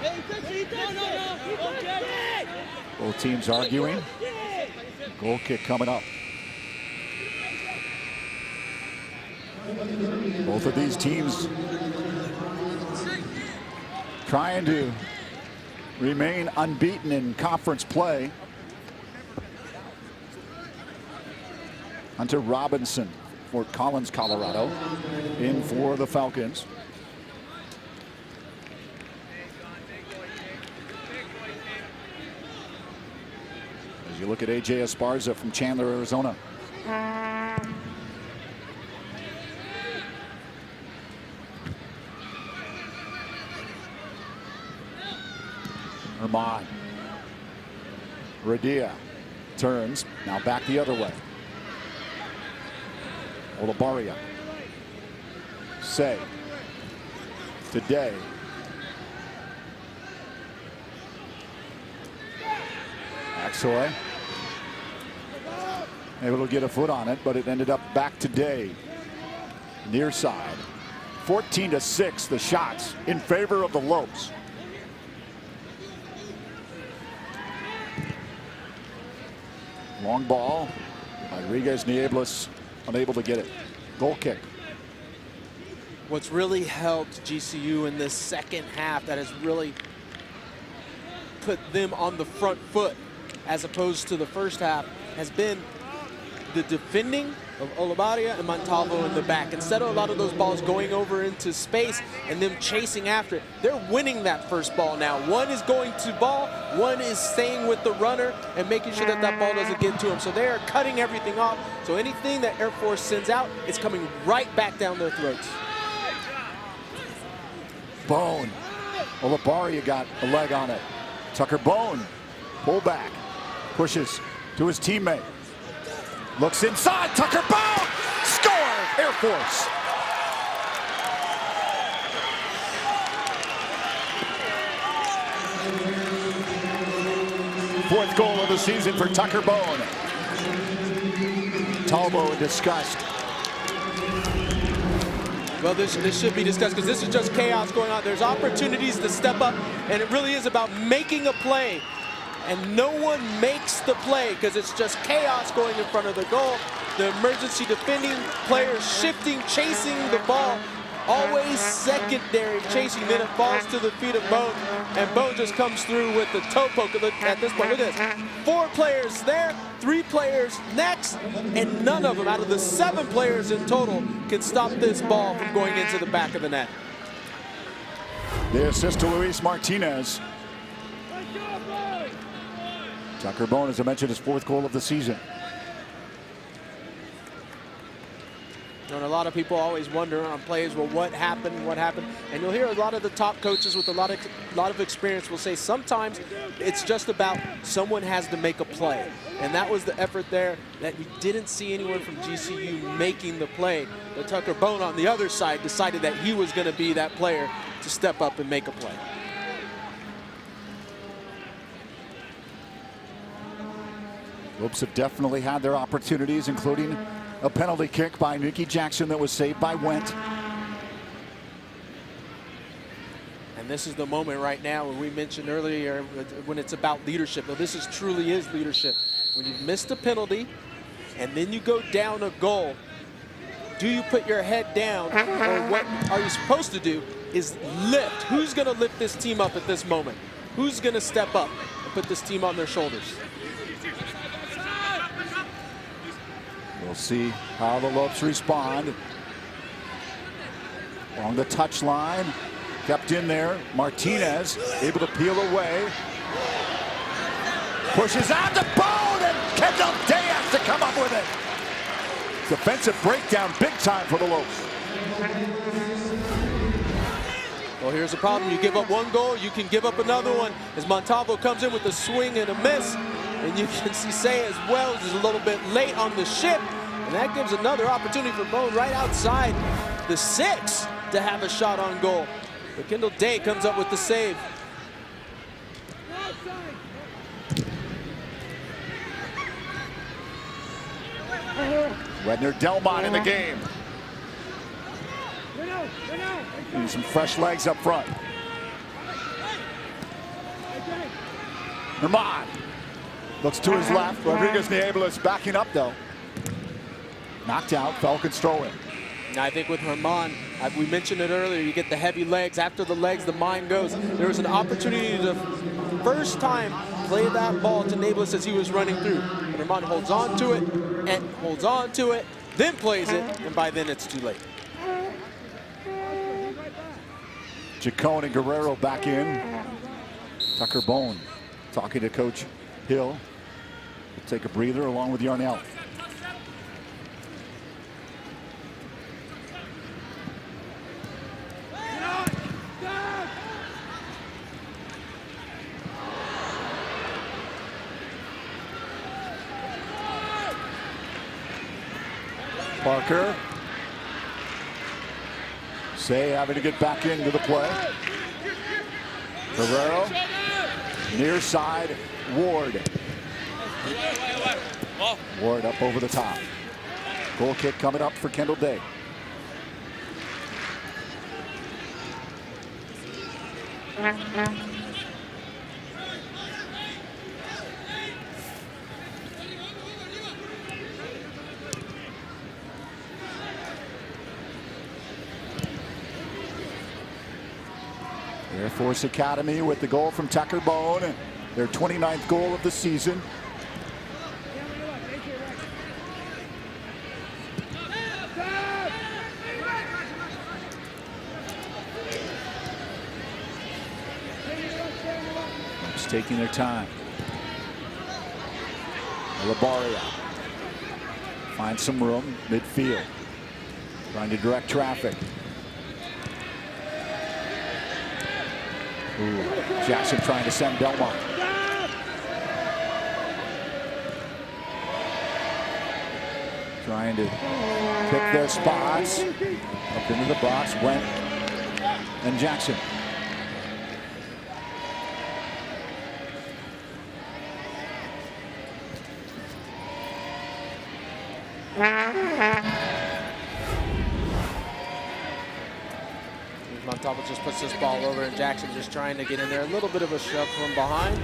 Both teams arguing. Goal kick coming up. Both of these teams trying to remain unbeaten in conference play. Hunter Robinson, Fort Collins, Colorado, in for the Falcons. As you look at AJ Esparza from Chandler, Arizona. Herman. Radia turns, now back the other way. Olabaria. Say. Today. Axoy. Able to get a foot on it, but it ended up back today. Near side. 14-6 the shots in favor of the Lopes. Long ball. Rodriguez Nieblas unable to get it. Goal kick. What's really helped GCU in this second half that has really put them on the front foot as opposed to the first half has been the defending of Olabaria and Montalvo in the back. Instead of a lot of those balls going over into space and them chasing after it, they're winning that first ball now. One is going to ball, one is staying with the runner and making sure that that ball doesn't get to him. So they are cutting everything off. So anything that Air Force sends out is coming right back down their throats. Bone. Olabaria got a leg on it. Tucker Bone, pull back, pushes to his teammate. Looks inside, Tucker Bone! Score! Air Force! Fourth goal of the season for Tucker Bone. Talbot discussed. Well, this should be discussed because this is just chaos going on. There's opportunities to step up, and it really is about making a play. And no one makes the play because it's just chaos going in front of the goal. The emergency defending players shifting, chasing the ball. Always secondary chasing. Then it falls to the feet of Bone. And Bone just comes through with the toe poke. Look at this point. Look at this. 4 players there, 3 players next. And none of them, out of the 7 players in total, can stop this ball from going into the back of the net. The assist to Luis Martinez. Tucker Bone, as I mentioned, his 4th goal of the season. And a lot of people always wonder on plays, well, what happened? And you'll hear a lot of the top coaches with a lot of experience will say sometimes it's just about someone has to make a play. And that was the effort there that we didn't see anyone from GCU making the play. But Tucker Bone on the other side decided that he was going to be that player to step up and make a play. Lopes have definitely had their opportunities, including a penalty kick by Nikki Jackson that was saved by Went. And this is the moment right now where we mentioned earlier when it's about leadership. Now this truly is leadership. When you've missed a penalty and then you go down a goal, do you put your head down, or what are you supposed to do is lift? Who's going to lift this team up at this moment? Who's going to step up and put this team on their shoulders? We'll see how the Lopes respond. Along the touch line, kept in there. Martinez able to peel away. Pushes out the Bone, and Kendall Day has to come up with it. Defensive breakdown big time for the Lopes. Well, here's the problem. You give up one goal, you can give up another one. As Montalvo comes in with a swing and a miss. And you can see as well is a little bit late on the ship. And that gives another opportunity for Bone right outside the 6 to have a shot on goal. But Kendall Day comes up with the save. Wedner Delmmont in the game. And some fresh legs up front. Herman looks to his left. Rodriguez Niebles backing up though. Knocked out. Falcons throw in. Now I think with Herman, we mentioned it earlier, you get the heavy legs. After the legs, the mind goes. There was an opportunity to first time play that ball to Niebles as he was running through. But Herman holds on to it and holds on to it, then plays it, and by then it's too late. Chacon and Guerrero back in. Tucker Bone talking to Coach Hill. We'll take a breather along with Yarnell. Parker. Say having to get back into the play. Guerrero. Near side. Ward. Ward up over the top. Goal kick coming up for Kendall Day. Air Force Academy with the goal from Tucker Bone, their 29th goal of the season. Just taking their time. Labaria finds some room midfield, trying to direct traffic. Ooh, Jackson trying to send Delmmont. Trying to pick their spots. Up into the box, Went and Jackson. Montalvo just puts this ball over, and Jackson just trying to get in there. A little bit of a shove from behind.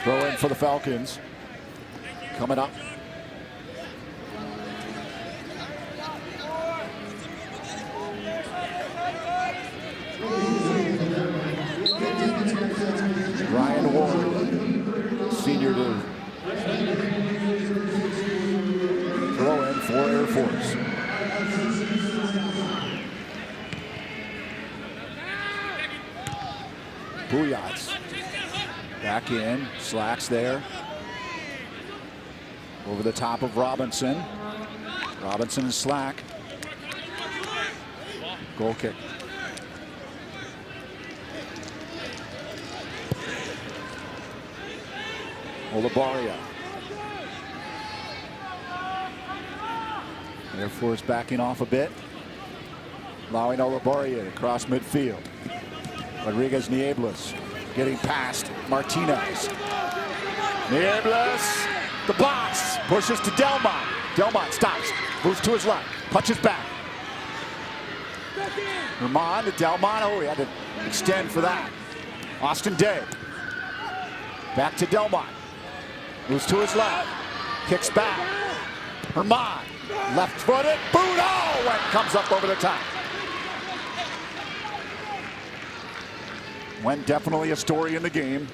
Throw in for the Falcons. Coming up. Ryan Ward, senior to throw in for Air Force. Bouillots back in, slacks there. Over the top of Robinson. Robinson is slack. Goal kick. Olabaria. Air Force backing off a bit. Allowing Olabaria to cross midfield. Rodriguez Nieblas getting past Martinez. Nieblas, the box, pushes to Delmmont. Delmmont stops, moves to his left, punches back. Herman to Delmmont. Oh, he had to extend for that. Austin Day. Back to Delmmont. Moves to his left, kicks back. Herman, left footed, boot, oh, and comes up over the top. When definitely a story in the game.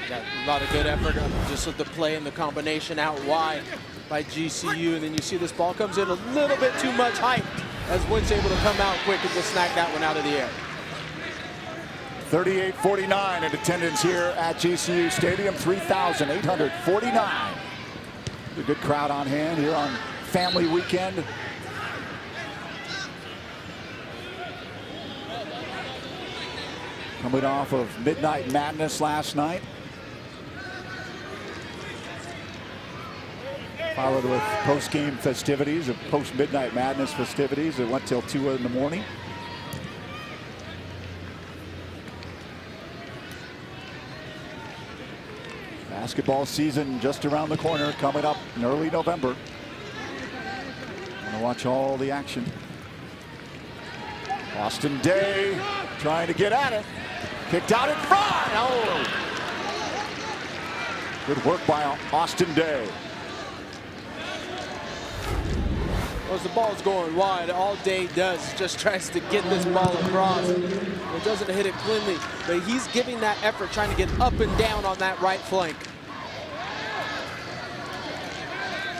Got a lot of good effort on just with the play and the combination out wide by GCU. And then you see this ball comes in a little bit too much height as Wynn's able to come out quick and just snag that one out of the air. 38-49 in attendance here at GCU Stadium, 3,849. A good crowd on hand here on family weekend. Coming off of Midnight Madness last night. Followed with post-game festivities, of post-Midnight Madness festivities that went till 2 in the morning. Basketball season just around the corner, coming up in early November. Want to watch all the action. Austin Day trying to get at it. Kicked out in front. Oh! Good work by Austin Day. As the ball's going wide, all Day does is just tries to get this ball across. It doesn't hit it cleanly, but he's giving that effort, trying to get up and down on that right flank.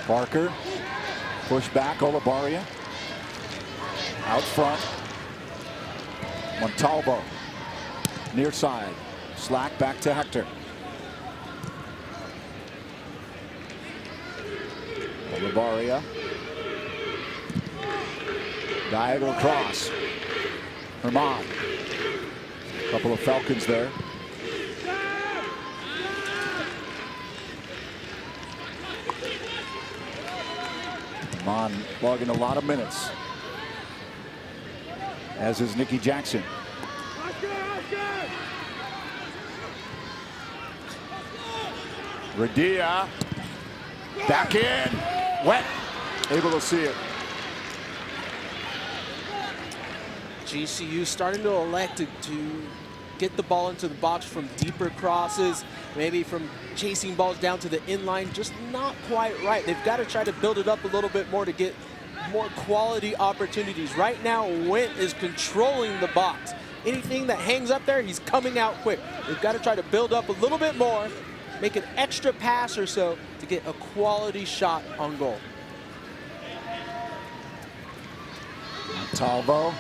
Parker, push back, Olabaria. Out front. Montalvo, near side. Slack back to Hector. Olabaria. Diagonal cross. Herman. Couple of Falcons there. Herman logging a lot of minutes, as is Nikki Jackson. Radia. Back in. Wet. Able to see it. GCU starting to elect to get the ball into the box from deeper crosses, maybe from chasing balls down to the inline, just not quite right. They've got to try to build it up a little bit more to get more quality opportunities. Right now, Went is controlling the box. Anything that hangs up there, he's coming out quick. They've got to try to build up a little bit more, make an extra pass or so to get a quality shot on goal. Talvo.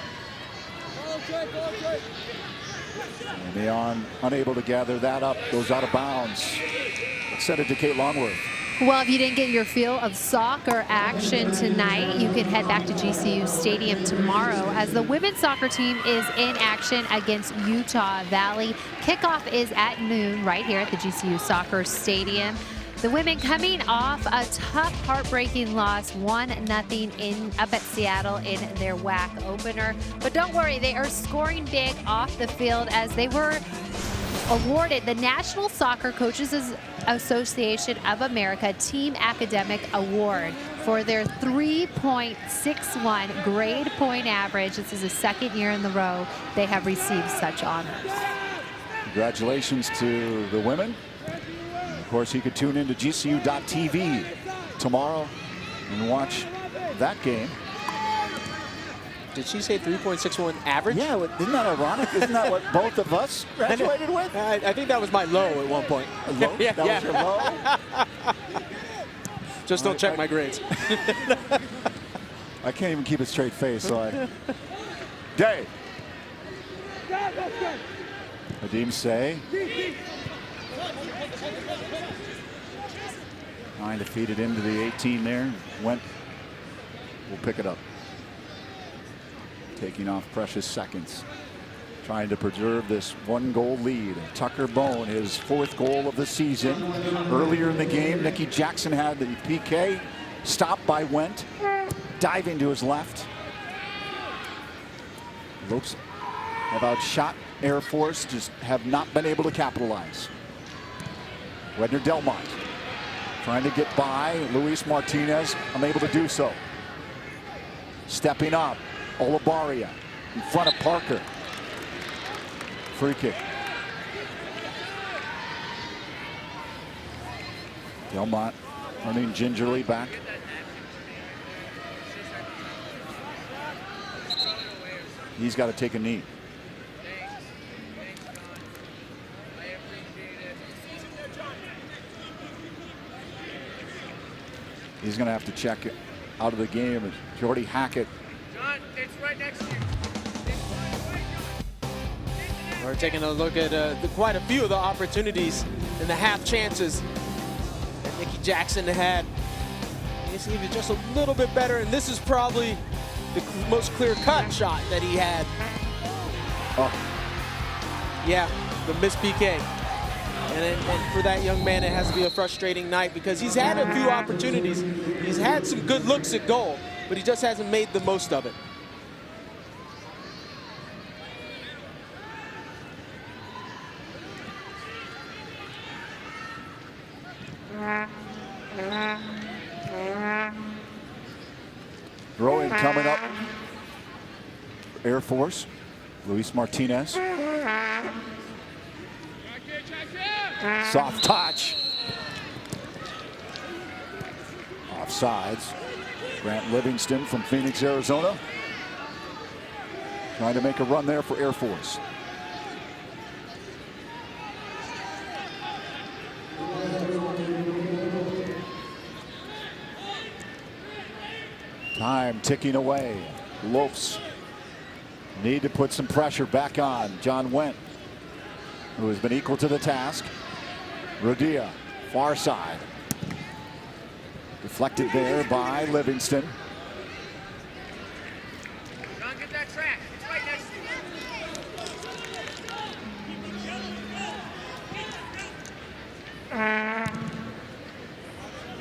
Leon unable to gather that up, goes out of bounds. Let's send it to Kate Longworth. Well, if you didn't get your feel of soccer action tonight, you can head back to GCU Stadium tomorrow as the women's soccer team is in action against Utah Valley. Kickoff is at noon right here at the GCU Soccer Stadium. The women coming off a tough, heartbreaking loss, 1-0 up at Seattle in their WAC opener. But don't worry, they are scoring big off the field as they were awarded the National Soccer Coaches Association of America Team Academic Award for their 3.61 grade point average. This is the second year in a row they have received such honors. Congratulations to the women. Of course, you could tune into GCU.TV tomorrow and watch that game. Did she say 3.61 average? Yeah, isn't that ironic? Isn't that what both of us graduated with? I think that was my low at one point. A low? Yeah, that was your low? Just don't check my grades. I can't even keep a straight face, so I... Day. Nadim Say. Trying to feed it into the 18 there. Went. Will pick it up. Taking off precious seconds. Trying to preserve this 1-goal lead. Tucker Bone, his 4th goal of the season. Earlier in the game, Nicky Jackson had the PK. Stopped by Went. Diving to his left. Lopes have outshot Air Force, just have not been able to capitalize. Wedner Delmmont trying to get by Luis Martinez, unable to do so. Stepping up, Olabaria in front of Parker. Free kick. Delmmont running gingerly back. He's got to take a knee. He's going to have to check it out of the game. Jordy Hackett. John, it's right next to you. We're taking a look at quite a few of the opportunities and the half chances that Nicky Jackson had. He's even just a little bit better, and this is probably the most clear-cut shot that he had. Oh. Yeah, the missed PK. And for that young man, it has to be a frustrating night because he's had a few opportunities. He's had some good looks at goal, but he just hasn't made the most of it. Throwing coming up. Air Force. Luis Martinez. Soft touch. Offsides. Grant Livingston from Phoenix, Arizona. Trying to make a run there for Air Force. Time ticking away. Lopes need to put some pressure back on John Went, who has been equal to the task. Rodia, far side. Deflected there by Livingston. John, get that track. It's right next to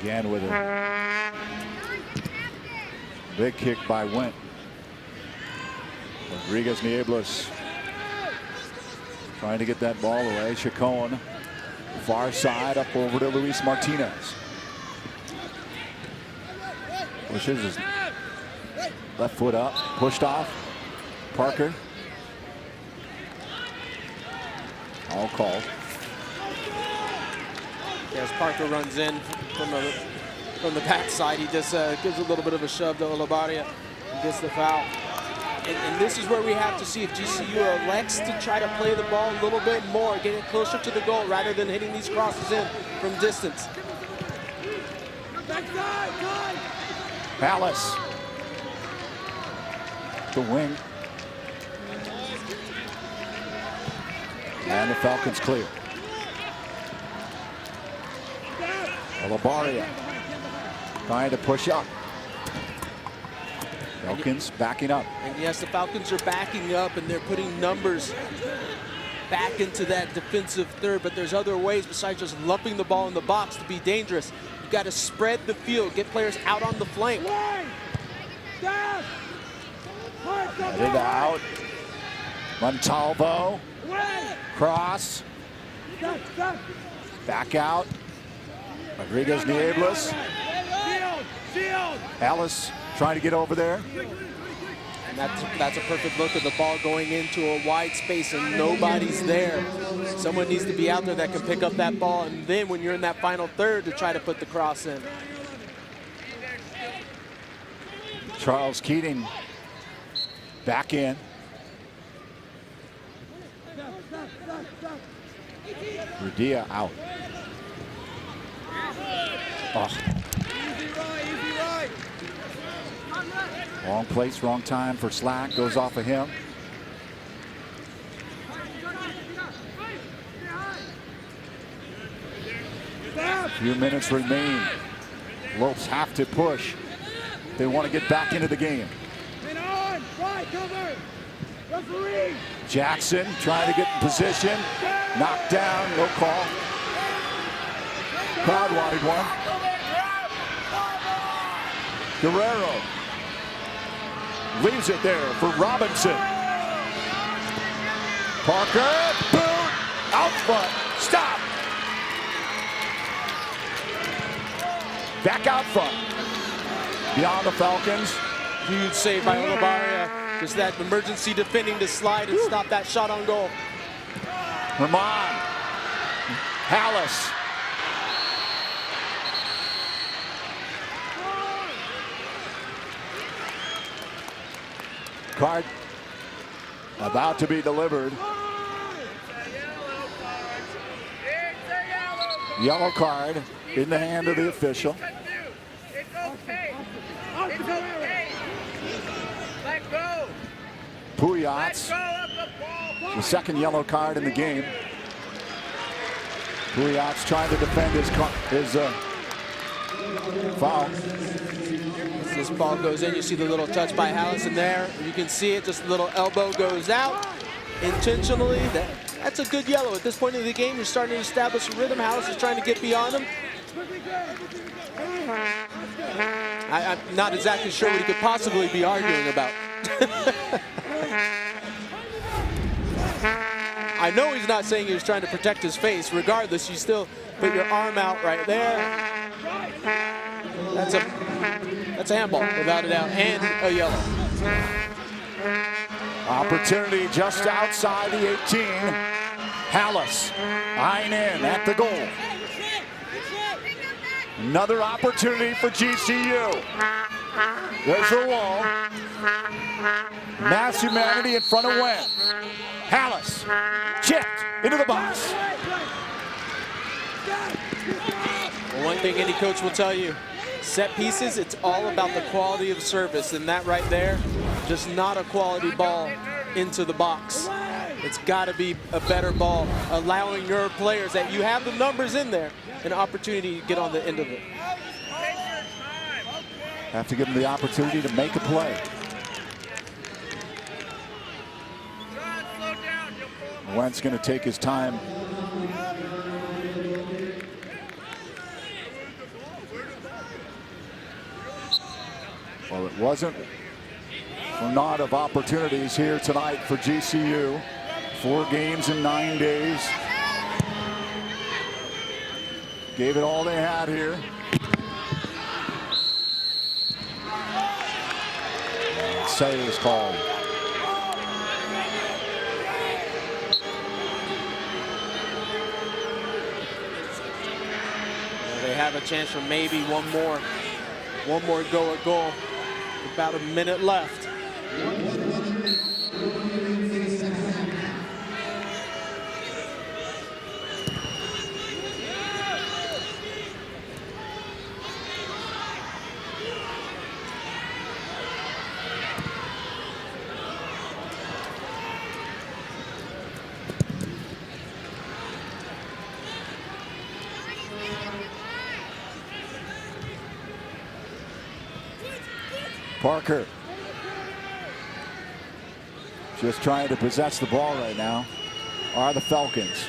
you. Again with a big kick by Went. Rodriguez Nieblas trying to get that ball away. Chacon, far side, up over to Luis Martinez. Pushes his left foot up, pushed off. Parker. All called. As Parker runs in from the backside, he just gives a little bit of a shove to Olabaria and gets the foul. And this is where we have to see if GCU elects to try to play the ball a little bit more, get it closer to the goal rather than hitting these crosses in from distance. Alice. The wing. And the Falcons clear. Olabaria trying to push up. Falcons backing up. And yes, the Falcons are backing up and they're putting numbers back into that defensive third, but there's other ways besides just lumping the ball in the box to be dangerous. You've got to spread the field, get players out on the flank. Headed out. Montalvo. Cross. Back out. Rodriguez Nieblas. Alice trying to get over there. And that's a perfect look at the ball going into a wide space and nobody's there. Someone needs to be out there that can pick up that ball, and then when you're in that final third to try to put the cross in. Charles Keating back in. Rudia out. Oh. Wrong place, wrong time for Slack. Goes off of him. A few minutes remain Lopes have to push. They want to get back into the game. Jackson trying to get in position. Knocked down, no call. Crowd wanted one. Guerrero leaves it there for Robinson. Parker, boot, out front, stop. Back out front. Beyond the Falcons. Huge save by Olabarria. Just that emergency defending to slide and stop that shot on goal. Herman. Hallis. Card about to be delivered. Yellow card in the hand of the official. It's okay. It's okay. Let go. Puyats, the second yellow card in the game. Puyats trying to defend his foul. As this ball goes in, you see the little touch by Hallison there. You can see it, just a little elbow goes out intentionally. That's a good yellow. At this point in the game, you're starting to establish a rhythm. Hallison's trying to get beyond him. I'm not exactly sure what he could possibly be arguing about. I know he's not saying he was trying to protect his face. Regardless, you still put your arm out right there. That's a handball, without a doubt, and a yellow. Opportunity just outside the 18. Hallis eyeing in at the goal. Another opportunity for GCU. There's the wall. Mass humanity in front of Wen. Hallis chipped into the box. Well, one thing any coach will tell you, set pieces, it's all about the quality of service, and that right there, just not a quality ball into the box. It's got to be a better ball, allowing your players that you have the numbers in there an opportunity to get on the end of it. Have to give them the opportunity to make a play. Wentz going to take his time. Well, it wasn't for naught of opportunities here tonight for GCU. 4 games in 9 days. Gave it all they had here. Save is called. They have a chance for maybe one more go at goal. About a minute left. Parker just trying to possess the ball right now are the Falcons.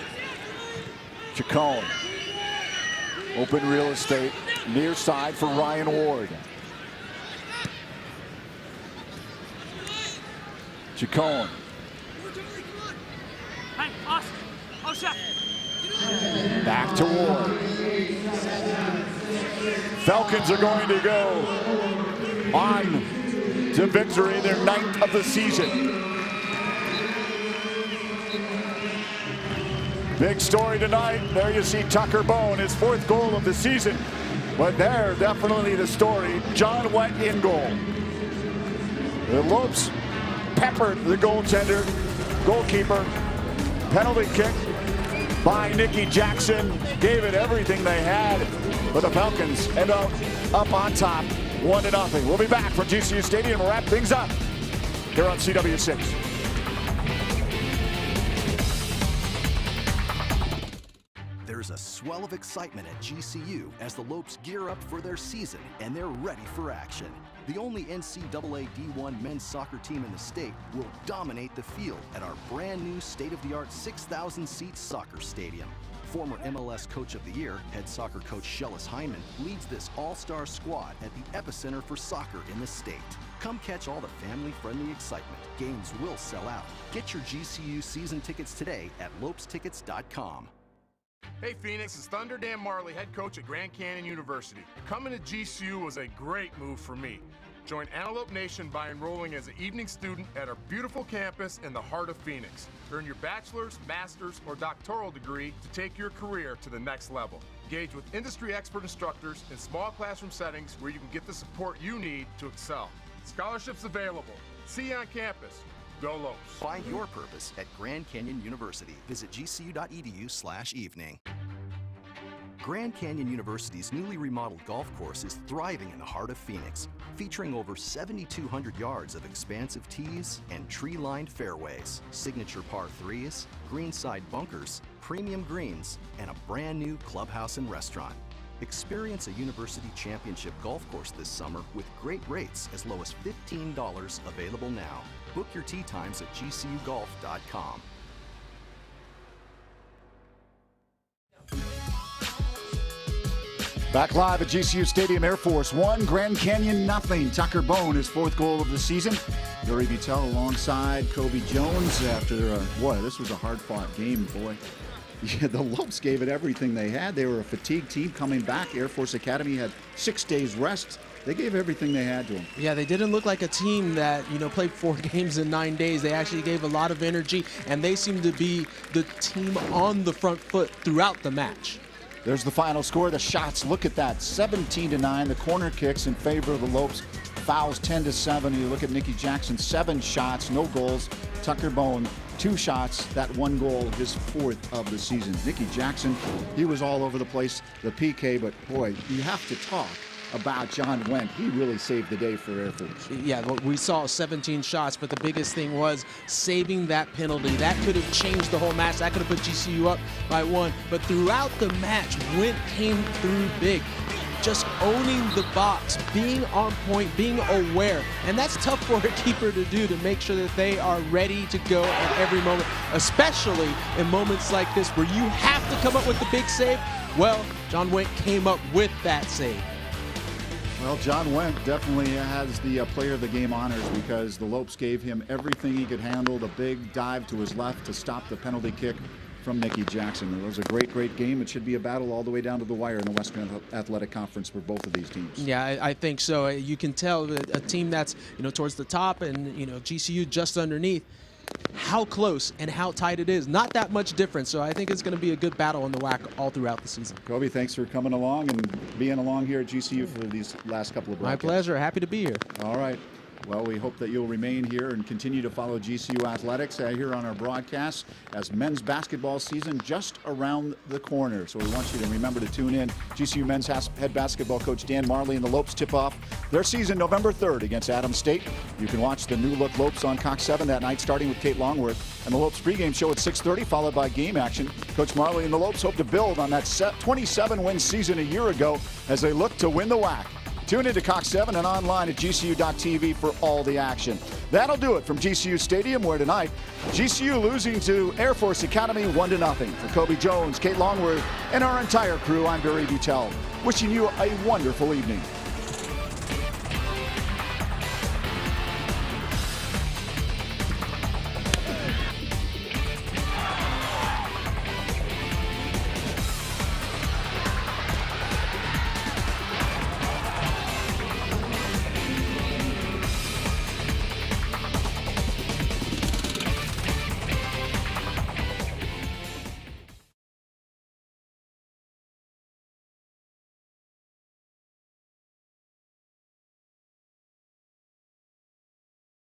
Chacon. Open real estate near side for Ryan Ward. Chacon. Back to Ward. Falcons are going to go on to victory, their 9th of the season. Big story tonight. There you see Tucker Bone, his 4th goal of the season. But there, definitely the story. John Wett in goal. The Lopes peppered the goalkeeper. Penalty kick by Nicky Jackson. Gave it everything they had. But the Falcons end up on top. 1-0. We'll be back from GCU Stadium to wrap things up here on CW6. There's a swell of excitement at GCU as the Lopes gear up for their season and they're ready for action. The only NCAA D1 men's soccer team in the state will dominate the field at our brand new state-of-the-art 6,000-seat soccer stadium. Former MLS Coach of the Year, head soccer coach Hyman, leads this all-star squad at the epicenter for soccer in the state. Come catch all the family-friendly excitement. Games will sell out. Get your GCU season tickets today at lopestickets.com. Hey Phoenix, it's Thunder Dan Marley, head coach at Grand Canyon University. Coming to GCU was a great move for me. Join Antelope Nation by enrolling as an evening student at our beautiful campus in the heart of Phoenix. Earn your bachelor's, master's, or doctoral degree to take your career to the next level. Engage with industry expert instructors in small classroom settings where you can get the support you need to excel. Scholarships available. See you on campus. Go Lopes. Find your purpose at Grand Canyon University. Visit gcu.edu/evening. Grand Canyon University's newly remodeled golf course is thriving in the heart of Phoenix, featuring over 7,200 yards of expansive tees and tree-lined fairways, signature par 3s, greenside bunkers, premium greens, and a brand new clubhouse and restaurant. Experience a University Championship golf course this summer with great rates as low as $15 available now. Book your tee times at gcugolf.com. Back live at GCU Stadium, Air Force 1, Grand Canyon nothing. Tucker Bone, his 4th goal of the season. Yuri Vitell alongside Kobe Jones after, boy, this was a hard-fought game, boy. Yeah, the Lopes gave it everything they had. They were a fatigued team coming back. Air Force Academy had 6 days rest. They gave everything they had to them. Yeah, they didn't look like a team that, played 4 games in 9 days. They actually gave a lot of energy, and they seemed to be the team on the front foot throughout the match. There's the final score. The shots, look at that, 17-9. The corner kicks in favor of the Lopes. Fouls 10-7. You look at Nikki Jackson, 7 shots, no goals. Tucker Bone, 2 shots, that 1 goal, his 4th of the season. Nikki Jackson, he was all over the place, the PK, but boy, you have to talk about John Wendt. He really saved the day for Air Force. Yeah, we saw 17 shots, but the biggest thing was saving that penalty. That could have changed the whole match. That could have put GCU up by 1. But throughout the match, Wendt came through big. Just owning the box, being on point, being aware. And that's tough for a keeper to do, to make sure that they are ready to go at every moment, especially in moments like this where you have to come up with the big save. Well, John Wendt came up with that save. Well, John Wendt definitely has the player of the game honors because the Lopes gave him everything he could handle. The big dive to his left to stop the penalty kick from Nikki Jackson. It was a great, great game. It should be a battle all the way down to the wire in the Western Athletic Conference for both of these teams. Yeah, I think so. You can tell that a team that's towards the top and GCU just underneath, how close and how tight it is. Not that much difference. So I think it's going to be a good battle on the WAC all throughout the season. Kobe, thanks for coming along and being along here at GCU for these last couple of broadcasts. My pleasure. Happy to be here. All right. Well, we hope that you'll remain here and continue to follow GCU athletics here on our broadcast as men's basketball season just around the corner. So we want you to remember to tune in. GCU men's head basketball coach Dan Marley and the Lopes tip off their season November 3rd against Adams State. You can watch the new look Lopes on Cox 7 that night, starting with Kate Longworth and the Lopes pregame show at 6:30, followed by game action. Coach Marley and the Lopes hope to build on that 27-win season a year ago as they look to win the WAC. Tune into Cox 7 and online at gcu.tv for all the action. That'll do it from GCU Stadium, where tonight, GCU losing to Air Force Academy 1-0. For Kobe Jones, Kate Longworth, and our entire crew, I'm Barry Vitell, wishing you a wonderful evening.